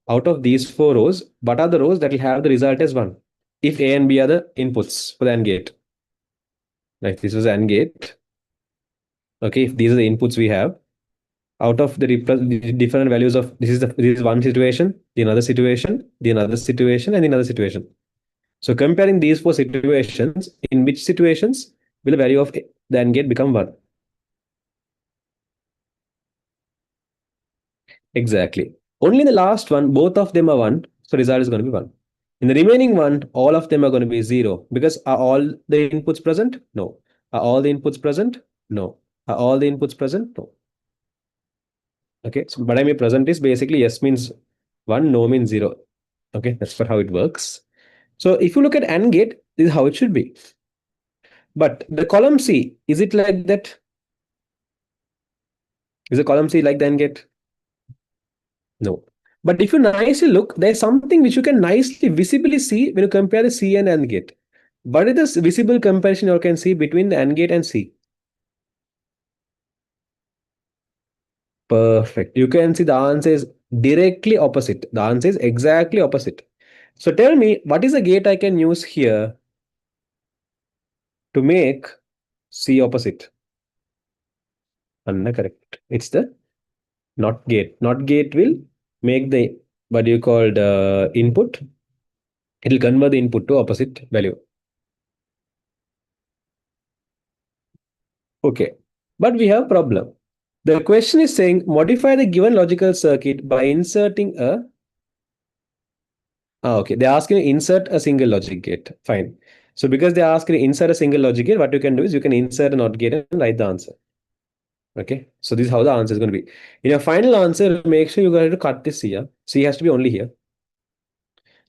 Out of these four rows, what are the rows that will have the result as 1? If A and B are the inputs for the AND gate. Like this was AND gate. Okay, if these are the inputs we have, out of the different values of this is one situation, the another situation, the another situation, and the another situation. So comparing these four situations, in which situations will the value of the AND gate become 1? Exactly. Only in the last one, both of them are 1, so result is going to be 1. In the remaining one, all of them are going to be 0 because are all the inputs present? No. Are all the inputs present? No. Are all the inputs present? No. Okay, so what I mean present is basically yes means 1, no means 0. Okay, that's for how it works. So if you look at AND gate, this is how it should be. But the column C, is it like that? Is the column C like the AND gate? No. But if you nicely look, there's something which you can nicely visibly see when you compare the C and AND gate. What is this visible comparison you can see between the AND gate and C? Perfect. You can see the answer is directly opposite. The answer is exactly opposite. So tell me, what is the gate I can use here to make C opposite? Anna correct. It's the not gate. Not gate will make the what you call the input. It will convert the input to opposite value. Okay. But we have a problem. The question is saying modify the given logical circuit by inserting a okay. They're asking you insert a single logic gate. Fine. So because they're asking you insert a single logic gate, what you can do is you can insert a NOT gate and write the answer. Okay. So this is how the answer is going to be. In your final answer, make sure you're going to cut this here. C has to be only here.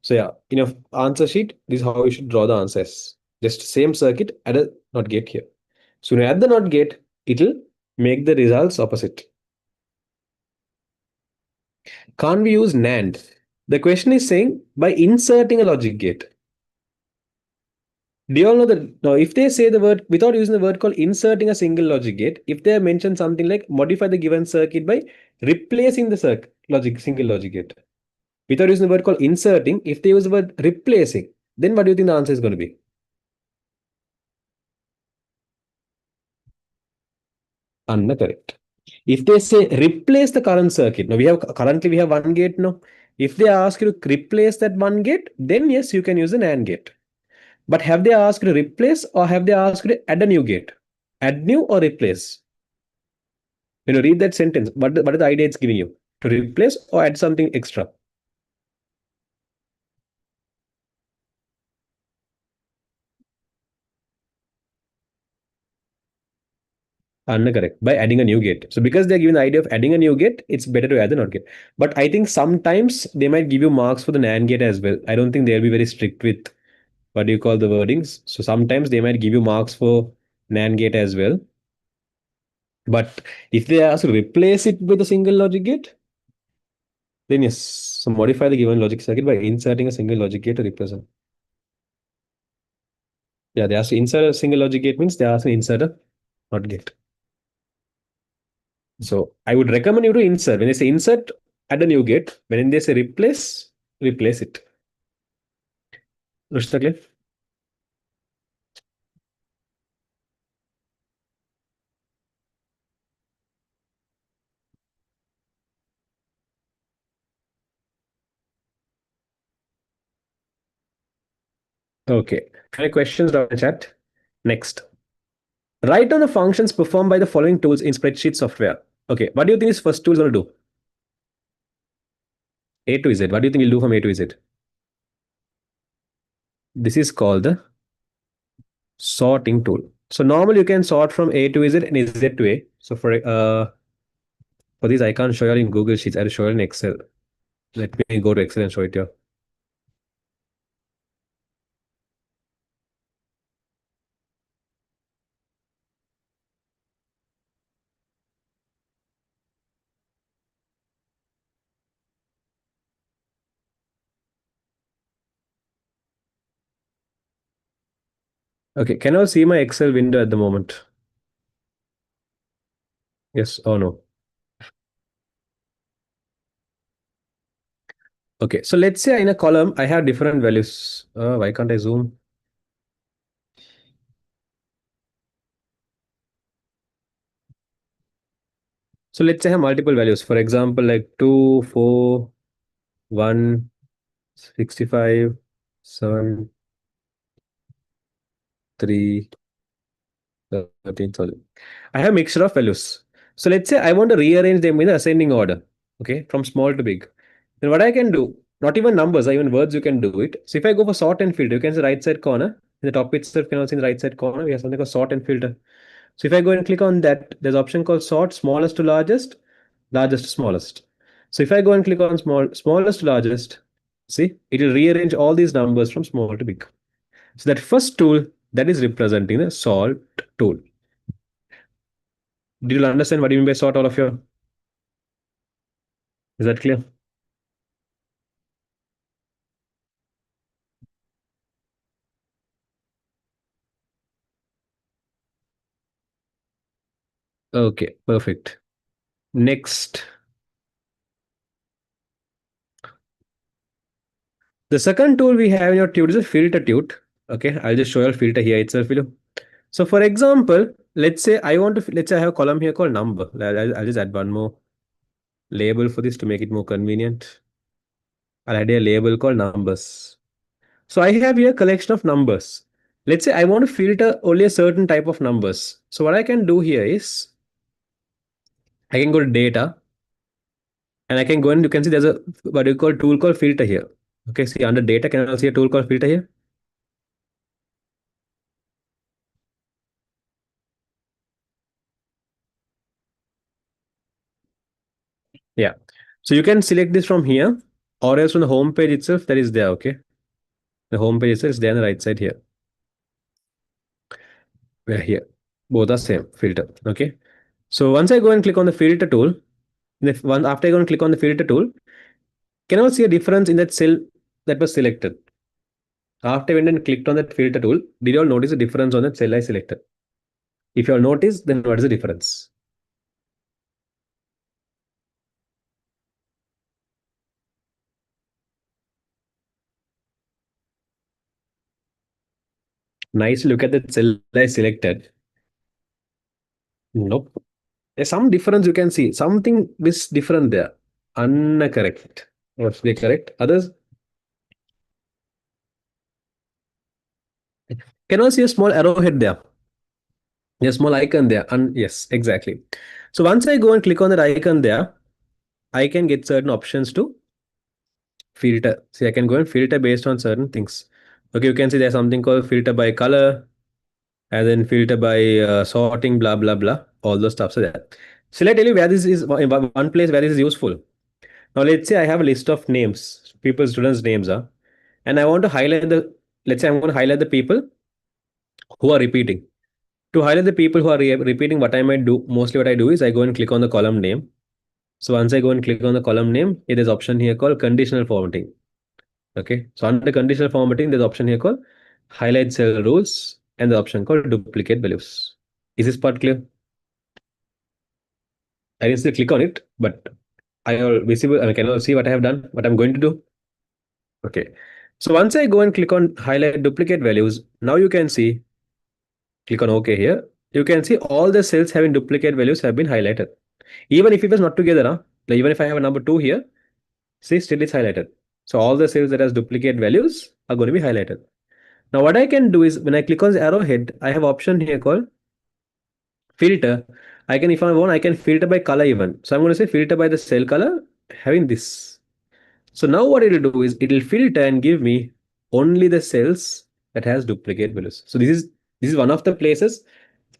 So yeah, in your answer sheet, this is how you should draw the answers. Just same circuit, add a NOT gate here. So when you add the NOT gate, it'll make the results opposite. Can't we use NAND? The question is saying by inserting a logic gate. Do you all know that now if they say the word without using the word called inserting a single logic gate, if they mention something like modify the given circuit by replacing the single logic gate. Without using the word called inserting, if they use the word replacing, then what do you think the answer is going to be? Anna, correct. If they say replace the current circuit, now we have one gate now. If they ask you to replace that one gate, then yes, you can use an AND gate. But have they asked you to replace or have they asked you to add a new gate? Add new or replace? Read that sentence. What is the idea it's giving you? To replace or add something extra? Anna, correct. By adding a new gate. So because they're given the idea of adding a new gate, it's better to add the NOT gate. But I think sometimes they might give you marks for the NAND gate as well. I don't think they'll be very strict with what do you call the wordings. So sometimes they might give you marks for NAND gate as well. But if they ask to replace it with a single logic gate, then yes. So modify the given logic circuit by inserting a single logic gate to replace it. Yeah, they ask to insert a single logic gate means they ask to insert a NOT gate. So I would recommend you to insert. When they say insert, add a new gate. When they say replace, replace it. Rushta clear? Okay. Any questions down in the chat? Next. Write down the functions performed by the following tools in spreadsheet software. Okay. What do you think this first tool is going to do? A to Z. What do you think you'll do from A to Z? This is called the sorting tool. So normally you can sort from A to Z and Z to A. So for this, I can't show you in Google Sheets. I'll show you in Excel. Let me go to Excel and show it here. Okay, can you see my Excel window at the moment? Yes or no? Okay, so let's say in a column, I have different values. Why can't I zoom? So let's say I have multiple values. For example, like 2, 4, 1, 65, 7, 3, 13,000. I have a mixture of values. So let's say I want to rearrange them in ascending order. Okay, from small to big. Then what I can do, not even numbers, even words, you can do it. So if I go for sort and filter, you can see right side corner. In the top itself, you can also see in the right side corner, we have something called sort and filter. So if I go and click on that, there's option called sort smallest to largest, largest to smallest. So if I go and click on smallest to largest, see, it will rearrange all these numbers from small to big. So that first tool that is representing the sort tool. Did you understand what you mean by sort, all of you? Is that clear? Okay, perfect. Next. The second tool we have in your tute is a filter tute. Okay, I'll just show you a filter here itself. So for example, let's say let's say I have a column here called number. I'll just add one more label for this to make it more convenient. I'll add a label called numbers. So I have here a collection of numbers. Let's say I want to filter only a certain type of numbers. So what I can do here is I can go to data and I can go and you can see there's a what you call tool called filter here. Okay, see under data, can I see a tool called filter here? Yeah. So you can select this from here or else from the home page itself that is there. Okay. The home page itself is there on the right side here. We're here. Both are same filter. Okay. So once I go and click on the filter tool, after I go and click on the filter tool, can I see a difference in that cell that was selected? After I went and clicked on that filter tool, did you all notice a difference on that cell I selected? If you all notice, then what is the difference? Nice look at the cell I selected. Nope. There's some difference you can see. Something is different there. Uncorrect. Was they correct? Others can also see a small arrowhead there. A small icon there. And yes, exactly. So once I go and click on that icon there, I can get certain options to filter. See, I can go and filter based on certain things. Okay, you can see there's something called filter by color, and then filter by sorting, blah blah blah. All those stuffs are there. So let me tell you where this is one place where this is useful. Now let's say I have a list of names, people, students' names are, and I want to highlight the. Let's say I'm going to highlight the people who are repeating. To highlight the people who are repeating, what I might do, mostly what I do is I go and click on the column name. So once I go and click on the column name, it is option here called conditional formatting. Okay. So under conditional formatting, there's option here called highlight cell rules and the option called duplicate values. Is this part clear? I didn't still click on it, but I all visible. I can all see what I have done, what I'm going to do. Okay. So once I go and click on highlight duplicate values, now you can see, click on OK here. You can see all the cells having duplicate values have been highlighted. Even if it was not together, huh? Like even if I have a number 2 here, see still it's highlighted. So all the cells that has duplicate values are going to be highlighted. Now what I can do is when I click on the arrowhead, I have option here called filter. I can, if I want, I can filter by color even. So I'm going to say filter by the cell color having this. So now what it will do is it will filter and give me only the cells that has duplicate values. So this is one of the places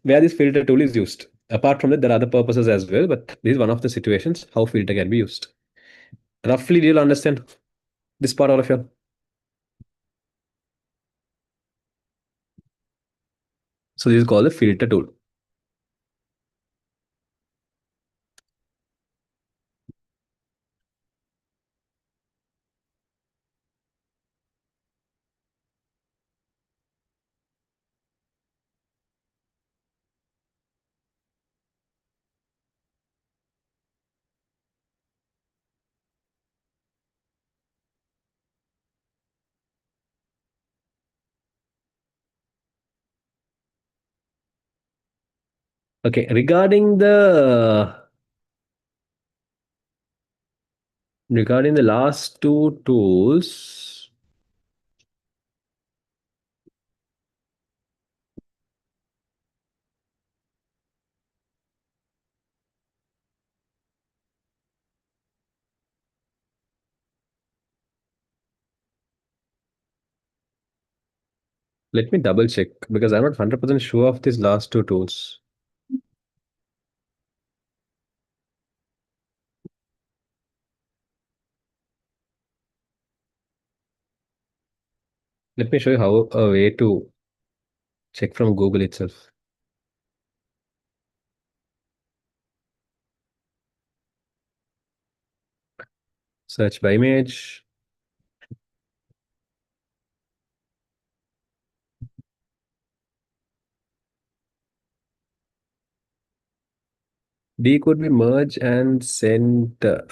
where this filter tool is used. Apart from that, there are other purposes as well, but this is one of the situations how filter can be used. Roughly, do you understand this part, all of you? So this is called the filter tool. Okay, regarding the last two tools, let me double check because I'm not 100% sure of these last two tools. Let me show you how a way to check from Google itself. Search by image. D could be merge and center.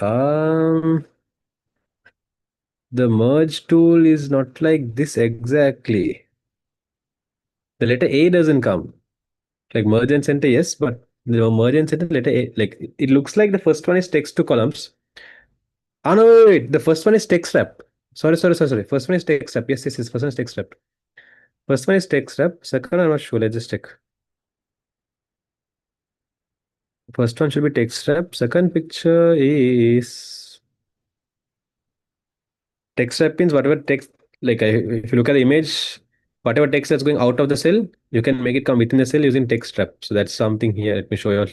The merge tool is not like this exactly. The letter A doesn't come. Like merge and center, yes, but the merge and center letter A, like it looks like the first one is text to columns. Oh no, wait. The first one is text wrap. Sorry. First one is text wrap. Yes. First one is text wrap. First one is text wrap. Second, I'm not sure. Let's just check. First one should be text wrap. Second picture is text wrap means whatever text, like if you look at the image, whatever text that's going out of the cell, you can make it come within the cell using text wrap. So that's something here. Let me show you all.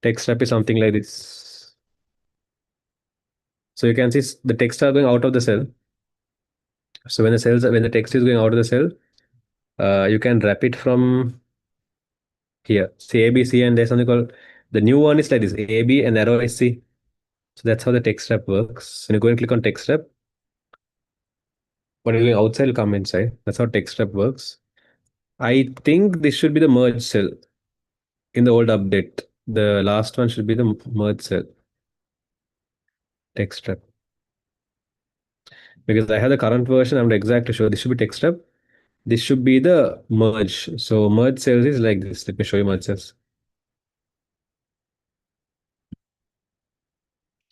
Text wrap is something like this. So you can see the text are going out of the cell. So when the text is going out of the cell, you can wrap it from here. See ABC and there's something called the new one is like this AB and arrow is C. So that's how the text wrap works. When you go and click on text wrap, what you're doing outside will come inside. That's how text wrap works. I think this should be the merge cell in the old update. The last one should be the merge cell text wrap. Because I have the current version, I'm exactly sure this should be text wrap. This should be the merge. So merge cells is like this. Let me show you merge cells.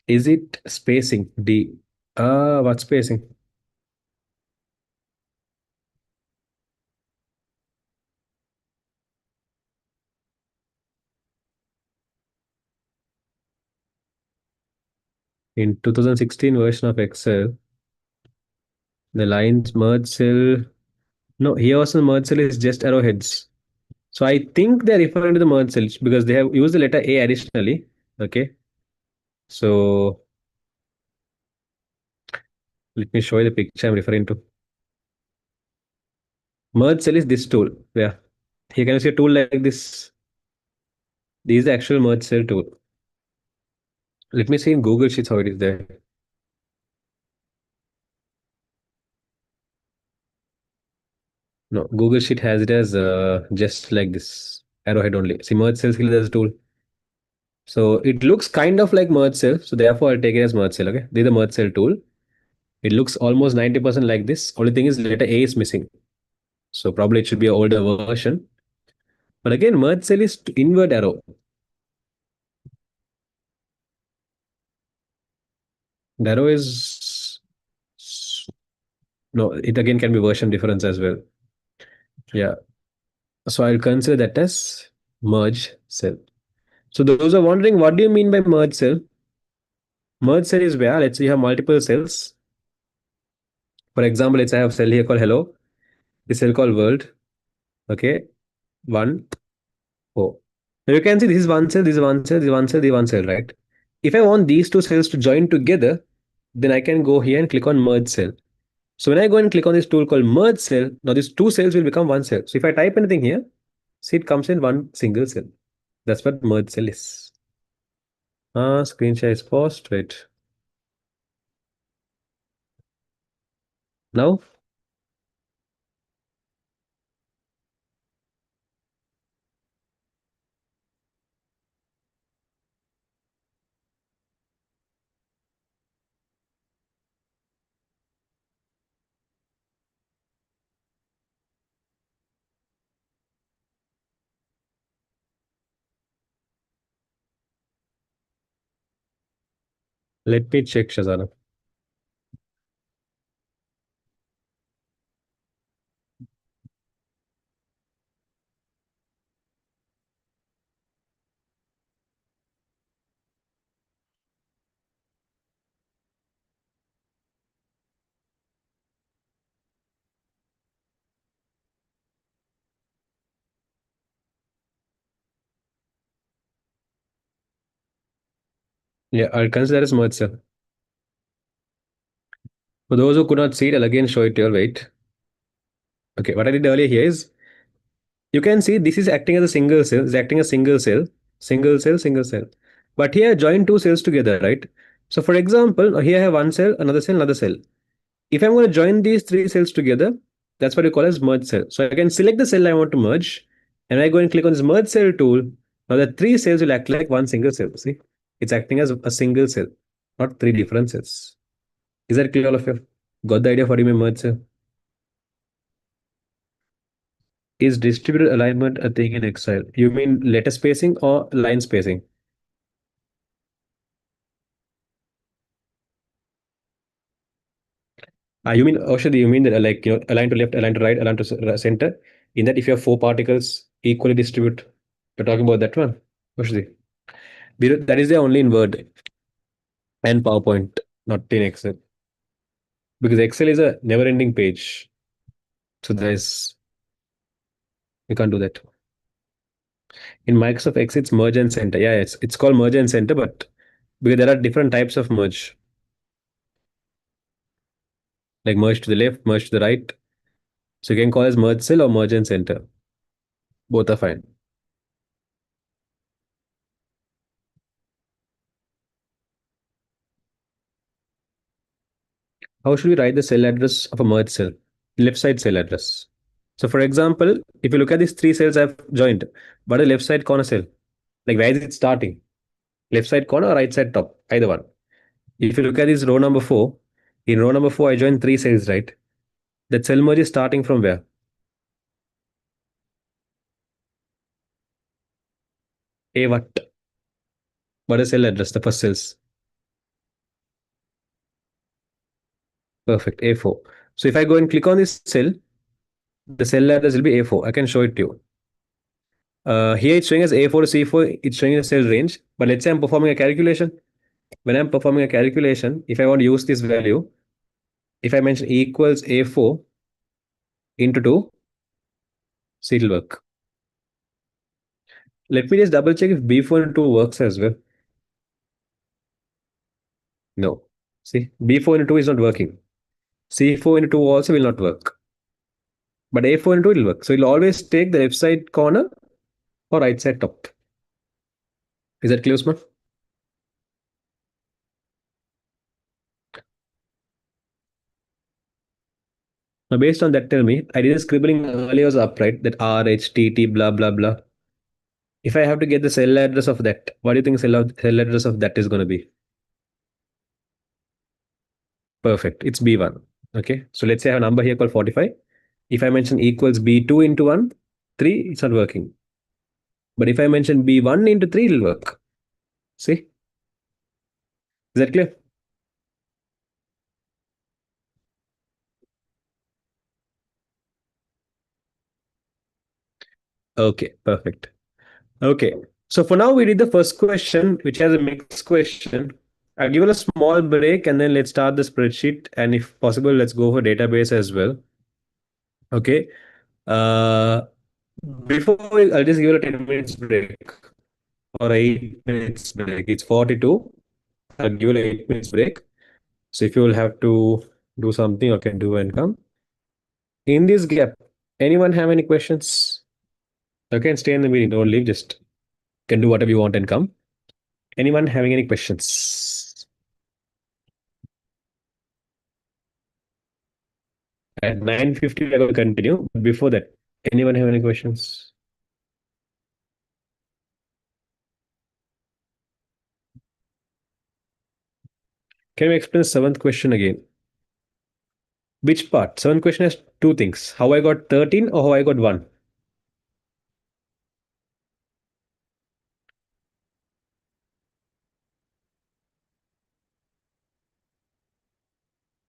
Is it spacing? D. What spacing? In 2016 version of Excel, the lines merge cell. No, here also the merge cell is just arrowheads. So I think they're referring to the merge cells because they have used the letter A additionally. Okay. So let me show you the picture I'm referring to. Merge cell is this tool. Yeah. Here can you see a tool like this? This is the actual merge cell tool. Let me see in Google Sheets how it is there. No, Google Sheet has it as just like this arrowhead only. See, merge cell skill as a tool. So it looks kind of like merge cell. So therefore, I'll take it as merge cell. Okay, this is the merge cell tool. It looks almost 90% like this. Only thing is letter A is missing. So probably it should be an older version. But again, merge cell is to invert arrow. The arrow is no. It again can be version difference as well. Yeah. So I'll consider that as merge cell. So those are wondering what do you mean by merge cell? Merge cell is where let's say you have multiple cells. For example, let's say I have cell here called hello, this cell called world. Okay, one, oh. Now you can see this is one cell, this is one cell, this is one cell, this is one cell, right? If I want these two cells to join together, then I can go here and click on merge cell. So when I go and click on this tool called merge cell, now these two cells will become one cell. So if I type anything here, see it comes in one single cell. That's what merge cell is. Screen share is paused. Wait. Now, let me check Shazana. Yeah, I'll consider as merge cell. For those who could not see it, I'll again show it to you. Wait. Okay, what I did earlier here is you can see this is acting as a single cell, it's acting as single cell, single cell, single cell. But here I join two cells together, right? So for example, here I have one cell, another cell, another cell. If I'm going to join these three cells together, that's what you call as merge cell. So I can select the cell I want to merge, and I go and click on this merge cell tool. Now the three cells will act like one single cell. See, it's acting as a single cell, not three different cells. Is that clear, all of you? Got the idea for me merge cell? Is distributed alignment a thing in Excel? You mean letter spacing or line spacing? You mean Oshadi, you mean that like align to left, align to right, align to center? In that if you have four particles equally distribute, you're talking about that one? Oshadi. That is the only in Word and PowerPoint, not in Excel. Because Excel is a never-ending page. So there's you can't do that. In Microsoft Excel, it's merge and center. Yeah, it's called merge and center, but because there are different types of merge, like merge to the left, merge to the right. So you can call as merge cell or merge and center. Both are fine. how should we write the cell address of a merged cell? Left side cell address. So for example, if you look at these three cells I've joined, what is left side corner cell? Like where is it starting? Left side corner or right side top? Either one. If you look at this row number four, in row number four, I joined three cells, right? That cell merge is starting from where? A what? What is cell address? The first cells. Perfect. A4. So if I go and click on this cell, the cell address will be A4. I can show it to you. Here it's showing as A4 to C4, it's showing a cell range. But let's say I'm performing a calculation. When I'm performing a calculation, if I want to use this value, if I mention equals A4 into 2, so it'll work. Let me just double check if B4 into 2 works as well. No. See, B4 into 2 is not working. C4 into 2 also will not work. But A4 into 2 will work. So it'll always take the left side corner or right side top. Is that clear, Usman? Now, based on that, tell me, I did a scribbling earlier was upright, that R, H, T, T, blah, blah, blah. If I have to get the cell address of that, what do you think cell address of that is going to be? Perfect. It's B1. Okay. So let's say I have a number here called 45. If I mention equals B2 into 1, 3, it's not working. But if I mention B1 into 3, it'll work. See? Is that clear? Okay. Perfect. Okay. So for now, we did the first question, which has a mixed question. I'll give it a small break and then let's start the spreadsheet. And if possible, let's go for database as well. Okay. Uh, I'll just give it a 10 minutes break or 8 minutes break. It's 42. I'll give it a 8 minutes break. So if you will have to do something, you can do and come. In this gap, anyone have any questions? You can stay in the meeting. Don't leave. Just can do whatever you want and come. Anyone having any questions? At 9:50, we're going to continue. Before that, anyone have any questions? Can we explain the seventh question again? Which part? Seventh question has two things. How I got 13 or how I got 1?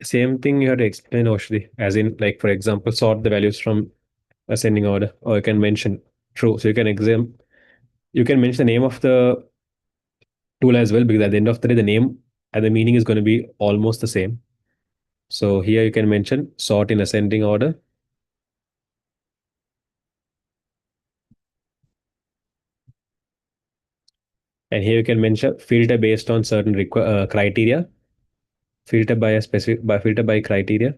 Same thing you have to explain, Oshri. As in, like, for example, sort the values from ascending order, or you can mention true. So you can mention the name of the tool as well, because at the end of the day, the name and the meaning is going to be almost the same. So here you can mention sort in ascending order. And here you can mention filter based on certain criteria. Filter by criteria.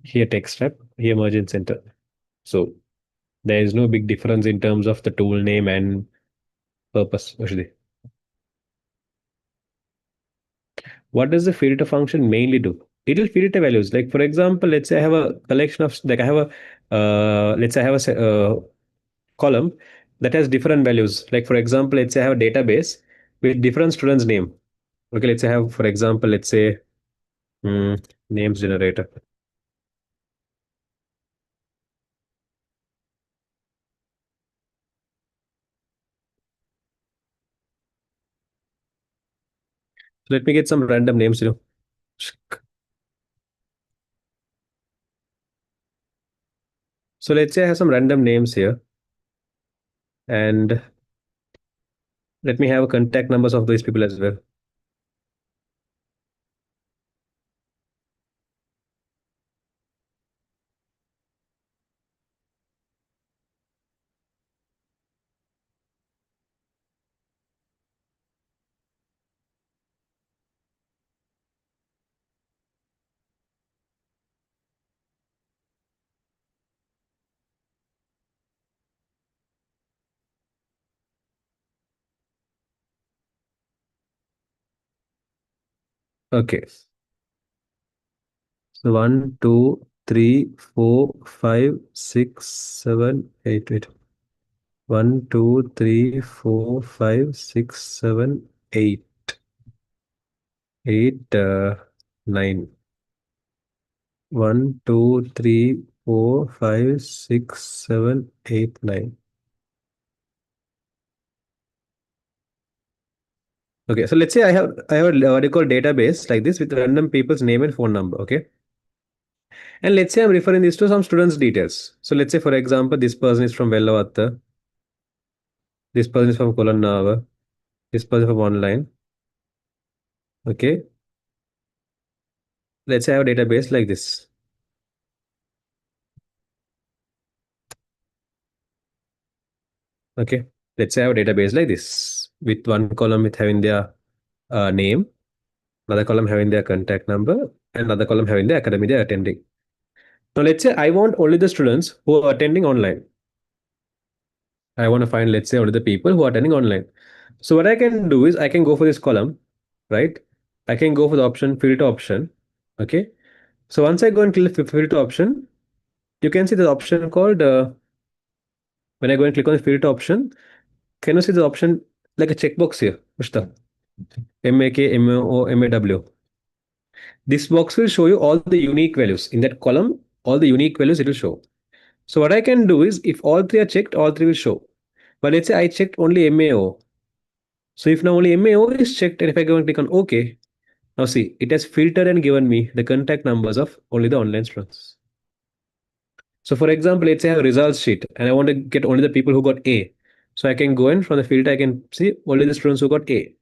Here text wrap, here margin center. So there is no big difference in terms of the tool name and purpose, actually. What does the filter function mainly do? It will filter values. Like for example, let's say I have a collection of like I have a let's say I have a column that has different values. Like for example, let's say I have a database with different students' name. Okay, let's say I have, for example, let's say names generator. So let me get some random names. So let's say I have some random names here, and let me have a contact numbers of those people as well. Okay. So 1, 2, 3, 4, 5, 6, 7, 8. Wait. 1, 2, 3, 4, 5, 6, 7, 8. 8, 9. 1, 2, 3, 4, 5, 6, 7, 8, 9. Okay, so let's say I have a what you call database like this with random people's name and phone number. Okay, and let's say I'm referring this to some students' details. So let's say, for example, this person is from Vellavatta, this person is from Kolannava, this person from online. Okay, let's say I have a database like this. Okay, let's say I have a database like this with one column with having their name, another column having their contact number, and another column having the academy they're attending. Now let's say I want only the students who are attending online. I want to find, let's say, only the people who are attending online. So what I can do is I can go for this column, right? I can go for the option filter option. Okay. So once I go and click the filter option, you can see the option called when I go and click on the filter option, can you see the option like a checkbox here? Mushta. MAK, MO, MAW. This box will show you all the unique values in that column, all the unique values it will show. So what I can do is if all three are checked, all three will show. But let's say I checked only MAO. So if now only MAO is checked and if I go and click on OK, now see, it has filtered and given me the contact numbers of only the online students. So for example, let's say I have a results sheet and I want to get only the people who got A. So I can go in from the filter, I can see only the students who got A.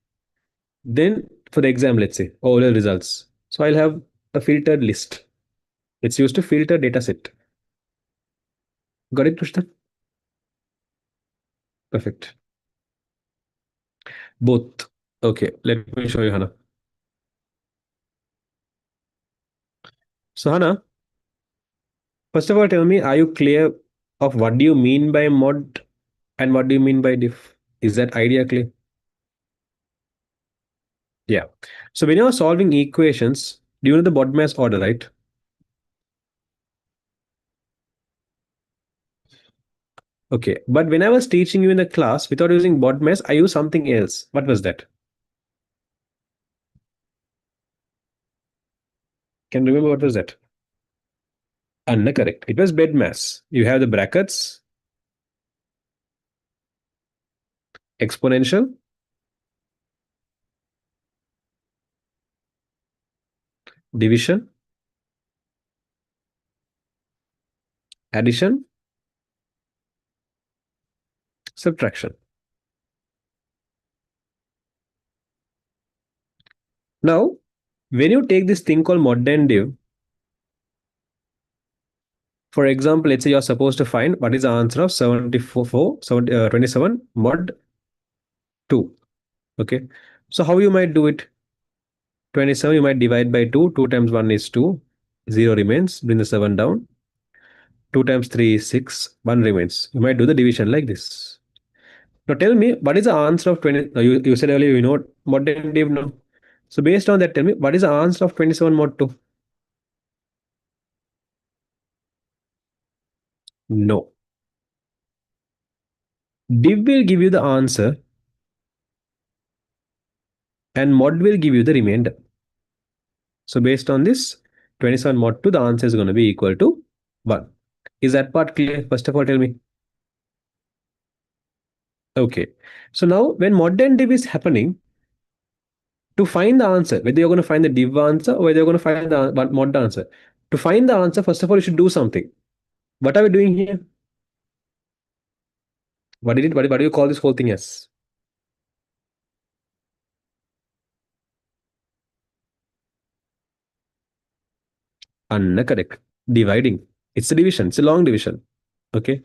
Then for the exam, let's say, all the results. So I'll have a filtered list. It's used to filter data set. Got it, Tushta? Perfect. Both. Okay, let me show you, Hannah. So Hannah, first of all, tell me, are you clear of what do you mean by mod and what do you mean by diff? Is that idea clear? Yeah. So when you're solving equations, do you know the BODMAS order, right? Okay. But when I was teaching you in the class without using BODMAS, I used something else. What was that? Can you remember what was that? Anna, correct. It was BEDMAS. You have the brackets, exponential, division, addition, subtraction. Now, when you take this thing called mod and div, for example, let's say you're supposed to find what is the answer of 27 mod 2. Okay. So how you might do it? 27 you might divide by 2. 2 times 1 is 2. 0 remains. Bring the 7 down. 2 times 3 is 6. 1 remains. You might do the division like this. Now tell me, what is the answer of 20? You said earlier, you know mod and div now. So based on that, tell me, what is the answer of 27 mod 2? No. Div will give you the answer and mod will give you the remainder. So based on this, 27 mod 2, the answer is going to be equal to 1. Is that part clear? First of all, tell me. Okay. So now when mod and div is happening, to find the answer, whether you're going to find the div answer or whether you're going to find the mod answer. To find the answer, first of all, you should do something. What are we doing here? What do you call this whole thing as? Anna, correct. Dividing. It's a division. It's a long division. Okay.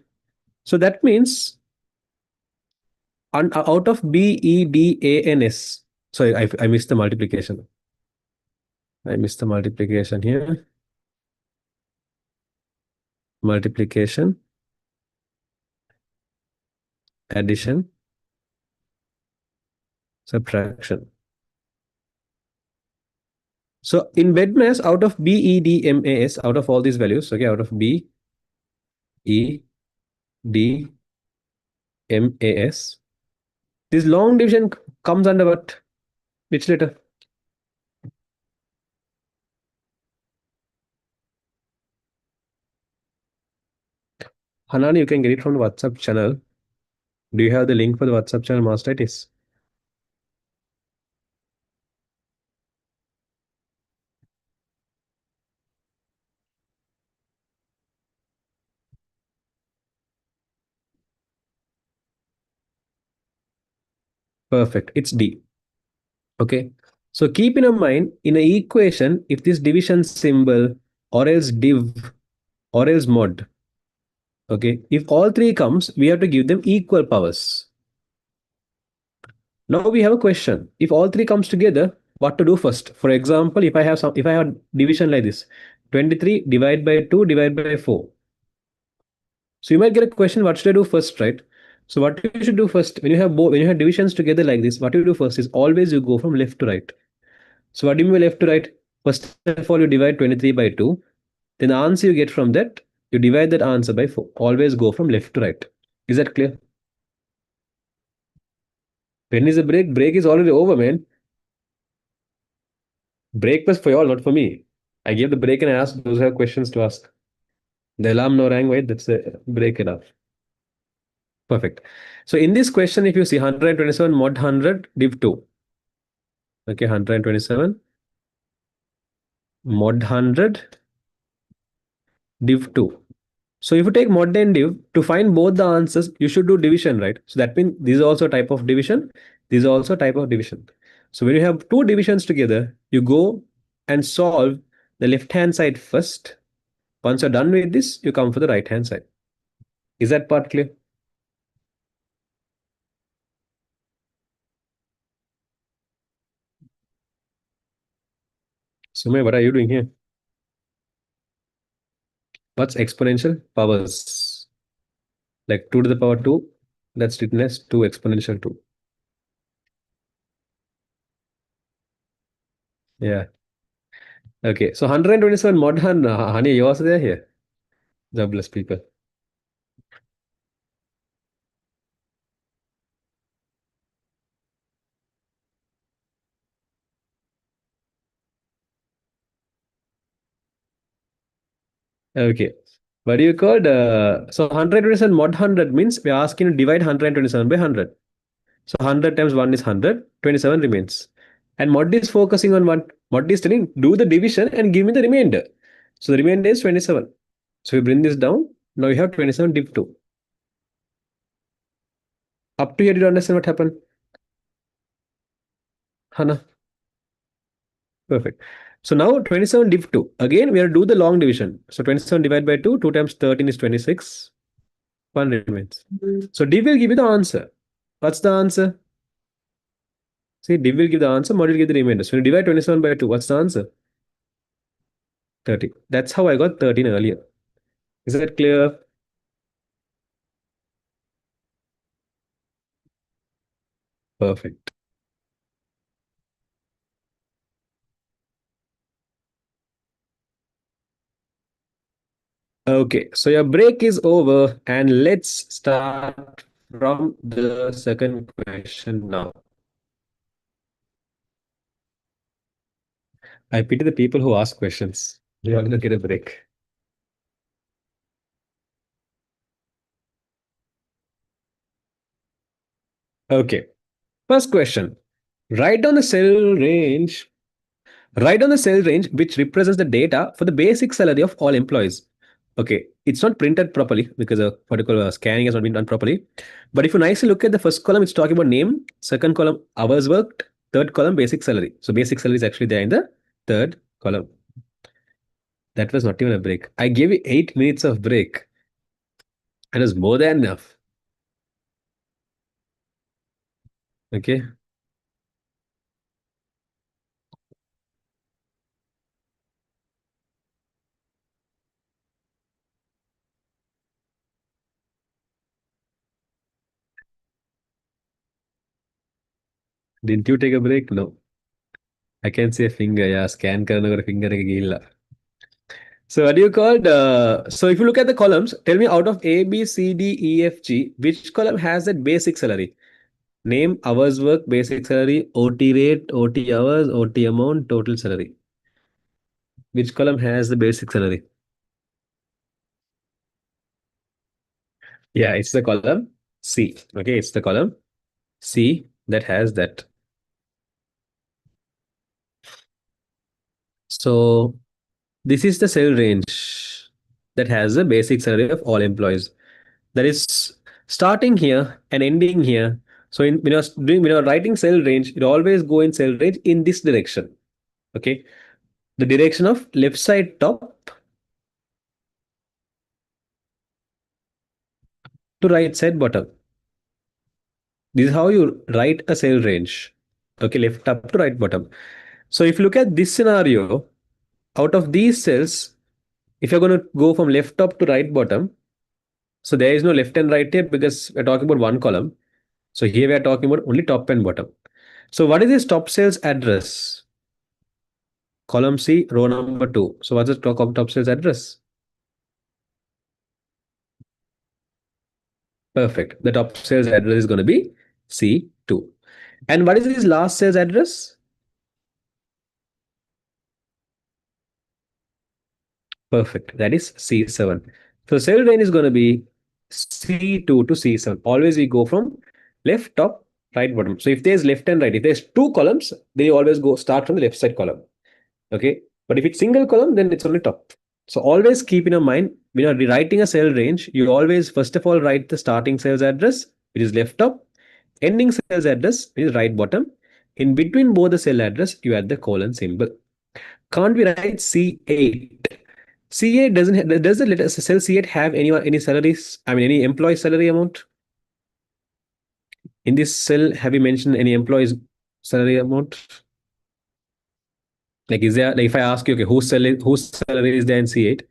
So that means out of BEDANS. Sorry, I missed the multiplication. I missed the multiplication here. Multiplication, addition, subtraction. So in BEDMAS, out of BEDMAS, out of all these values, okay, out of BEDMAS, this long division comes under what? Which letter? Hanani, you can get it from the WhatsApp channel. Do you have the link for the WhatsApp channel mastitis? Perfect. It's D. Okay. So keep in mind in an equation, if this division symbol or else div or else mod, okay, if all three comes, we have to give them equal powers. Now we have a question. If all three comes together, what to do first? For example, if I have division like this, 23 divided by 2 divided by 4. So you might get a question, what should I do first, right? So what you should do first, when you have divisions together like this, what you do first is always you go from left to right. So what do you mean by left to right? First of all, you divide 23 by 2. Then the answer you get from that, you divide that answer by 4. Always go from left to right. Is that clear? When is the break? Break is already over, man. Break was for y'all, not for me. I gave the break and I asked those who have questions to ask. The alarm no rang, wait, that's a break enough. Perfect. So in this question, if you see 127 mod 100 div 2. Okay, 127 mod 100 div 2. So if you take mod and div, to find both the answers, you should do division, right? So that means this is also a type of division. This is also a type of division. So when you have two divisions together, you go and solve the left-hand side first. Once you're done with this, you come for the right-hand side. Is that part clear? Sumay, what are you doing here? What's exponential? Powers. Like 2 to the power 2, that's written as 2 exponential 2. Yeah. Okay. So 127 mod honey, you also there here. Jobless people. Okay. What do you call so 127 mod 100 means we're asking to divide 127 by 100. So 100 times 1 is 100, 27 remains. And mod is focusing on what? Mod is telling do the division and give me the remainder. So the remainder is 27. So we bring this down. Now you have 27 div 2. Up to here, did you understand what happened? Hana. Perfect. So now 27 div 2. Again, we have to do the long division. So 27 divided by 2, 2 times 13 is 26. 1 remains. So div will give you the answer. What's the answer? See, div will give the answer, mod will give the remainder. So when you divide 27 by 2, what's the answer? 30. That's how I got 13 earlier. Is that clear? Perfect. Okay, so your break is over and let's start from the second question now. I pity the people who ask questions. They are going to get a break. Okay, first question. Write down the cell range. Write down the cell range which represents the data for the basic salary of all employees. Okay, it's not printed properly because a particular scanning has not been done properly. But if you nicely look at the first column, it's talking about name. Second column, hours worked. Third column, basic salary. So basic salary is actually there in the third column. That was not even a break. I gave you 8 minutes of break. That was more than enough. Okay. Didn't you take a break? No. I can say finger. Yeah, scan karana finger gilla. So what do you call so if you look at the columns, tell me out of A, B, C, D, E, F, G, which column has that basic salary? Name, hours work, basic salary, OT rate, OT hours, OT amount, total salary. Which column has the basic salary? Yeah, it's the column C. Okay, it's the column C that has that. So this is the cell range that has the basic salary of all employees. That is starting here and ending here. So when you're writing cell range, it always go in cell range in this direction. Okay, the direction of left side top to right side bottom. This is how you write a cell range. Okay, left up to right bottom. So if you look at this scenario, out of these cells, if you're going to go from left top to right bottom, so there is no left and right here because we're talking about one column. So here we are talking about only top and bottom. So what is this top cell's address? Column C, row number 2. So what's the top cell's address? Perfect. The top cell's address is going to be C2. And what is this last cell's address? Perfect. That is C7. So cell range is going to be C2 to C7. Always we go from left top, right bottom. So if there's left and right, if there's two columns, they always go start from the left side column. Okay. But if it's single column, then it's only top. So always keep in your mind, when you're rewriting a cell range, you always first of all write the starting cell's address, which is left top, ending cell's address, which is right bottom. In between both the cell address, you add the colon symbol. Can't we write C8? C8 doesn't does the letter cell C8 have any salaries? I mean any employee salary amount? In this cell, have you mentioned any employees salary amount? Like is there like if I ask you okay whose salary is there in C8?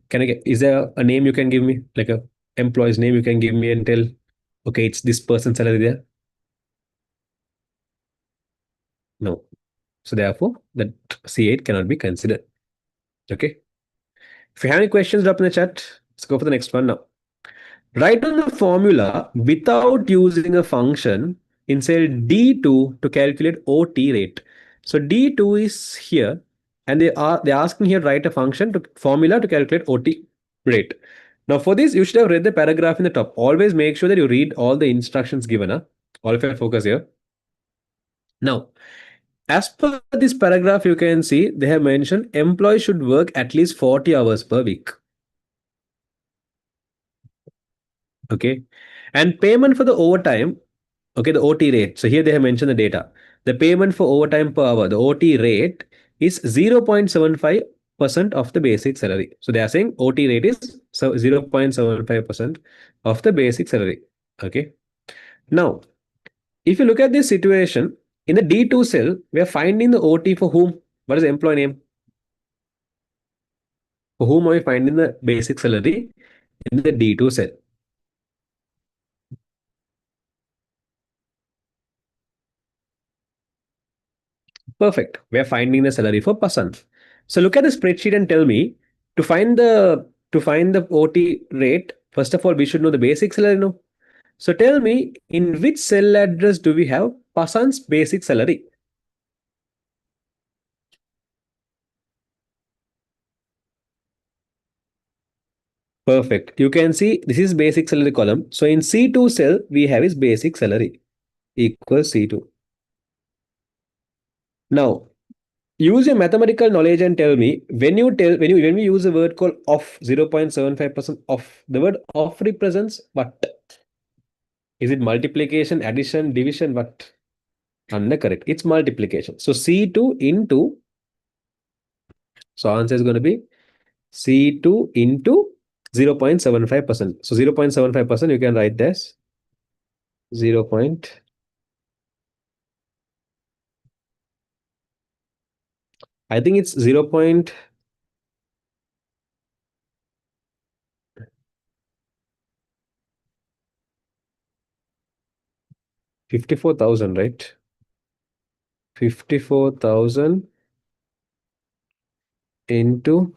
Can I get is there a name you can give me? Like a employee's name you can give me and tell okay it's this person's salary there? No. So therefore that C8 cannot be considered. Okay. If you have any questions, drop in the chat. Let's go for the next one now. Write down the formula without using a function in cell D2 to calculate OT rate. So D2 is here and they're asking here write a function to formula to calculate OT rate. Now for this you should have read the paragraph in the top. Always make sure that you read all the instructions given. All of your focus here. Now as per this paragraph you can see they have mentioned employees should work at least 40 hours per week. Okay. And payment for the overtime, okay, the OT rate. So here they have mentioned the data. The payment for overtime per hour, the OT rate is 0.75% of the basic salary. So they are saying OT rate is 0.75% of the basic salary. Okay. Now, if you look at this situation, in the D2 cell, we are finding the OT for whom? What is the employee name? For whom are we finding the basic salary in the D2 cell? Perfect. We are finding the salary for Pasant. So look at the spreadsheet and tell me to find the OT rate. First of all, we should know the basic salary. No. So tell me in which cell address do we have Pasant's basic salary? Perfect. You can see this is basic salary column. So in C2 cell we have his basic salary equals C2. Now use your mathematical knowledge and tell me when we use the word called off 0.75% off, the word off represents what? Is it multiplication, addition, division? What? Correct. It's multiplication. So C2 into, so answer is going to be C2 into 0.75%. So 0.75% you can write this 0. I think it's 0.54,000, right? 54,000 into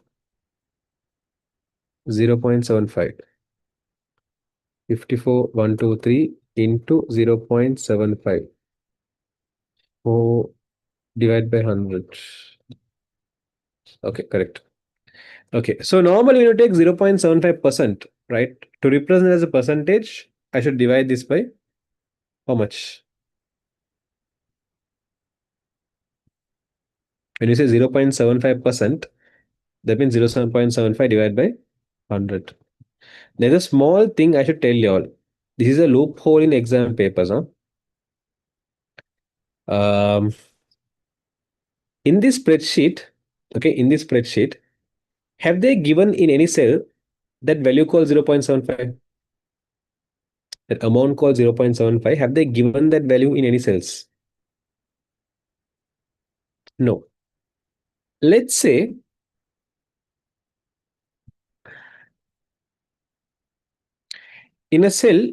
0.75. 54,123 into 0.75. 4 divided by 100. Okay, correct. Okay, so normally when you take 0.75%, right? To represent as a percentage, I should divide this by how much? When you say 0.75%, that means 0.75 divided by 100. There's a small thing I should tell you all. This is a loophole in exam papers. Huh? Um, in this spreadsheet, okay, in this spreadsheet, have they given in any cell that value called 0.75? That amount called 0.75, have they given that value in any cells? No. Let's say in a cell,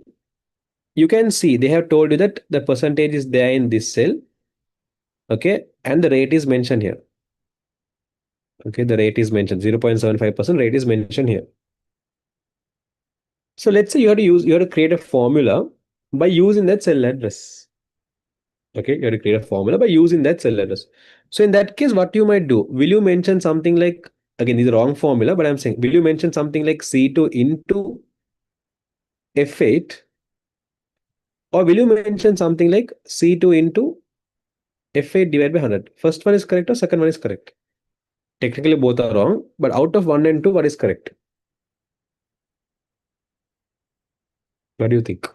you can see they have told you that the percentage is there in this cell, okay, and the rate is mentioned here. Okay, the rate is mentioned 0.75% rate is mentioned here. So let's say you have to create a formula by using that cell address. Okay, you have to create a formula by using that cell address. So in that case, what you might do, will you mention something like, again, this is the wrong formula, but I'm saying, will you mention something like C2 into F8, or will you mention something like C2 into F8 divided by 100? First one is correct or second one is correct? Technically both are wrong, but out of 1 and 2, what is correct? What do you think?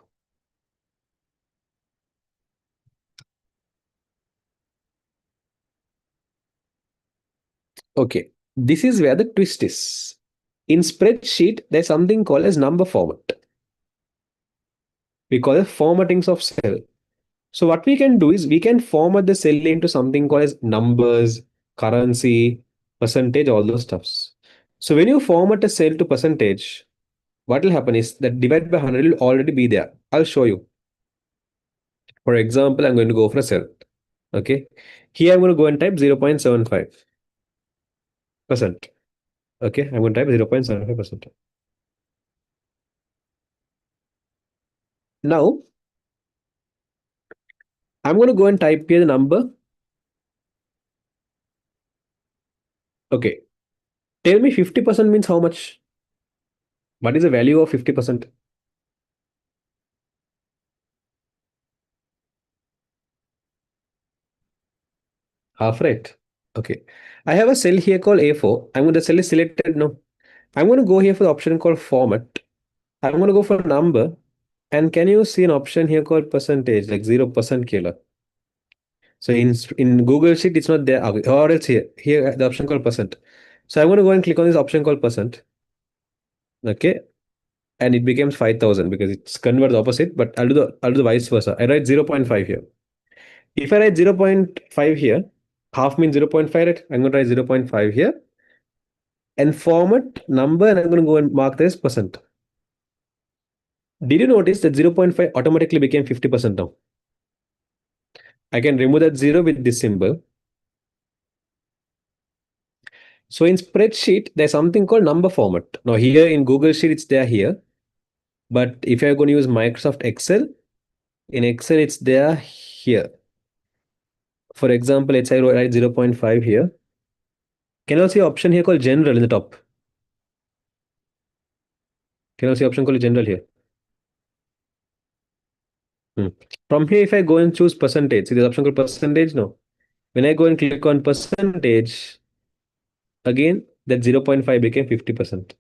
Okay, this is where the twist is. In spreadsheet, there's something called as number format. We call it formattings of cell. So what we can do is we can format the cell into something called as numbers, currency, percentage, all those stuffs. So when you format a cell to percentage, what will happen is that divided by 100 will already be there. I'll show you. For example, I'm going to go for a cell. Okay. Here I'm going to go and type 0.75%. Okay. I'm going to type 0.75%. Now, I'm going to go and type here the number. Okay. Tell me 50% means how much? What is the value of 50%? Half right. Okay. I have a cell here called A4. I'm going to cell is selected now. I'm going to go here for the option called format. I'm going to go for a number. And can you see an option here called percentage, like 0% kilo? So in Google Sheet, it's not there. Okay, or else here the option called percent. So I'm going to go and click on this option called percent. Okay. And it becomes 5,000 because it's convert the opposite, but I'll do the vice versa. I write 0.5 here. If I write 0.5 here, half means 0.5, right? I'm going to write 0.5 here and format number, and I'm going to go and mark this percent. Did you notice that 0.5 automatically became 50% now? I can remove that 0 with this symbol. So in spreadsheet, there's something called number format. Now here in Google Sheet, it's there here. But if you're going to use Microsoft Excel, in Excel, it's there here. For example, let's say I write 0.5 here. Can you see option here called general in the top? Can you see option called general here? From here, if I go and choose percentage, see the option called percentage? No. When I go and click on percentage, again, that 0.5 became 50%.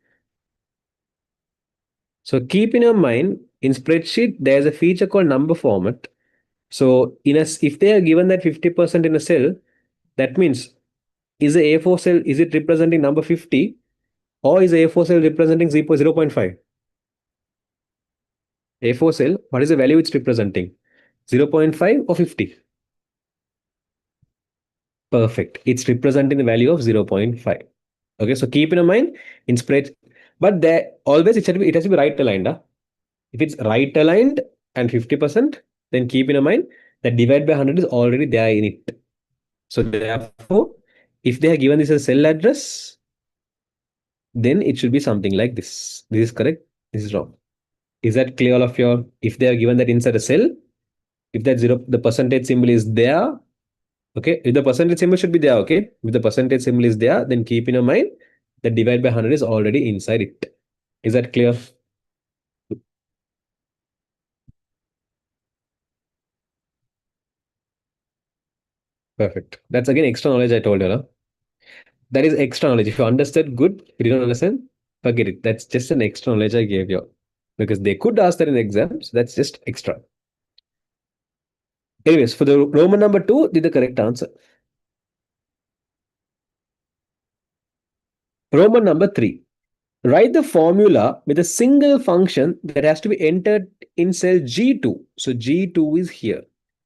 So keep in your mind, in spreadsheet, there's a feature called number format. So if they are given that 50% in a cell, that means is the A4 cell, is it representing number 50 or is the A4 cell representing 0.5? A4 cell, what is the value it's representing? 0.5 or 50? Perfect. It's representing the value of 0.5. Okay, so keep in mind in spread, but there always it has to be right aligned. Huh? If it's right aligned and 50%, then keep in mind that divide by 100 is already there in it. So therefore, if they are given this as cell address, then it should be something like this. This is correct. This is wrong. Is that clear, all of you? If they are given that inside a cell, if that zero, the percentage symbol is there, okay. If the percentage symbol should be there, okay. If the percentage symbol is there, then keep in your mind that divide by 100 is already inside it. Is that clear? Perfect. That's again extra knowledge I told you. No? That is extra knowledge. If you understood, good. If you don't understand, forget it. That's just an extra knowledge I gave you. Because they could ask that in exams. That's just extra. Anyways, for the Roman number two, did the correct answer. Roman number three. Write the formula with a single function that has to be entered in cell G2. So G2 is here.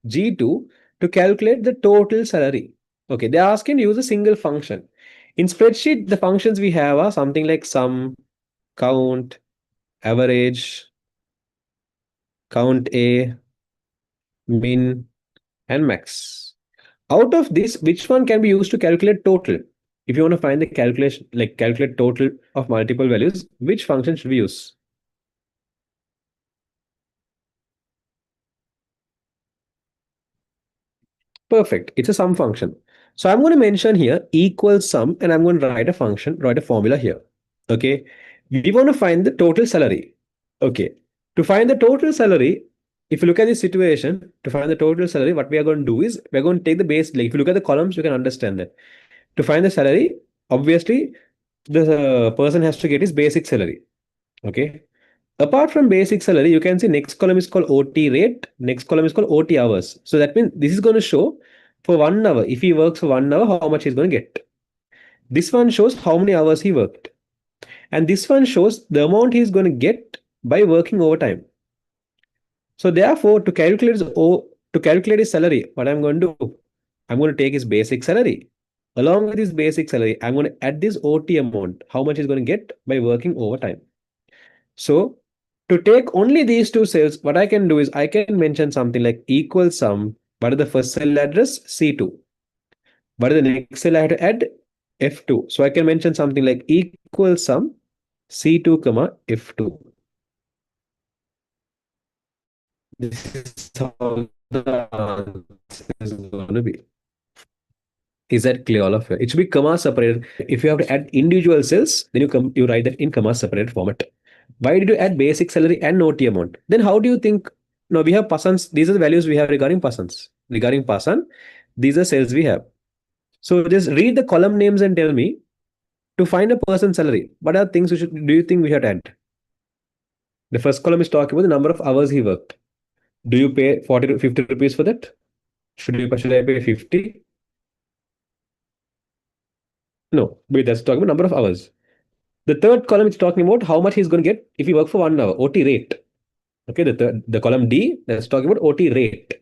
G2 to calculate the total salary. Okay, they're asking to use a single function. In spreadsheet, the functions we have are something like sum, count, average, count A, min, and max. Out of this, which one can be used to calculate total? If you want to find the calculation, like calculate total of multiple values, which function should we use? Perfect. It's a sum function. So I'm going to mention here equals sum and I'm going to write a function, write a formula here. Okay. We want to find the total salary. Okay. To find the total salary, if you look at this situation, to find the total salary, what we are going to do is we're going to take the base. Like if you look at the columns, you can understand that. To find the salary, obviously, the person has to get his basic salary. Okay. Apart from basic salary, you can see next column is called OT rate. Next column is called OT hours. So that means this is going to show for 1 hour. If he works for 1 hour, how much he's going to get. This one shows how many hours he worked. And this one shows the amount he's going to get by working overtime. So therefore, to calculate his salary, what I'm going to do, I'm going to take his basic salary. Along with his basic salary, I'm going to add this OT amount, how much he's going to get by working overtime. So to take only these two cells, what I can do is I can mention something like equal sum. What is the first cell address? C2. What is the next cell I have to add? F2. So I can mention something like equal sum C2 comma F2. This is how the answer is going to be. Is that clear, all of you? It should be comma separated. If you have to add individual cells, then you write that in comma separated format. Why did you add basic salary and OT amount? Then how do you think? No, we have persons. These are the values we have regarding persons. Regarding person, these are cells we have. So just read the column names and tell me to find a person's salary. What are things do you think we have to add? The first column is talking about the number of hours he worked. Do you pay 40 to 50 rupees for that? Should I pay 50? No, but that's talking about number of hours. The third column is talking about how much he's going to get if he work for 1 hour, OT rate. Okay, the column D, that's talking about OT rate.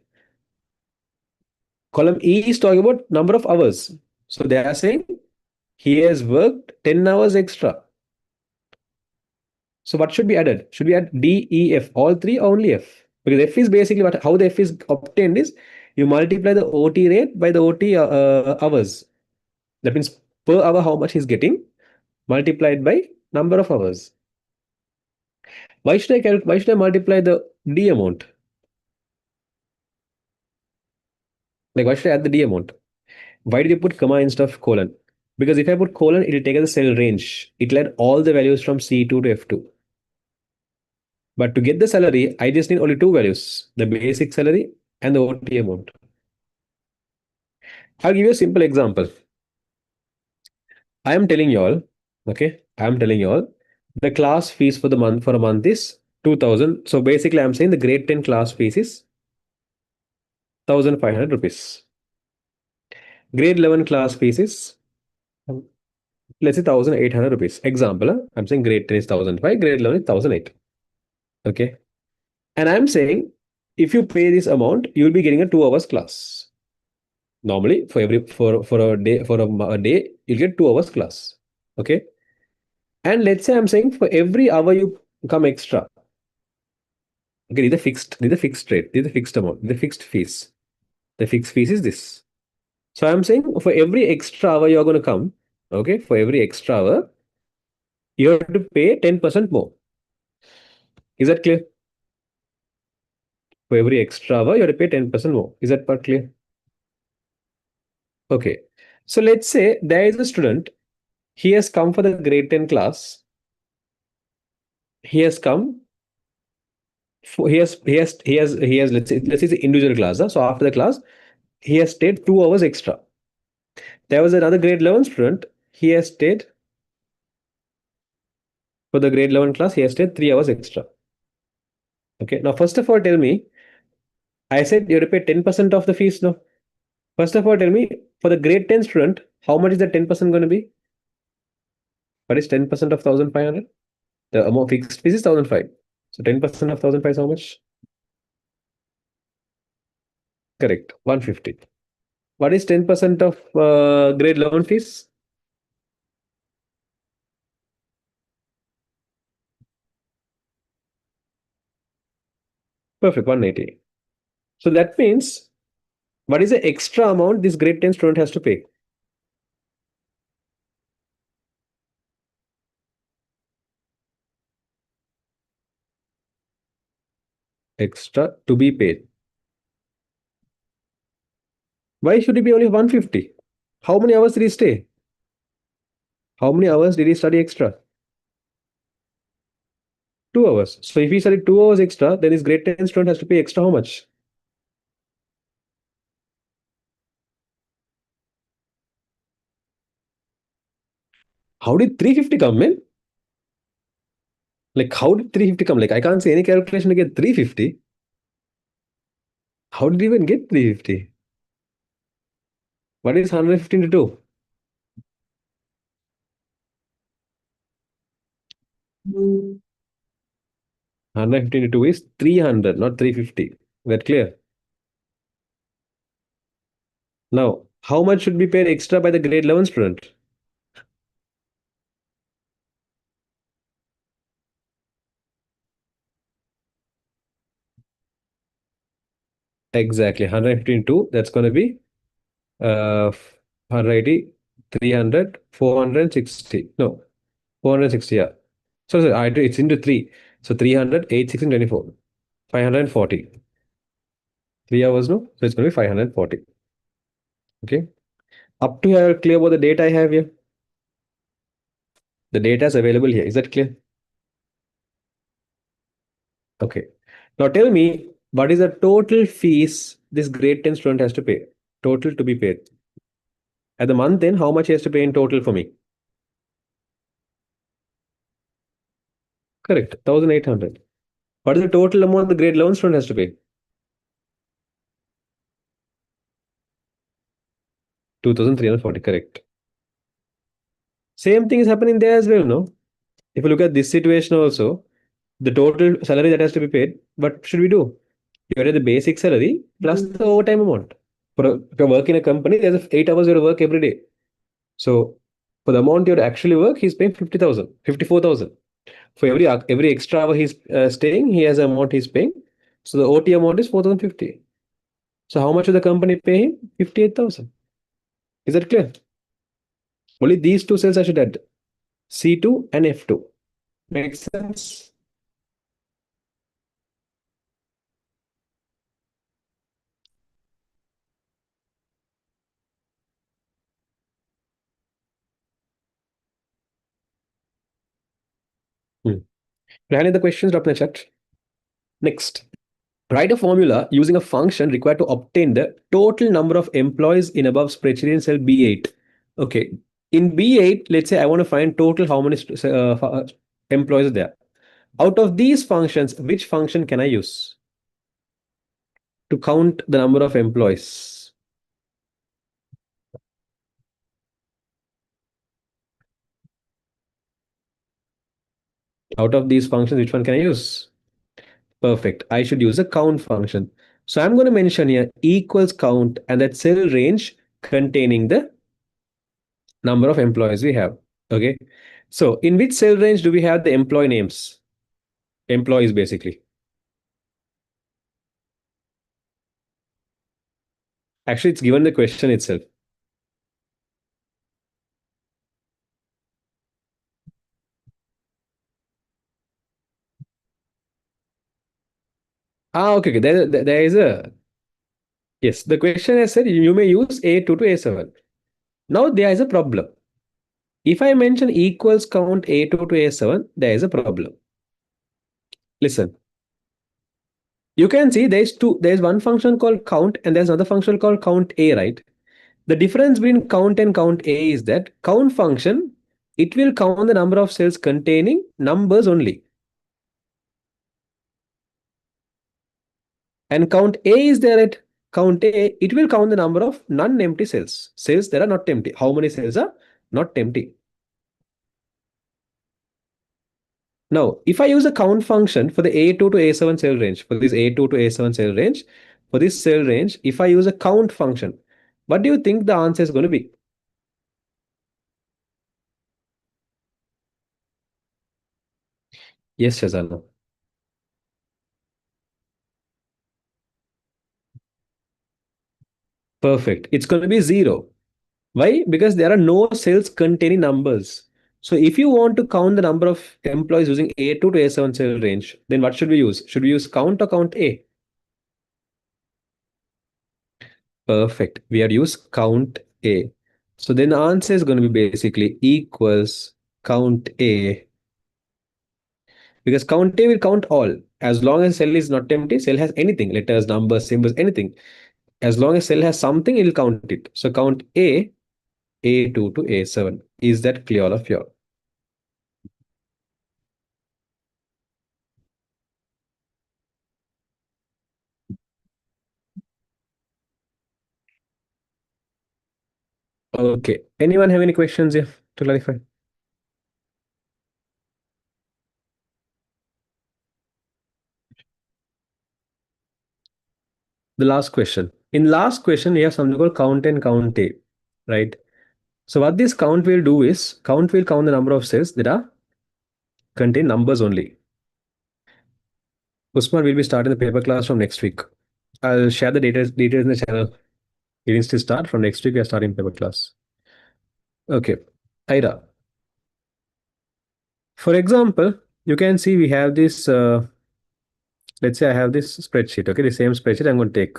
Column E is talking about number of hours. So they are saying he has worked 10 hours extra. So what should be added? Should we add D, E, F, all three or only F? Because F is basically how the F is obtained is you multiply the OT rate by the OT hours. That means per hour how much he's getting multiplied by number of hours. Why should I multiply the D amount? Like why should I add the D amount? Why did you put comma instead of colon? Because if I put colon, it will take as a cell range. It will add all the values from C2 to F2. But to get the salary, I just need only two values, the basic salary and the OT amount. I'll give you a simple example. I am telling you all, okay, I am telling you all, the class fees for the month for a month is 2000. So basically, I'm saying the grade 10 class fees is 1500 rupees. Grade 11 class fees is let's say 1800 rupees. Example, I'm saying grade 10 is 1005, grade 11 is 1008. Okay. And I'm saying if you pay this amount, you'll be getting a 2 hours class. Normally, for a day, you'll get 2 hours class. Okay. And let's say I'm saying for every hour you come extra. Okay, these are fixed rate, these are fixed amount, the fixed fees. The fixed fees is this. So I'm saying for every extra hour you're going to come, okay, for every extra hour, you have to pay 10% more. Is that clear? For every extra hour, you have to pay 10% more. Is that part clear? Okay. So let's say there is a student, he has come for the grade 10 class. He has come for, he has let's say it's an individual class. So after the class, he has stayed 2 hours extra. There was another grade 11 student, he has stayed for the grade 11 class, he has stayed 3 hours extra. Okay. Now, first of all, tell me, I said you have to pay 10% of the fees now. First of all, tell me, for the grade 10 student, how much is the 10% going to be? What is 10% of 1,500? The amount fixed fees is 1,500. So 10% of 1,500 is how much? Correct. 150. What is 10% of grade 11 fees? Perfect. 180. So that means what is the extra amount this grade 10 student has to pay? Extra to be paid. Why should it be only 150? How many hours did he stay? How many hours did he study extra? 2 hours. So if he studied 2 hours extra, then his grade 10 student has to pay extra how much? How did 350 come in? Like, how did 350 come? Like, I can't see any calculation to get 350. How did he even get 350? What is 115 to 2? 115 to 2 is 300, not 350. That clear? Now, how much should be paid extra by the grade 11 student? Exactly. 115 to 2. That's going to be 180, 300, 460. No, 460. Yeah. So it's into 3. So 300, 8, 16, 24. 540. 3 hours, no? So it's going to be 540. Okay. Up to here, clear about the data I have here. The data is available here. Is that clear? Okay. Now tell me, what is the total fees this grade 10 student has to pay? Total to be paid. At the month end, how much he has to pay in total for me? Correct. 1,800. What is the total amount the grade 11 student has to pay? 2,340. Correct. Same thing is happening there as well, no? If you look at this situation also, the total salary that has to be paid, what should we do? You get the basic salary plus the overtime amount. If you work in a company, there's 8 hours you have to work every day. So for the amount you have to actually work, he's paying 50,000, 54,000. For every extra hour he's staying, he has an amount he's paying. So the OT amount is 4,050. So how much will the company pay him? 58,000. Is that clear? Only these two cells I should add. C2 and F2. Makes sense? Hmm. Any other questions? Drop in the chat. Next. Write a formula using a function required to obtain the total number of employees in above spreadsheet in cell B8. Okay. In B8, let's say I want to find total how many employees are there. Out of these functions, which function can I use to count the number of employees? Out of these functions, which one can I use? Perfect. I should use a count function. So I'm going to mention here equals count and that cell range containing the number of employees we have. Okay. So in which cell range do we have the employee names? Employees basically. Actually, it's given the question itself. Okay, okay. There is a yes. The question has said you may use A2 to A7. Now there is a problem. If I mention equals count A2 to A7, there is a problem. Listen, you can see there's one function called count and there's another function called count A, right? The difference between count and count A is that count function, it will count the number of cells containing numbers only. And count A is there at count A, it will count the number of non-empty cells. Cells that are not empty. How many cells are not empty? Now, if I use a count function for the A2 to A7 cell range, for this A2 to A7 cell range, for this cell range, if I use a count function, what do you think the answer is going to be? Yes, Shazana. Perfect. It's going to be 0. Why? Because there are no cells containing numbers. So if you want to count the number of employees using A2 to A7 cell range, then what should we use? Should we use count or count A? Perfect. We are use count A. So then the answer is going to be basically equals count A, because count A will count all. As long as cell is not empty, cell has anything, letters, numbers, symbols, anything. As long as cell has something, it will count it. So count A, A2 to A7. Is that clear all of you? Okay. Anyone have any questions here to clarify? The last question. In last question, we have something called count and count A, right? So what this count will do is count will count the number of cells that are contain numbers only. Usman will be starting the paper class from next week. I'll share the details in the channel. It needs to start from next week. We are starting paper class. Okay. Ida. For example, you can see we have this. Let's say I have this spreadsheet. Okay, the same spreadsheet I'm going to take.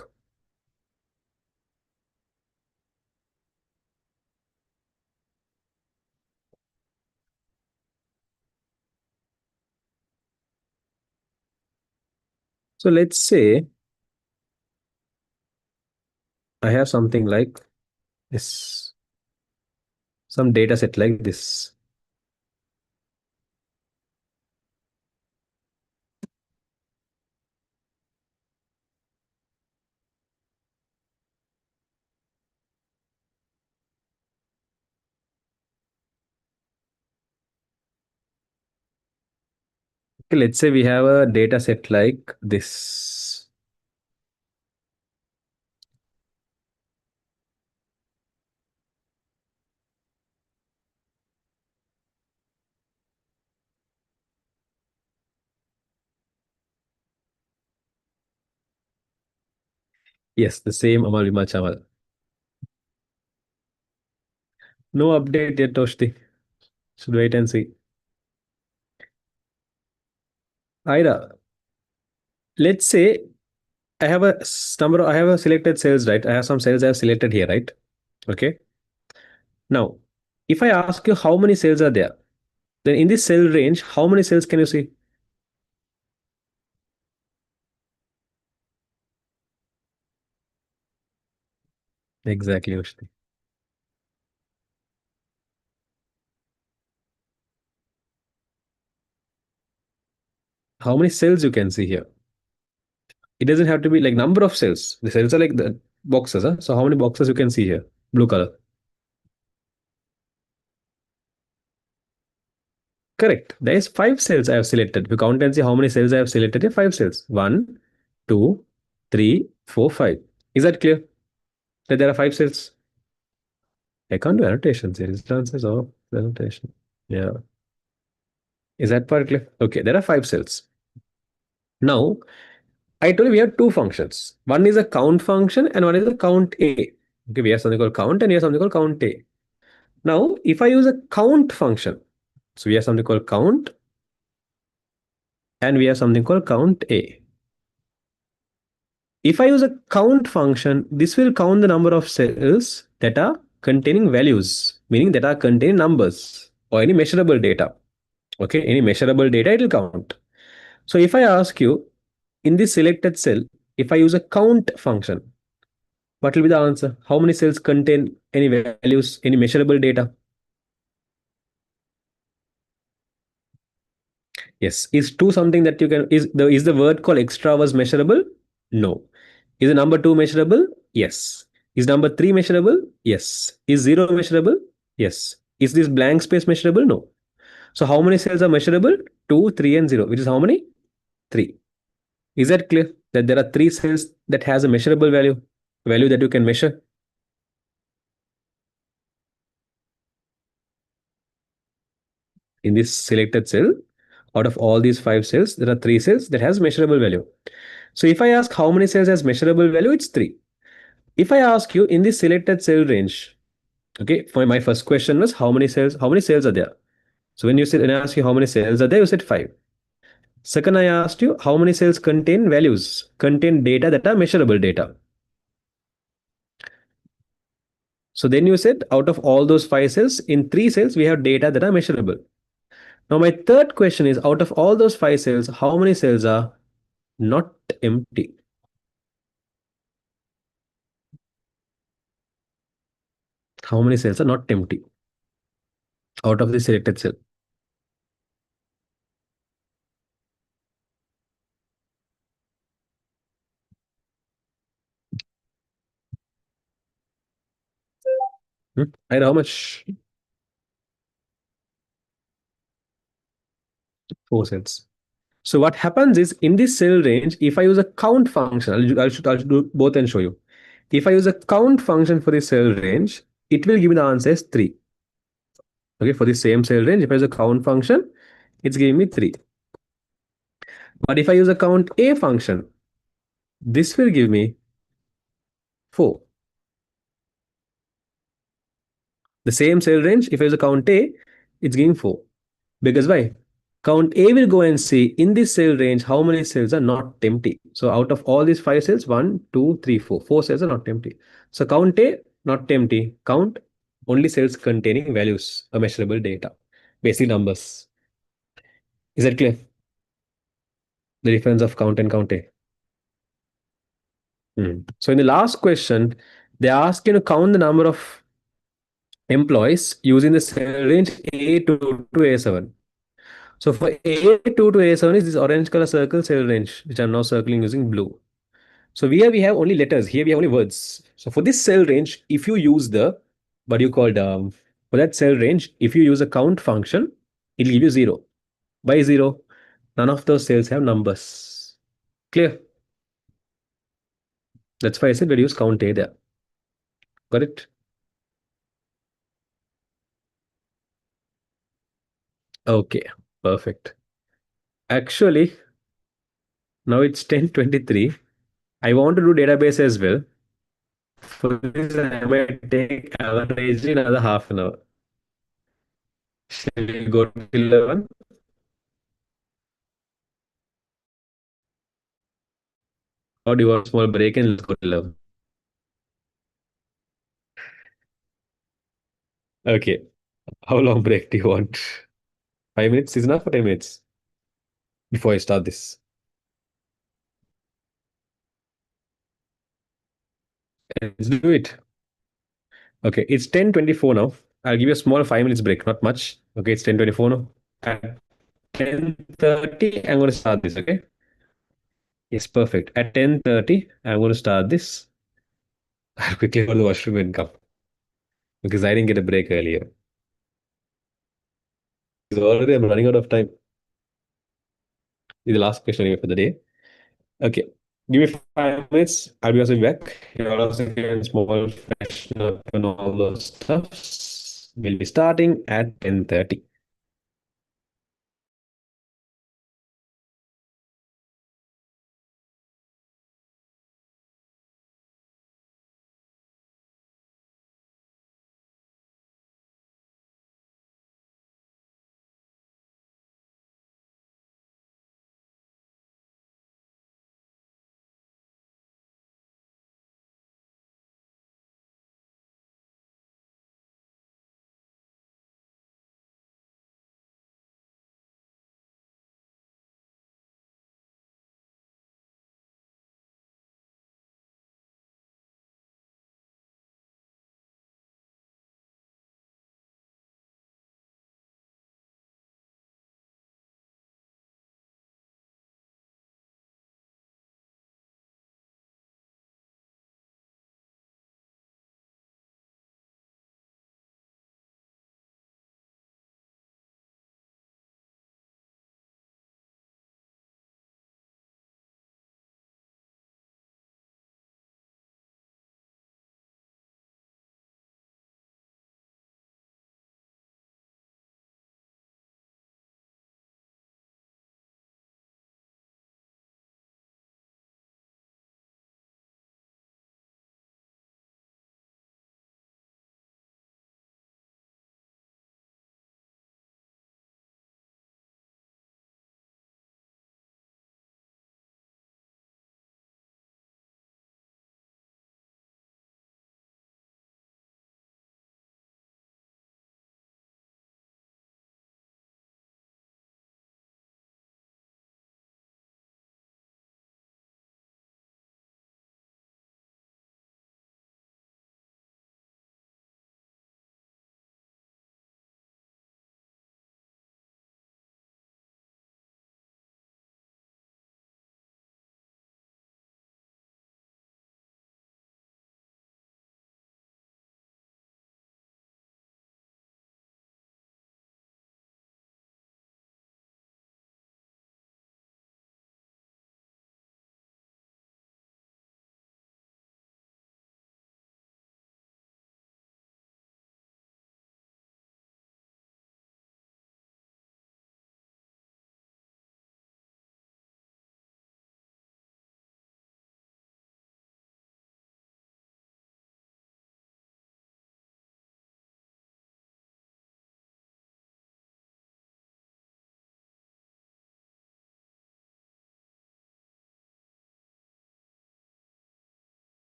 So let's say I have something like this, some data set like this. Okay, let's say we have a data set like this. Yes, the same Amal Vimal Chamal. No update yet, Toshti. Should wait and see. Ida, let's say I have a number, I have a selected cells, right? I have some cells I have selected here, right? Okay. Now, if I ask you how many cells are there, then in this cell range, how many cells can you see? Exactly, Ushti. How many cells you can see here? It doesn't have to be like number of cells. The cells are like the boxes, huh? So how many boxes you can see here? Blue color. Correct. There is five cells I have selected. If you count and see how many cells I have selected here, five cells. One, two, three, four, five. Is that clear? That there are five cells? I can't do annotations here. Instances of annotation. Yeah. Is that part clear? Okay, there are five cells. Now, I told you we have two functions. One is a count function and one is a count A. Okay, we have something called count and we have something called count A. Now, if I use a count function, so we have something called count and we have something called count A. If I use a count function, this will count the number of cells that are containing values, meaning that are containing numbers or any measurable data. Okay, any measurable data it will count. So if I ask you in this selected cell, if I use a count function, what will be the answer? How many cells contain any values, any measurable data? Yes. Is two something that you can is the word called extra was measurable? No. Is the number two measurable? Yes. Is number three measurable? Yes. Is zero measurable? Yes. Is this blank space measurable? No. So how many cells are measurable? Two, three, and zero, which is how many? Three. Is that clear? That there are three cells that has a measurable value that you can measure. In this selected cell, out of all these five cells, there are three cells that has measurable value. So if I ask how many cells has measurable value, it's three. If I ask you in this selected cell range, okay, for my first question was how many cells are there? So when I ask you how many cells are there, you said five. Second, I asked you how many cells contain values, contain data that are measurable data. So then you said out of all those five cells, in three cells, we have data that are measurable. Now, my third question is out of all those five cells, how many cells are not empty? How many cells are not empty out of the selected cell? And how much? Four cells. So what happens is in this cell range, if I use a count function, I'll do both and show you. If I use a count function for the cell range, it will give me the answer as three. Okay, for the same cell range, if I use a count function, it's giving me three. But if I use a count a function, this will give me four. The same cell range, if I use a count a, it's giving four. Because why? Count A will go and see in this cell range how many cells are not empty. So out of all these five cells, one, two, three, four. Four cells are not empty. So count A, not empty. Count only cells containing values, or measurable data, basic numbers. Is that clear? The difference of count and count A. So in the last question, they ask you to count the number of employees using the cell range A2 to A7. So for A2 to A7 is this orange color circle cell range, which I'm now circling using blue. So here we have only letters. Here we have only words. So for this cell range, if you use the what you called for that cell range, if you use a count function, it'll give you zero. Why zero? None of those cells have numbers. Clear? That's why I said we use count A there. Got it? Okay, perfect. Actually, now it's 10:23. I want to do database as well. For this, I might take average another half an hour. Shall we go to 11? Or do you want a small break and let's go to 11? Okay. How long break do you want? 5 minutes is enough for 10 minutes before I start this. Let's do it. Okay, it's 10:24 now. I'll give you a small 5 minutes break, not much. Okay, it's 10:24 now. At 10:30, I'm going to start this, okay? Yes, perfect. At 10:30, I'm going to start this. I'll quickly go to the washroom and come because I didn't get a break earlier. Because already I'm running out of time. This is the last question anyway for the day. Okay. Give me 5 minutes. I'll be also back. You're also getting small freshen up and all those stuffs. We'll be starting at 10:30.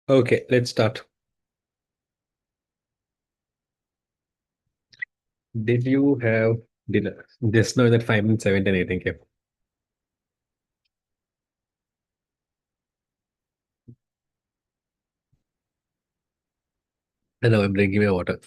Okay, let's start. Did you have dinner? Just now that 5 minutes, 17, I think. Yeah. And now I'm drinking my water.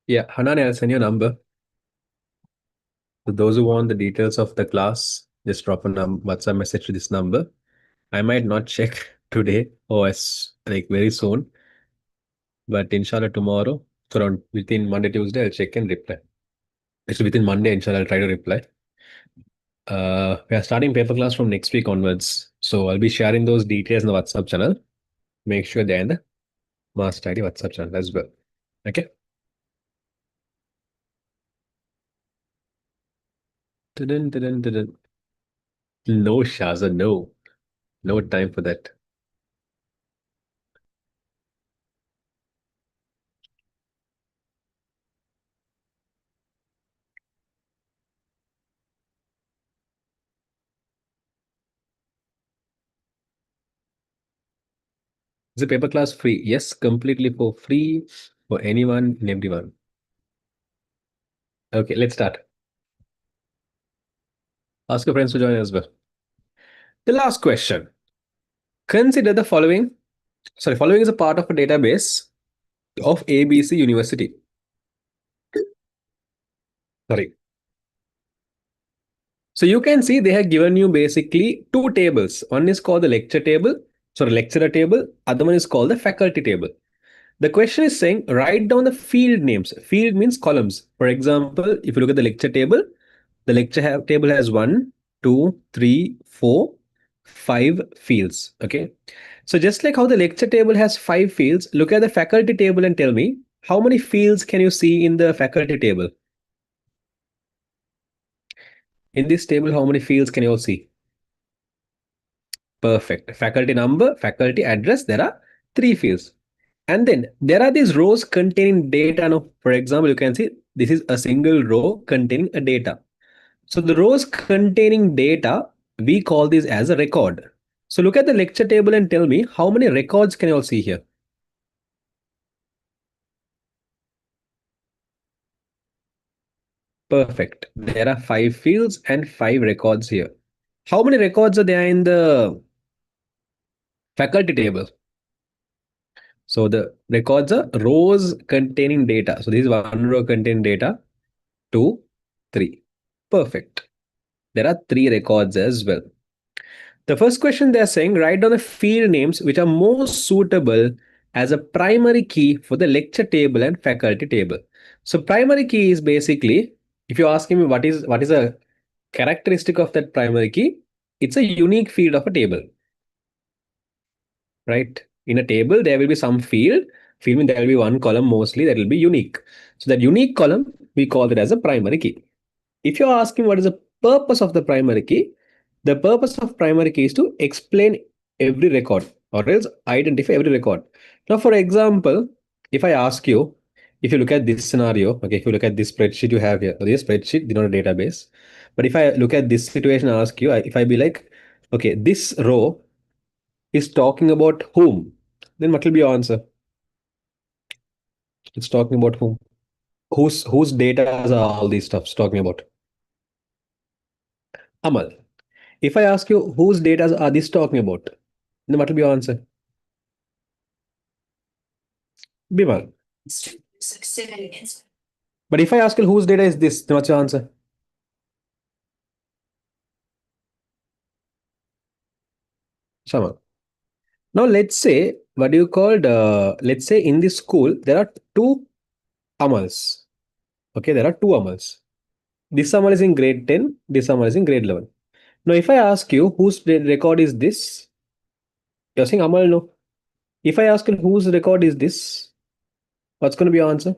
Yeah, Hanan, I'll send you a number. For those who want the details of the class, just drop a WhatsApp message to this number. I might not check today or as like very soon, but inshallah tomorrow, so around within Monday, Tuesday, I'll check and reply. Actually, within Monday, inshallah, I'll try to reply. We are starting paper class from next week onwards. So I'll be sharing those details in the WhatsApp channel. Make sure they're in the Master ID WhatsApp channel as well. Okay. Tudun, tudun, tudun. No, Shaza, no. No time for that. Is the paper class free? Yes, completely for free for anyone and everyone. Okay, let's start. Ask your friends to join as well. The last question. Consider the following. Sorry, following is a part of a database of ABC University. Sorry. So you can see they have given you basically two tables. One is called the lecture table, sorry, lecturer table. Other one is called the faculty table. The question is saying write down the field names. Field means columns. For example, if you look at the lecture table, the table has 1, 2, 3, 4, 5 fields. Okay. So just like how the lecture table has 5 fields, look at the faculty table and tell me how many fields can you see in the faculty table? In this table, how many fields can you all see? Perfect. Faculty number, faculty address, there are 3 fields. And then there are these rows containing data. Now, for example, you can see this is a single row containing a data. So the rows containing data, we call this as a record. So look at the lecture table and tell me how many records can you all see here? Perfect. There are 5 fields and 5 records here. How many records are there in the faculty table? So the records are rows containing data. So this is one row containing data, 2, 3. Perfect. There are 3 records as well. The first question they're saying write down the field names which are most suitable as a primary key for the lecture table and faculty table. So primary key is basically, if you're asking me what is a characteristic of that primary key, it's a unique field of a table, right? In a table, there will be some field. Field means there will be one column mostly that will be unique. So that unique column, we call it as a primary key. If you're asking what is the purpose of the primary key, the purpose of primary key is to explain every record or else identify every record. Now, for example, if I ask you, if you look at this scenario, okay, if you look at this spreadsheet you have here, so this spreadsheet, not a database. But if I look at this situation, I ask you, if I be like, okay, this row is talking about whom, then what will be your answer? It's talking about whom? Whose data are all these stuffs talking about? Amal. If I ask you whose data are these talking about, then what will be your answer? Bimal. But if I ask you whose data is this, then what's your answer? Shama. Now let's say what do you called? Let's say in this school there are two Amals. Okay, there are two Amals. This Amal is in grade 10. This Amal is in grade 11. Now if I ask you whose record is this, you're saying Amal no. If I ask you whose record is this, what's going to be your answer?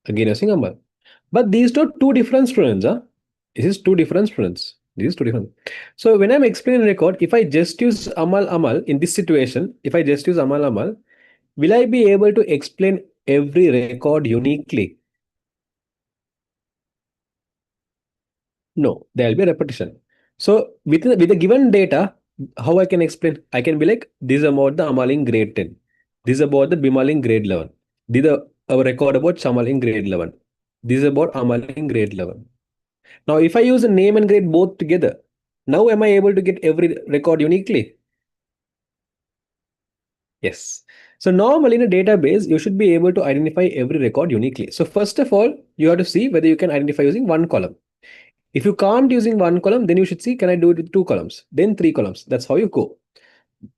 Again, you're saying Amal. But these are two different students. Huh? This is two different students. This is two different. So when I'm explaining record, if I just use Amal Amal in this situation, if I just use Amal Amal, will I be able to explain every record uniquely? No, there will be a repetition. So with the given data, how I can explain? I can be like, this is about the Amaling grade 10. This is about the Bimaling grade 11. This is a record about Shamaling grade 11. This is about Amaling grade 11. Now, if I use the name and grade both together, now am I able to get every record uniquely? Yes. So normally in a database, you should be able to identify every record uniquely. So first of all, you have to see whether you can identify using one column. If you can't using one column, then you should see, can I do it with two columns? Then three columns. That's how you go.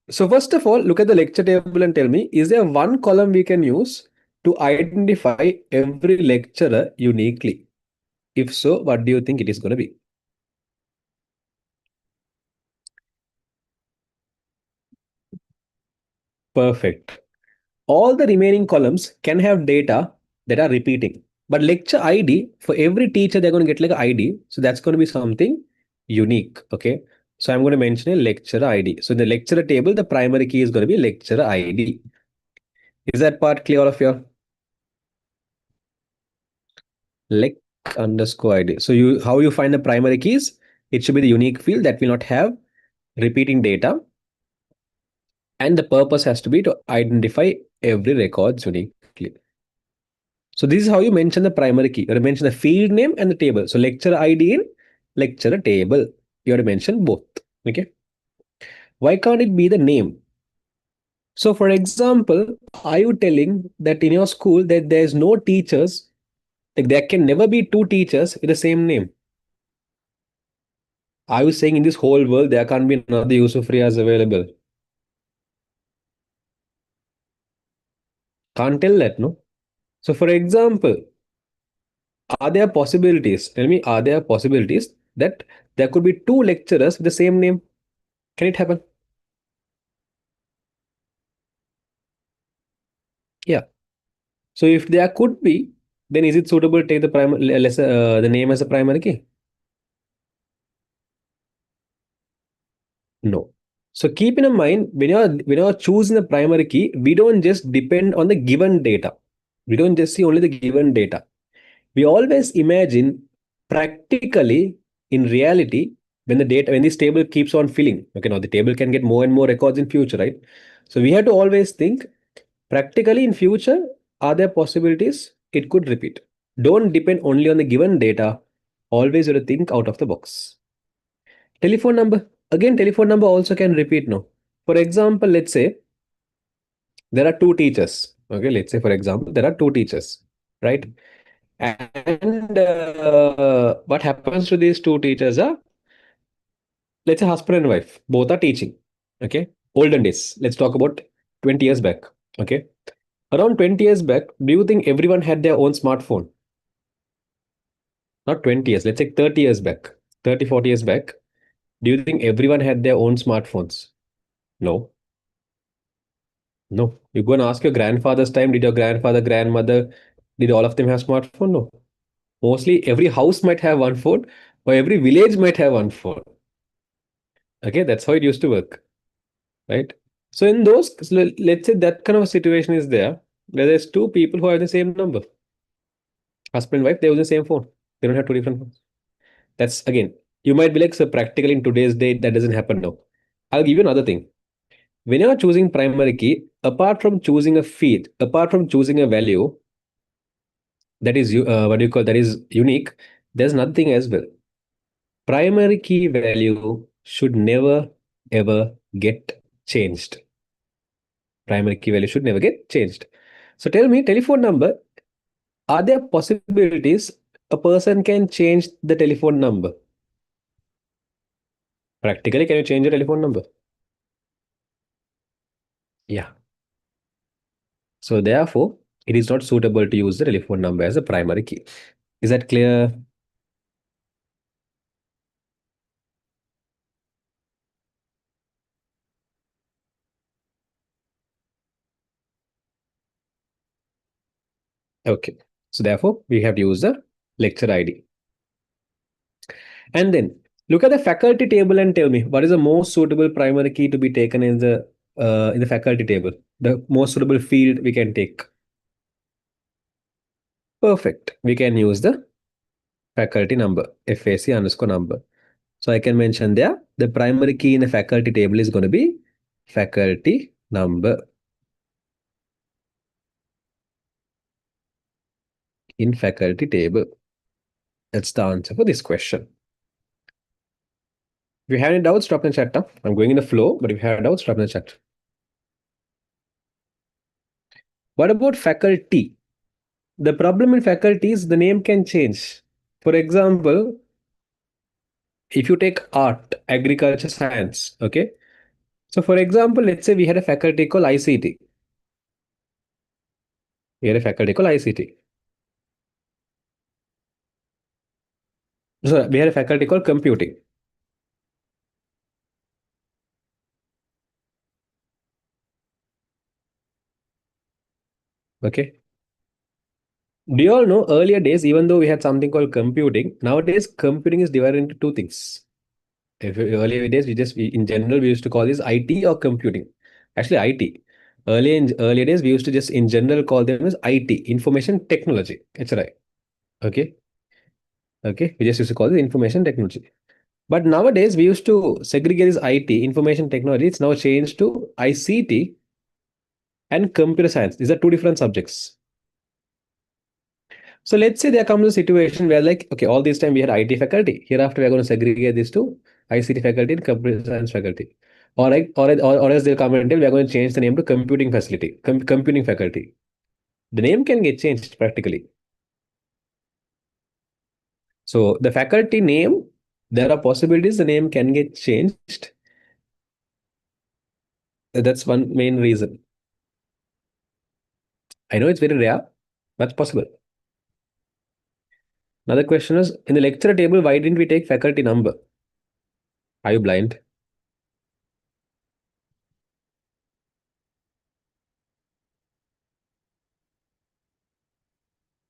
So first of all, look at the lecture table and tell me, is there one column we can use to identify every lecturer uniquely? If so, what do you think it is going to be? Perfect. All the remaining columns can have data that are repeating. But lecture ID, for every teacher, they're going to get like an ID. So that's going to be something unique. Okay. So I'm going to mention a lecturer ID. So in the lecturer table, the primary key is going to be lecturer ID. Is that part clear, all of you? Lec underscore ID. So you how you find the primary keys? It should be the unique field that will not have repeating data. And the purpose has to be to identify every records uniquely. So this is how you mention the primary key. You have to mention the field name and the table. So lecturer ID in lecturer table. You have to mention both. Okay. Why can't it be the name? So for example, are you telling that in your school that there's no teachers, like there can never be two teachers with the same name? Are you saying in this whole world there can't be another Yousuf available? Can't tell that, no? So for example, are there possibilities? Tell me, are there possibilities that there could be two lecturers with the same name? Can it happen? Yeah. So if there could be, then is it suitable to take the primary the name as a primary key? No. So keep in mind when you're choosing the primary key, we don't just depend on the given data. We don't just see only the given data. We always imagine practically in reality when this table keeps on filling. Okay, now the table can get more and more records in future, right? So we have to always think practically in future, are there possibilities it could repeat? Don't depend only on the given data. Always you have to think out of the box. Telephone number. Again, telephone number also can repeat now. For example, let's say there are two teachers. Okay, let's say for example, there are two teachers, right? And what happens to these two teachers are, let's say husband and wife, both are teaching. Okay, olden days. Let's talk about 20 years back. Okay, around 20 years back, do you think everyone had their own smartphone? Not 20 years, let's say 30 years back, 30, 40 years back. Do you think everyone had their own smartphones? No, no. You go and ask your grandfather's time, did your grandfather, grandmother, did all of them have smartphone? No. Mostly every house might have one phone, or every village might have one phone. Okay, that's how it used to work, right? So in those, so let's say that kind of a situation is there, where there's two people who have the same number, husband and wife, they use the same phone. They don't have two different phones. That's again, you might be like, so practically in today's day, that doesn't happen now. I'll give you another thing. When you're choosing primary key, apart from choosing a field, apart from choosing a value that is what do you call that is unique, there's nothing as well. Primary key value should never ever get changed. Primary key value should never get changed. So tell me, telephone number, are there possibilities a person can change the telephone number? Practically, can you change your telephone number? Yeah. So therefore, it is not suitable to use the telephone number as a primary key. Is that clear? Okay. So therefore, we have to use the lecture ID. And then look at the faculty table and tell me what is the most suitable primary key to be taken in the in the faculty table? The most suitable field we can take. Perfect. We can use the faculty number, FAC underscore number. So I can mention there the primary key in the faculty table is going to be faculty number in faculty table. That's the answer for this question. If you have any doubts, drop in the chat now. I'm going in the flow, but if you have doubts, drop in the chat. What about faculty? The problem in faculty is the name can change. For example, if you take art, agriculture, science, okay? So for example, let's say we had a faculty called ICT. We had a faculty called ICT. So we had a faculty called computing. Okay. Do you all know earlier days, even though we had something called computing, nowadays computing is divided into two things. If earlier days, in general, we used to call this IT or computing. Actually, IT. Earlier days, we used to just in general call them as IT, information technology. That's right. Okay. Okay. We just used to call it information technology. But nowadays, we used to segregate this IT, information technology. It's now changed to ICT and computer science. These are two different subjects. So let's say there comes a situation where like, okay, all this time we had IT faculty. Hereafter, we're going to segregate this to ICT faculty and computer science faculty. Or else they'll come and tell we are going to change the name to computing facility, computing faculty. The name can get changed practically. So the faculty name, there are possibilities the name can get changed. That's one main reason. I know it's very rare, but it's possible. Another question is, in the lecture table, why didn't we take faculty number? Are you blind?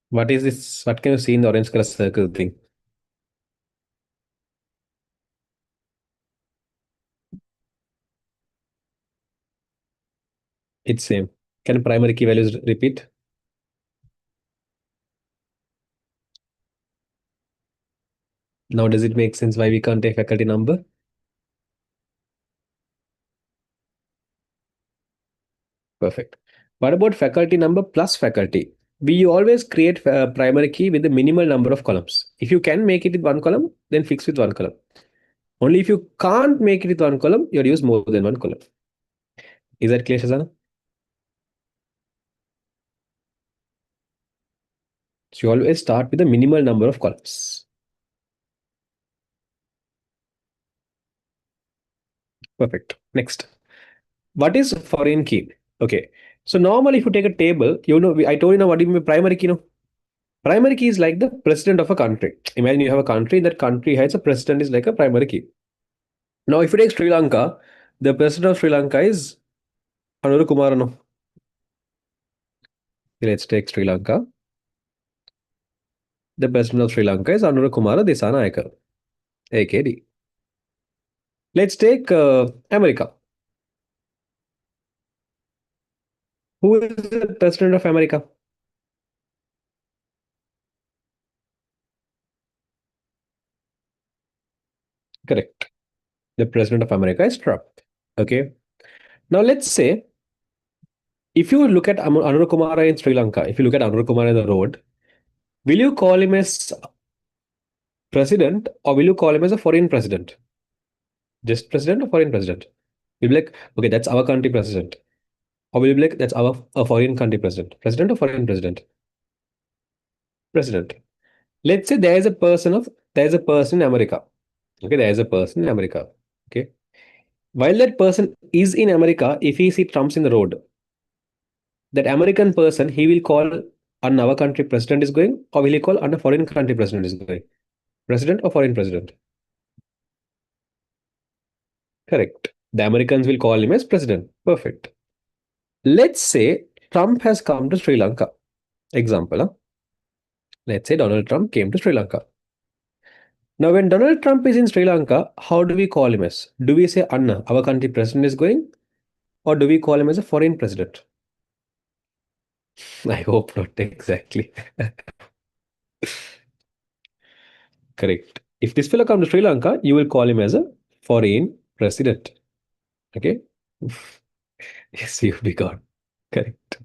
What is this? What can you see in the orange color circle thing? It's same. Can primary key values repeat? Now, does it make sense why we can't take faculty number? Perfect. What about faculty number plus faculty? We always create primary key with the minimal number of columns. If you can make it with one column, then fix with one column. Only if you can't make it with one column, you'll use more than one column. Is that clear, Shazana? So you always start with the minimal number of columns. Perfect. Next. What is foreign key? Okay. So normally if you take a table, I told you now what do you mean by primary key? No? Primary key is like the president of a country. Imagine you have a country, that country has a president is like a primary key. Now, if you take Sri Lanka, the president of Sri Lanka is Anura Kumarano. Let's take Sri Lanka. The president of Sri Lanka is Anura Kumara Disanayake, AKD. Let's take America. Who is the president of America? Correct. The president of America is Trump. Okay. Now let's say if you look at Anura Kumara in Sri Lanka, if you look at Anura Kumara in the road, will you call him as president or will you call him as a foreign president? Just president or foreign president? You'll be like, okay, that's our country president. Or will you be like, that's our a foreign country president? President or foreign president? President. Let's say there's a person in America. Okay, there is a person in America. Okay. While that person is in America, if he see Trump's in the road, that American person, he will call on our country president is going, or will he call on a foreign country president is going? President or foreign president? Correct. The Americans will call him as president. Perfect. Let's say Trump has come to Sri Lanka. Example. Huh? Let's say Donald Trump came to Sri Lanka. Now, when Donald Trump is in Sri Lanka, how do we call him as? Do we say Anna, our country president is going? or do we call him as a foreign president? I hope not exactly. Correct. If this fellow comes to Sri Lanka, you will call him as a foreign president. Okay. Yes, you be gone. Correct.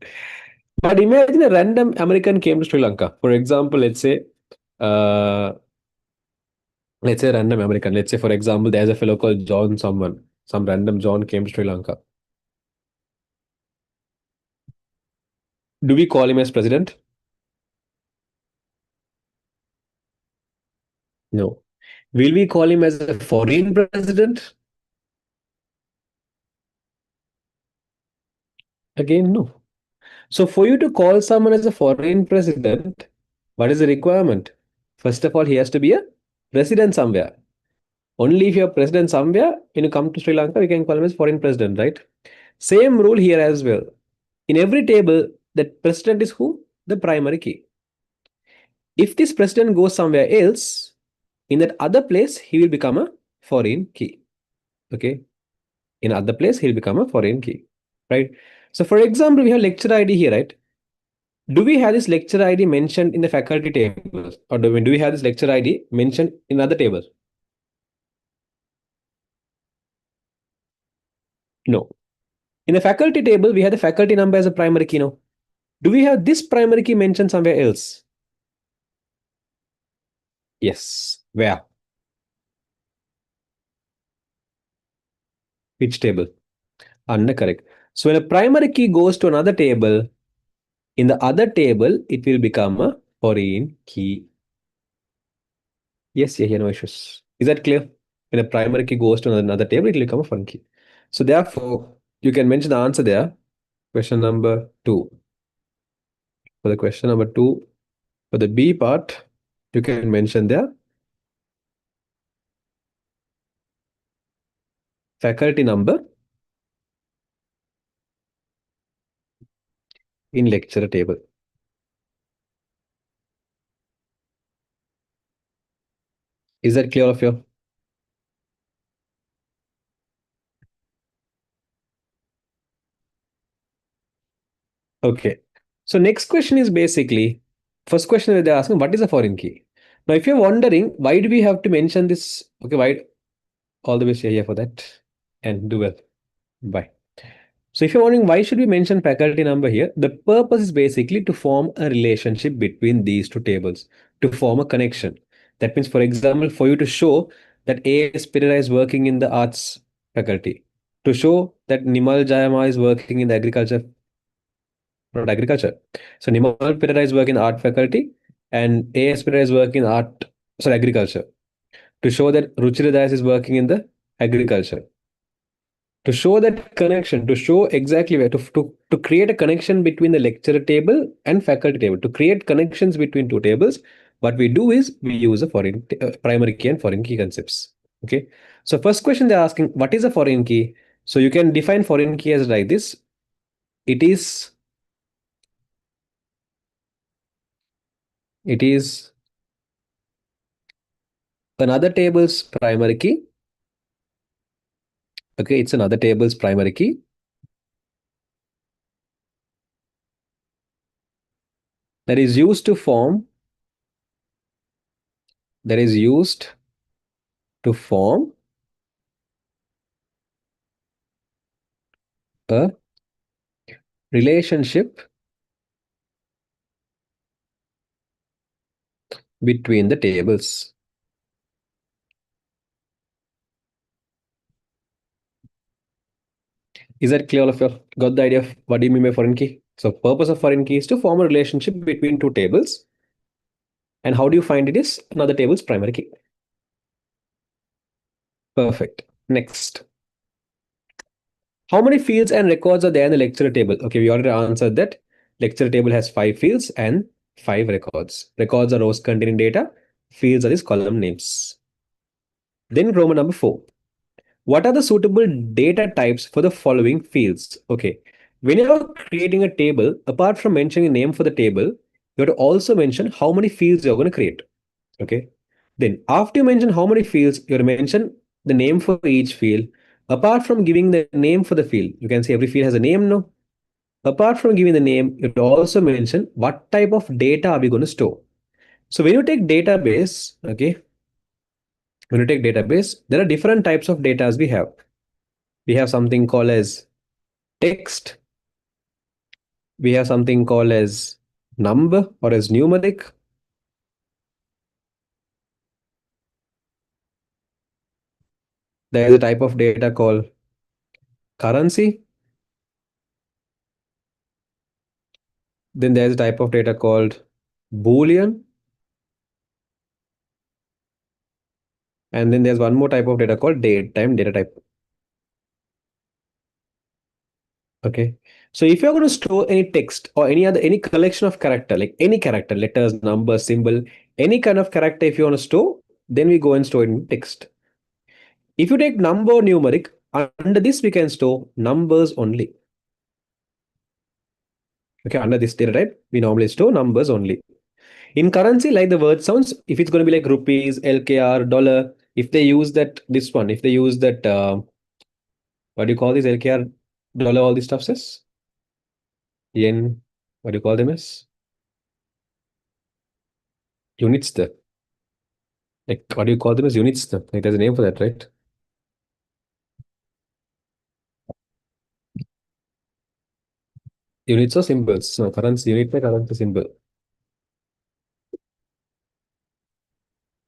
But imagine a random American came to Sri Lanka. For example, uh, let's say random American. Let's say, for example, there's a fellow called John someone. Some random John came to Sri Lanka. Do we call him as president? No. Will we call him as a foreign president? Again, no. So for you to call someone as a foreign president, what is the requirement? First of all, he has to be a president somewhere. Only if you're president somewhere, when you come to Sri Lanka, we can call him as foreign president, right? Same rule here as well. In every table, the president is who? The primary key. If this president goes somewhere else, in that other place, he will become a foreign key. Okay. In other place, he'll become a foreign key. Right. So for example, we have lecture ID here, right? Do we have this lecture ID mentioned in the faculty table? Or do we have this lecture ID mentioned in other table? No. In the faculty table, we have the faculty number as a primary key now. Do we have this primary key mentioned somewhere else? Yes. Where? Which table? Under correct. So when a primary key goes to another table, in the other table, it will become a foreign key. Yes, yeah, no issues. Is that clear? When a primary key goes to another table, it will become a foreign key. So therefore, you can mention the answer there. Question number 2. For the question number 2, for the B part, you can mention there faculty number in lecture table. Is that clear of you? Okay. So next question is basically, first question that they're asking, what is a foreign key? Now, if you're wondering, why do we have to mention this? Okay, why all the best here for that and do well. Bye. So if you're wondering why should we mention faculty number here, the purpose is basically to form a relationship between these two tables, to form a connection. That means, for example, for you to show that A.S. Perera is working in the arts faculty, to show that Nimal Jayama is working in the agriculture, not agriculture. So Nimal Perera is working in art faculty and A.S. Perera is working in agriculture. To show that Ruchira Das is working in the agriculture, to show that connection, to show exactly where to create a connection between the lecturer table and faculty table, to create connections between two tables, what we do is we use a foreign primary key and foreign key concepts. Okay. So first question they're asking, what is a foreign key? So you can define foreign key as like this. It is another table's primary key. Okay, it's another table's primary key that is used to form that is used to form a relationship between the tables. Is that clear? All of you got the idea of what do you mean by foreign key? So purpose of foreign key is to form a relationship between two tables. And how do you find it is another table's primary key. Perfect. Next. How many fields and records are there in the lecture table? Okay, we already answered that. Lecture table has 5 fields and 5 records. Records are rows containing data. Fields are these column names. Then Roman number 4. What are the suitable data types for the following fields? Okay. When you're creating a table, apart from mentioning a name for the table, you have to also mention how many fields you're going to create. Okay. Then after you mention how many fields, you have to mention the name for each field, Apart from giving the name for the field, you can see every field has a name, no? Apart from giving the name, it also mention what type of data are we going to store. So when you take database, okay, when you take database, there are different types of data as we have. We have something called as text. We have something called as number or as numeric. There is a type of data called currency. Then there's a type of data called Boolean. And then there's one more type of data called date time data type. Okay. So if you're going to store any text or any collection of character, like any character, letters, numbers, symbol, any kind of character, if you want to store, then we go and store it in text. If you take number or numeric, under this we can store numbers only. Okay, under this data type, we normally store numbers only. In currency, like the word sounds, if it's going to be like rupees, LKR, dollar, if they use that, this one, if they use that, what do you call this, LKR, dollar, all these stuff says? Yen, what do you call them as? Units, the, like, what do you call them as units? The, like, there's a name for that, right? Units or symbols? No, currency, unit by currency symbol.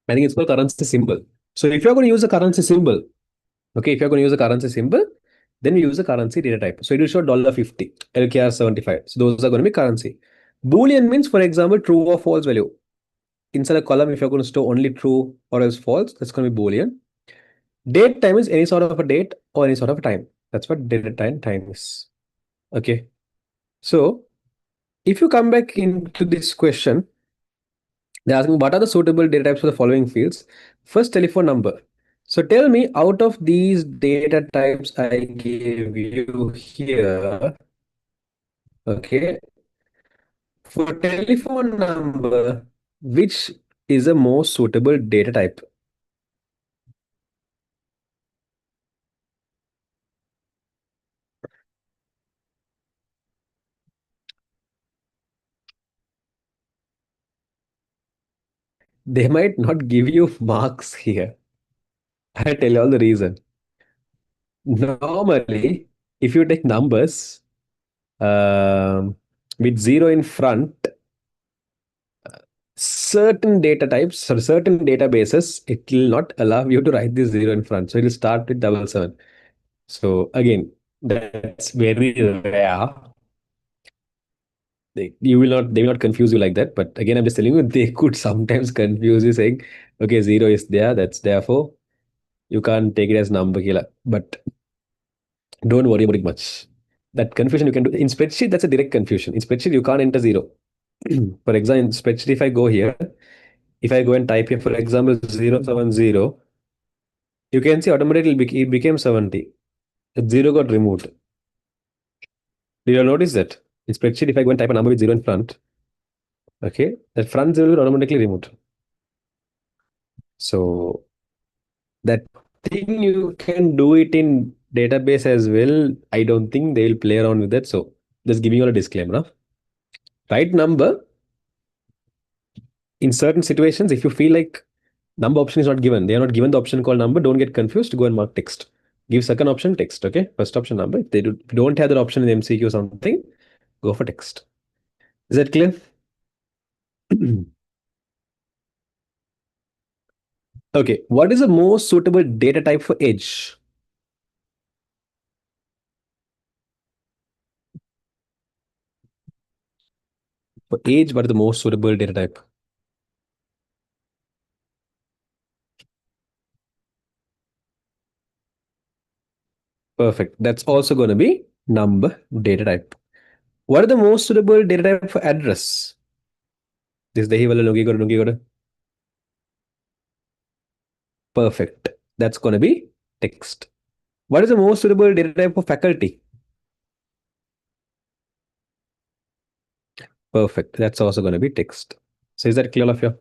I think it's called currency symbol. So if you're going to use a currency symbol, okay, if you're going to use a currency symbol, then we use a currency data type. So it will show $50, LKR 75. So those are going to be currency. Boolean means, for example, true or false value. Inside a column, if you're going to store only true or else false, that's going to be Boolean. Date time is any sort of a date or any sort of a time. That's what date time is. Okay. So if you come back into this question, they're asking what are the suitable data types for the following fields? First, telephone number. So tell me, out of these data types I gave you here, okay, for telephone number, which is a more suitable data type? They might not give you marks here. I tell you all the reason. Normally, if you take numbers with zero in front, certain data types or certain databases, it will not allow you to write this zero in front. So it will start with 77. So again, that's very rare. They will not confuse you like that. But again, I'm just telling you, they could sometimes confuse you saying, okay, zero is there, that's therefore you can't take it as number killer. But don't worry about it much. That confusion you can do in spreadsheet, that's a direct confusion. In spreadsheet, you can't enter zero. For example, in spreadsheet, if I go here, if I go and type here, for example, 070, you can see automatically it became 70. The zero got removed. Did you notice that? In spreadsheet, if I go and type a number with zero in front, okay, that front zero will automatically removed. So that thing you can do it in database as well. I don't think they'll play around with that. So just giving you a disclaimer. Huh? Right number in certain situations, if you feel like number option is not given, they are not given the option called number, don't get confused, go and mark text. Give second option text, okay? First option number. If they don't have that option in MCQ or something, go for text. Is that clear? Okay, what is the most suitable data type for age? For age, what is the most suitable data type? Perfect. That's also going to be number data type. What are the most suitable data type for address? This dahi wala logi goda. Perfect. That's going to be text. What is the most suitable data type for faculty? Perfect. That's also going to be text. So is that clear of you?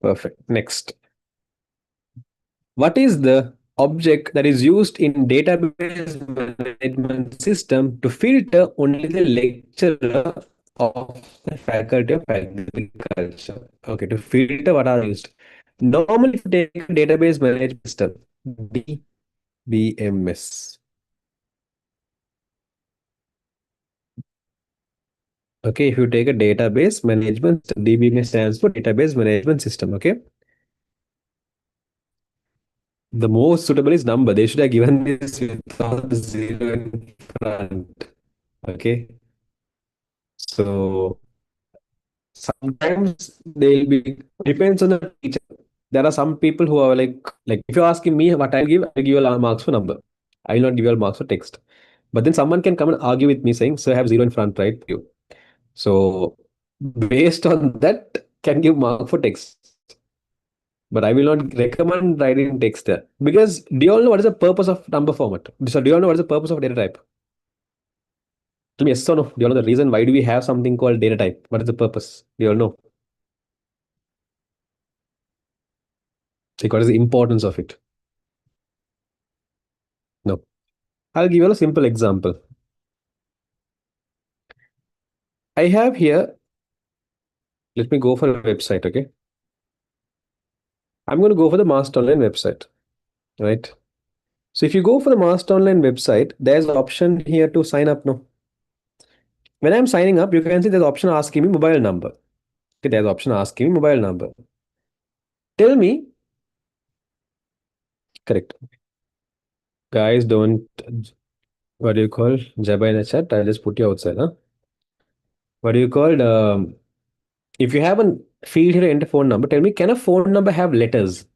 Perfect. Next. What is the object that is used in database management system to filter only the lecturer of the faculty of agriculture? Okay, to filter what are used. Normally, if you take a database management system, DBMS. Okay, if you take a database management system, DBMS stands for database management system. Okay, the most suitable is number. They should have given this without the zero in front. Okay, so sometimes they'll be depends on the teacher. There are some people who are like if you're asking me what I'll give you all marks for number. I will not give you all marks for text. But then someone can come and argue with me saying, so I have zero in front, right? You. So based on that, can give mark for text. But I will not recommend writing text there. Because do you all know what is the purpose of number format? So do you all know what is the purpose of data type? Tell me yes or no. Do you all know the reason why do we have something called data type? What is the purpose? Do you all know? Like what is the importance of it? No. I'll give you a simple example. I have here, let me go for a website, okay? I'm going to go for the Master Online website, right? So if you go for the Master Online website, there's an option here to sign up now. When I'm signing up, you can see there's an option asking me mobile number. Okay, there's an option asking me mobile number. Tell me, correct. Guys, don't, what do you call, Jabba in the chat? I'll just put you outside, huh? What do you call, if you have a field here to enter phone number, tell me, can a phone number have letters?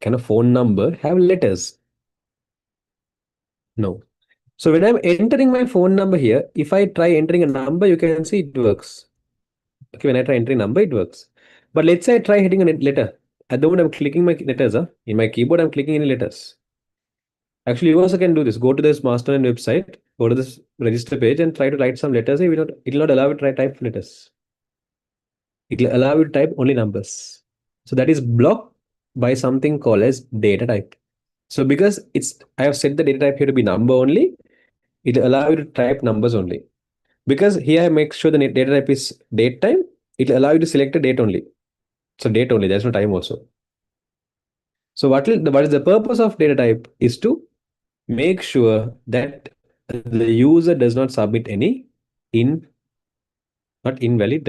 Can a phone number have letters? No. So when I'm entering my phone number here, if I try entering a number, you can see it works. Okay, when I try entering number, it works. But let's say I try hitting a letter. At the moment, I'm clicking my letters. Huh? In my keyboard, I'm clicking any letters. Actually, you also can do this. Go to this Mastermind website, go to this register page, and try to write some letters. It will not allow you to try type letters. It will allow you to type only numbers. So that is blocked by something called as data type. So because I have set the data type here to be number only, it will allow you to type numbers only. Because here I make sure the data type is date time, it will allow you to select a date only. So date only, there's no time also. So what is the purpose of data type is to make sure that the user does not submit any in not invalid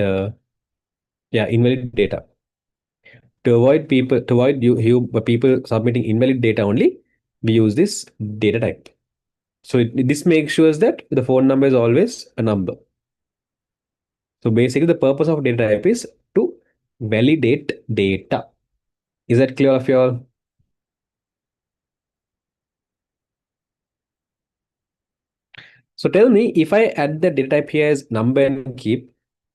invalid data. To avoid people submitting invalid data only, we use this data type. So this makes sure that the phone number is always a number. So basically the purpose of data type is to validate data. Is that clear of your? So tell me, if I add the data type here as number and keep,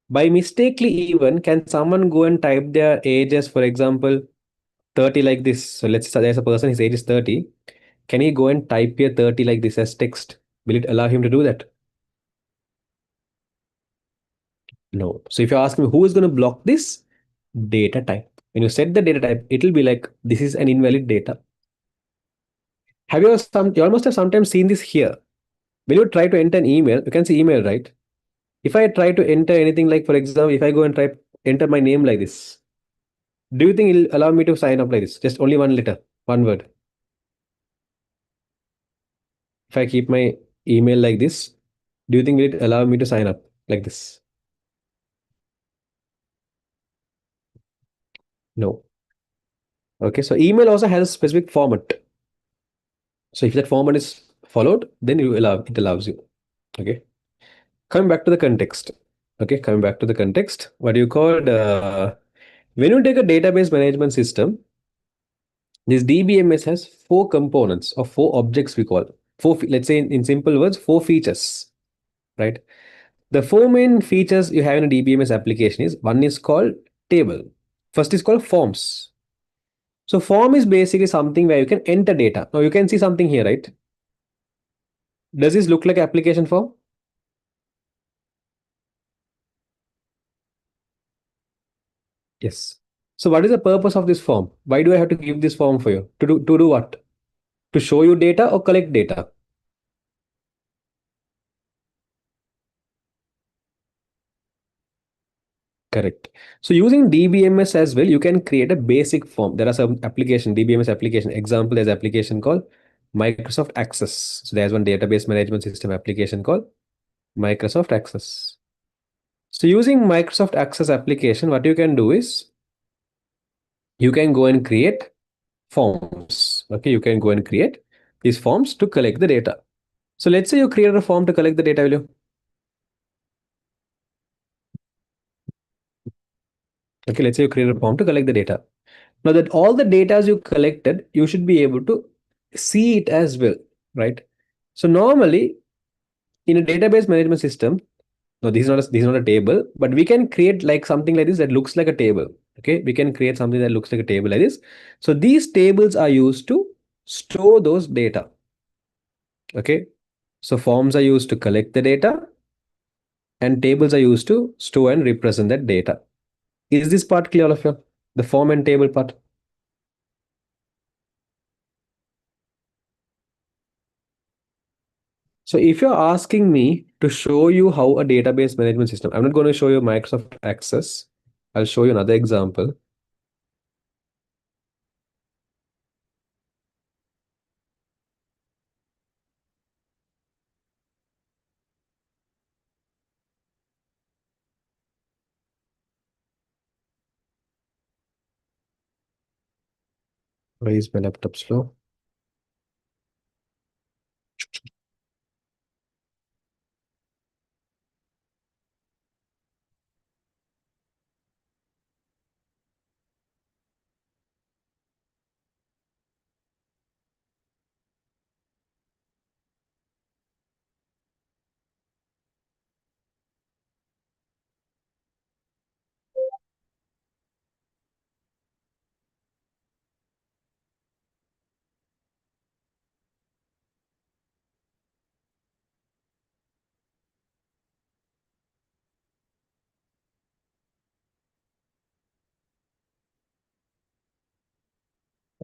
by mistakenly even, can someone go and type their age as, for example, 30 like this? So let's say there's a person, his age is 30. Can he go and type here 30 like this as text? Will it allow him to do that? No. So if you ask me who is going to block this? Data type. When you set the data type, it will be like, this is an invalid data. You almost have sometimes seen this here. When you try to enter an email, you can see email, right? If I try to enter anything like, for example, if I go and enter my name like this, do you think it'll allow me to sign up like this? Just only one letter, one word. If I keep my email like this, do you think it allow me to sign up like this? No. Okay, so email also has a specific format. So if that format is followed, then it allows you. Okay. Coming back to the context. Okay, coming back to the context. What do you call when you take a database management system, this DBMS has four components or four objects we call. Let's say in simple words, four features, right? The four main features you have in a DBMS application is one is called table. First is called forms. So form is basically something where you can enter data. Now you can see something here, right? Does this look like application form? Yes. So what is the purpose of this form? Why do I have to give this form for you? To do what? To show you data or collect data? Correct. So using DBMS as well, you can create a basic form. There are some application, DBMS application. Example, there's application called Microsoft Access. So there's one database management system application called Microsoft Access. So using Microsoft Access application, what you can do is you can go and create forms. Okay, you can go and create these forms to collect the data. So let's say you created a form to collect the data, will you? Okay, let's say you created a form to collect the data. Now that all the data you collected, you should be able to see it as well, right? So normally in a database management system, no, this is not a table, but we can create like something like this that looks like a table. Okay, we can create something that looks like a table like this. So these tables are used to store those data. Okay, so forms are used to collect the data, and tables are used to store and represent that data. Is this part clear, all of you? The form and table part. So if you're asking me to show you how a database management system, I'm not going to show you Microsoft Access. I'll show you another example. Why is my laptop slow?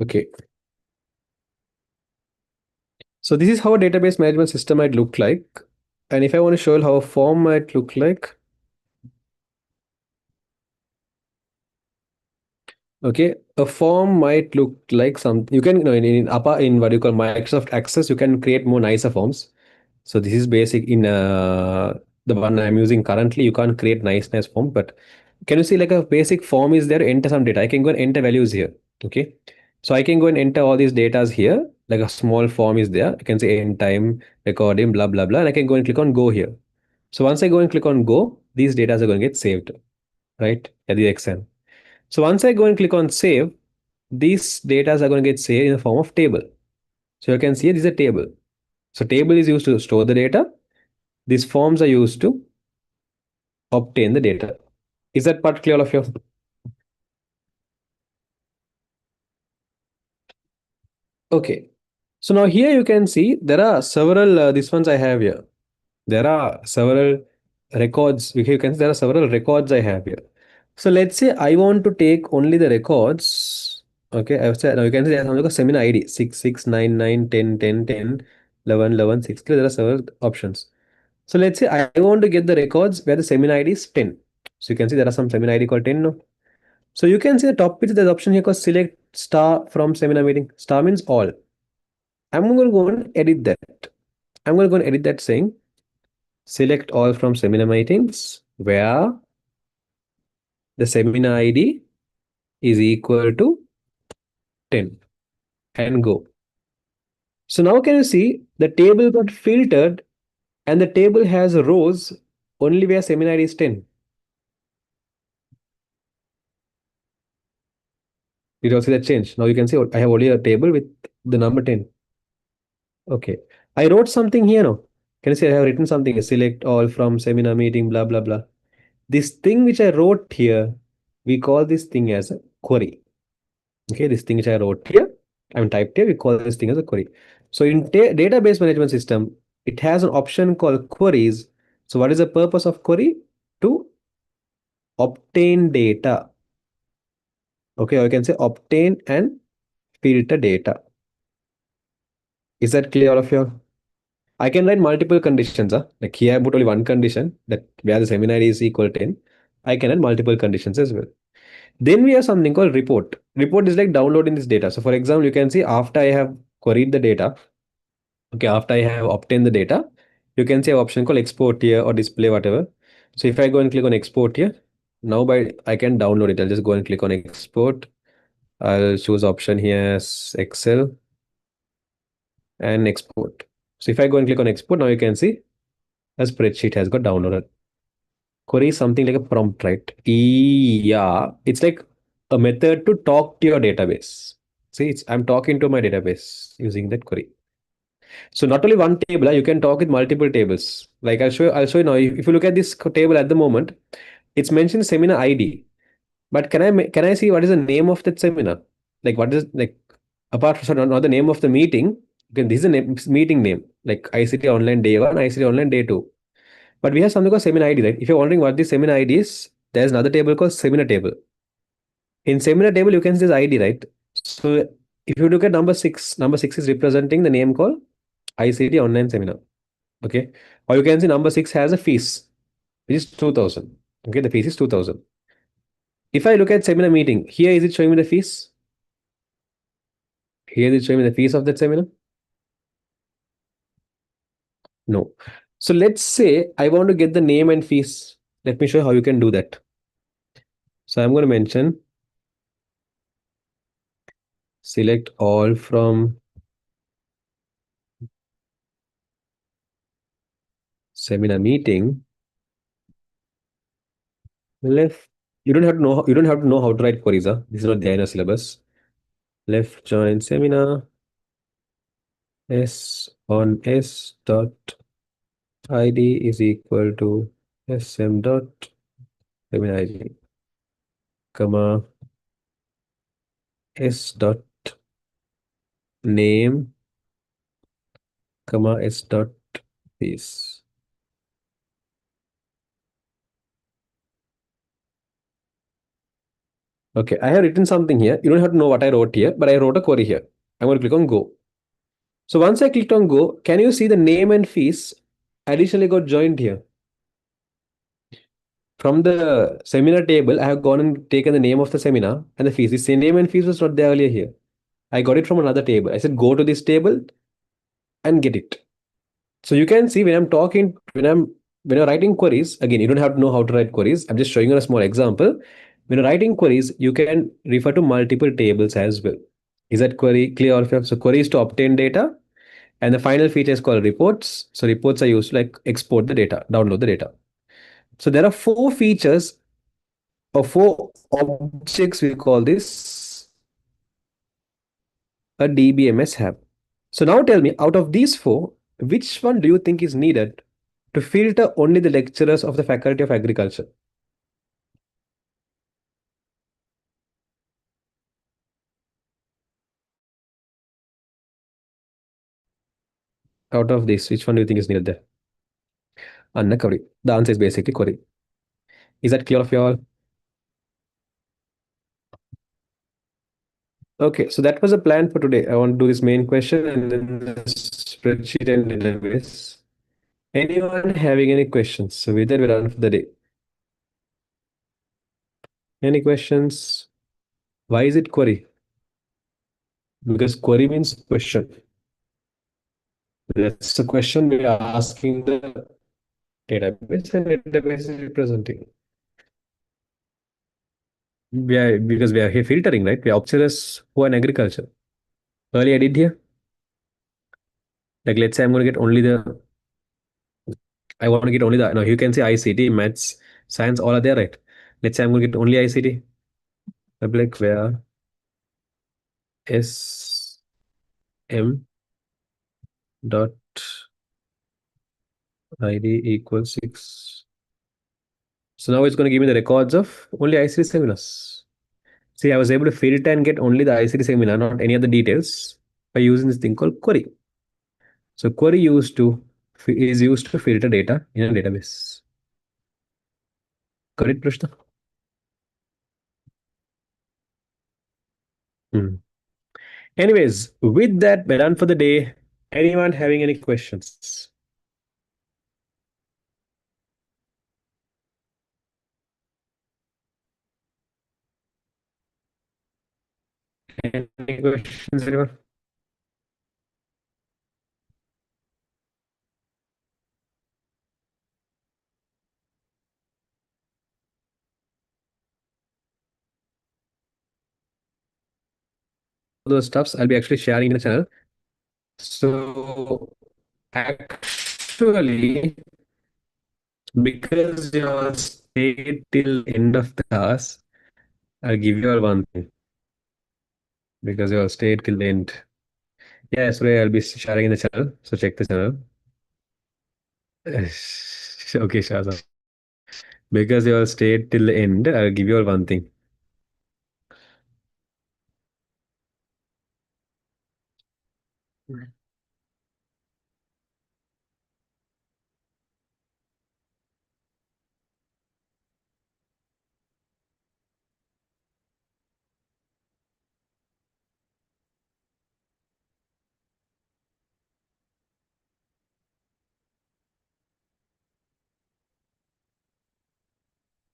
Okay. So this is how a database management system might look like. And if I want to show you how a form might look like, okay, a form might look like some, you can, in what you call Microsoft Access, you can create more nicer forms. So this is basic in the one I'm using currently. You can't create nice form, but can you see like a basic form is there? Enter some data. I can go and enter values here. Okay, so I can go and enter all these datas here. Like a small form is there. I can say end time, recording, blah blah blah, and I can go and click on go here. So once I go and click on go, these data are going to get saved, right? At the XN. So once I go and click on save, these data are going to get saved in the form of table. So you can see this is a table. So table is used to store the data. These forms are used to obtain the data. Is that part clear, all of you? Okay. So now here you can see there are several, these ones I have here. There are several records. You can see there are several records I have here. So let's say I want to take only the records. Okay, I've said now you can see there's something called seminar ID 6699 10 10 10 11 11 6. There are several options. So let's say I want to get the records where the seminar ID is 10. So you can see there are some seminar ID called 10 now. So you can see the top page, there's option here called select star from seminar meeting. Star means all. I'm going to go and edit that. I'm going to go and edit that saying select all from seminar meetings where the seminar ID is equal to 10 and go. So now can you see the table got filtered and the table has rows only where seminar ID is 10. Did you all see that change? Now you can see I have only a table with the number 10. Okay. I wrote something here now. Can you see I have written something? Select all from seminar meeting, blah, blah, blah. This thing which I wrote here, we call this thing as a query. Okay, this thing which I wrote here, I'm typed here, we call this thing as a query. So in database management system, it has an option called queries. So what is the purpose of query? To obtain data. Okay, or you can say obtain and filter data. Is that clear, all of you? I can write multiple conditions. Like here I put only one condition that where the seminar is equal 10. I can add multiple conditions as well. Then we have something called report. Report is like downloading this data. So for example, you can see after I have queried the data, okay, after I have obtained the data, you can see an option called export here or display, whatever. So if I go and click on export here, now by I can download it. I'll just go and click on export. I'll choose option here as Excel and export. So if I go and click on export, now you can see a spreadsheet has got downloaded. Query is something like a prompt, right? Yeah, it's like a method to talk to your database. See, I'm talking to my database using that query. So not only one table, you can talk with multiple tables. Like I'll show you now. If you look at this table at the moment, it's mentioned seminar ID. But can I see what is the name of that seminar? Like what is like apart from not the name of the meeting? Okay, this is the meeting name, like ICT Online Day 1, ICT Online Day 2. But we have something called seminar ID, right? If you're wondering what the seminar ID is, there's another table called seminar table. In seminar table, you can see this ID, right? So if you look at number six is representing the name called ICT Online Seminar. Okay. Or you can see number six has a fees, which is 2000. Okay. The fees is 2000. If I look at seminar meeting, here is it showing me the fees? Here is it showing me the fees of that seminar? No. So let's say I want to get the name and fees. Let me show you how you can do that. So I'm going to mention select all from seminar meeting. Left. You don't have to know how to write queries. This is not the INR syllabus. Left join seminar s on s dot id is equal to sm dot seminar id, comma s dot name, comma s dot fees. Okay, I have written something here. You don't have to know what I wrote here, but I wrote a query here. I'm going to click on go. So once I clicked on go, can you see the name and fees additionally got joined here? From the seminar table, I have gone and taken the name of the seminar and the fees. The same name and fees was not there earlier here. I got it from another table. I said, go to this table and get it. So you can see when I'm talking, when you're writing queries, again, you don't have to know how to write queries. I'm just showing you a small example. When you're writing queries, you can refer to multiple tables as well. Is that query clear? So query is to obtain data. And the final feature is called reports. So reports are used to like export the data, download the data. So there are four features or four objects, we call this a DBMS have. So now tell me, out of these four, which one do you think is needed to filter only the lecturers of the Faculty of Agriculture? Out of this, which one do you think is needed there? Anna query. The answer is basically query. Is that clear of you all? Okay, so that was the plan for today. I want to do this main question and then the spreadsheet and database. Anyone having any questions? So with that, we're done for the day. Any questions? Why is it query? Because query means question. That's the question we are asking the database, and database is representing. Because we are here filtering, right? We are observers who are in agriculture. Earlier I did here. Like let's say I'm going to get only the I want to get only the no, you can say ICT, maths, science, all are there, right? Let's say I'm going to get only ICT. I'll be like where S M dot ID equals 6. So now it's going to give me the records of only ICT seminars. See, I was able to filter and get only the ICT seminar, not any other details, by using this thing called query. So query is used to filter data in a database. Got it, Prashna? Hmm. Anyways, with that, we're done for the day. Anyone having any questions? Any questions, anyone? Those stuffs I'll be actually sharing in the channel. So actually, because you all stayed till end of the class, I'll give you all one thing. Because you all stayed till the end. Yeah, sorry, I'll be sharing in the channel. So check the channel. Okay, Shazam. Because you all stayed till the end, I'll give you all one thing.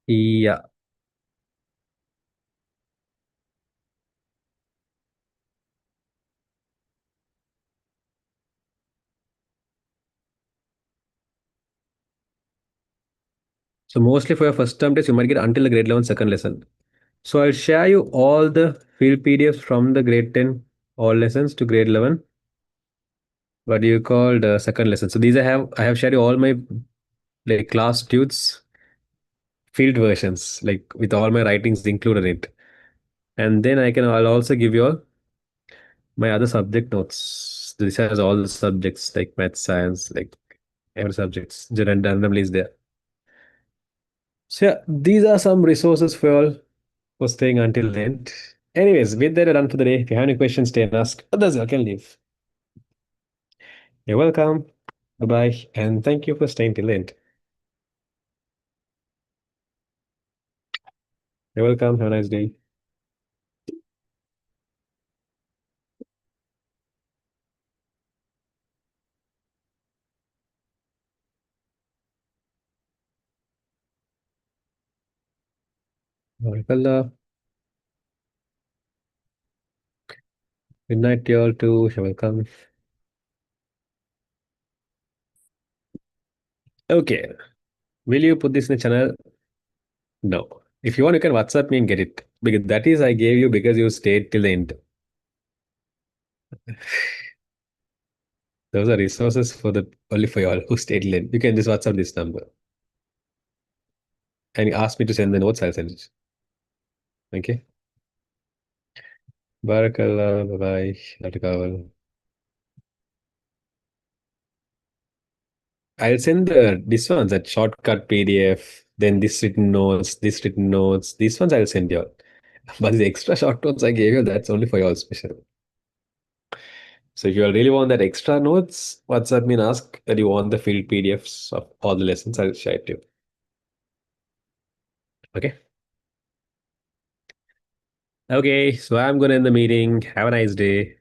Yeah. So mostly for your first term test, you might get until the grade 11 second lesson. So I'll share you all the field PDFs from the grade 10 all lessons to grade 11. What do you call the second lesson? So these I have shared you all my like class tudes field versions, like with all my writings included in it. And then I'll also give you all my other subject notes. This has all the subjects like math, science, like every subjects. Randomly is there. So yeah, these are some resources for all for staying until the end. Anyways, with that, we're done for the day. If you have any questions, stay and ask. Others, I can leave. You're welcome. Bye bye. And thank you for staying till the end. You're welcome. Have a nice day. Bye. Good night, to you all too. You're welcome. Okay. Will you put this in the channel? No. If you want, you can WhatsApp me and get it. Because that is I gave you because you stayed till the end. Those are resources for the only for you all who stayed till the end. You can just WhatsApp this number and ask me to send the notes. I'll send it. Okay. Barakallah. Bye bye. I'll send this ones that shortcut PDF, then this written notes. These ones I'll send you all. But the extra short notes I gave you, that's only for you all special. So if you all really want that extra notes, WhatsApp me and ask that you want the field PDFs of all the lessons. I'll share it to you. Okay. Okay. So I'm gonna end the meeting. Have a nice day.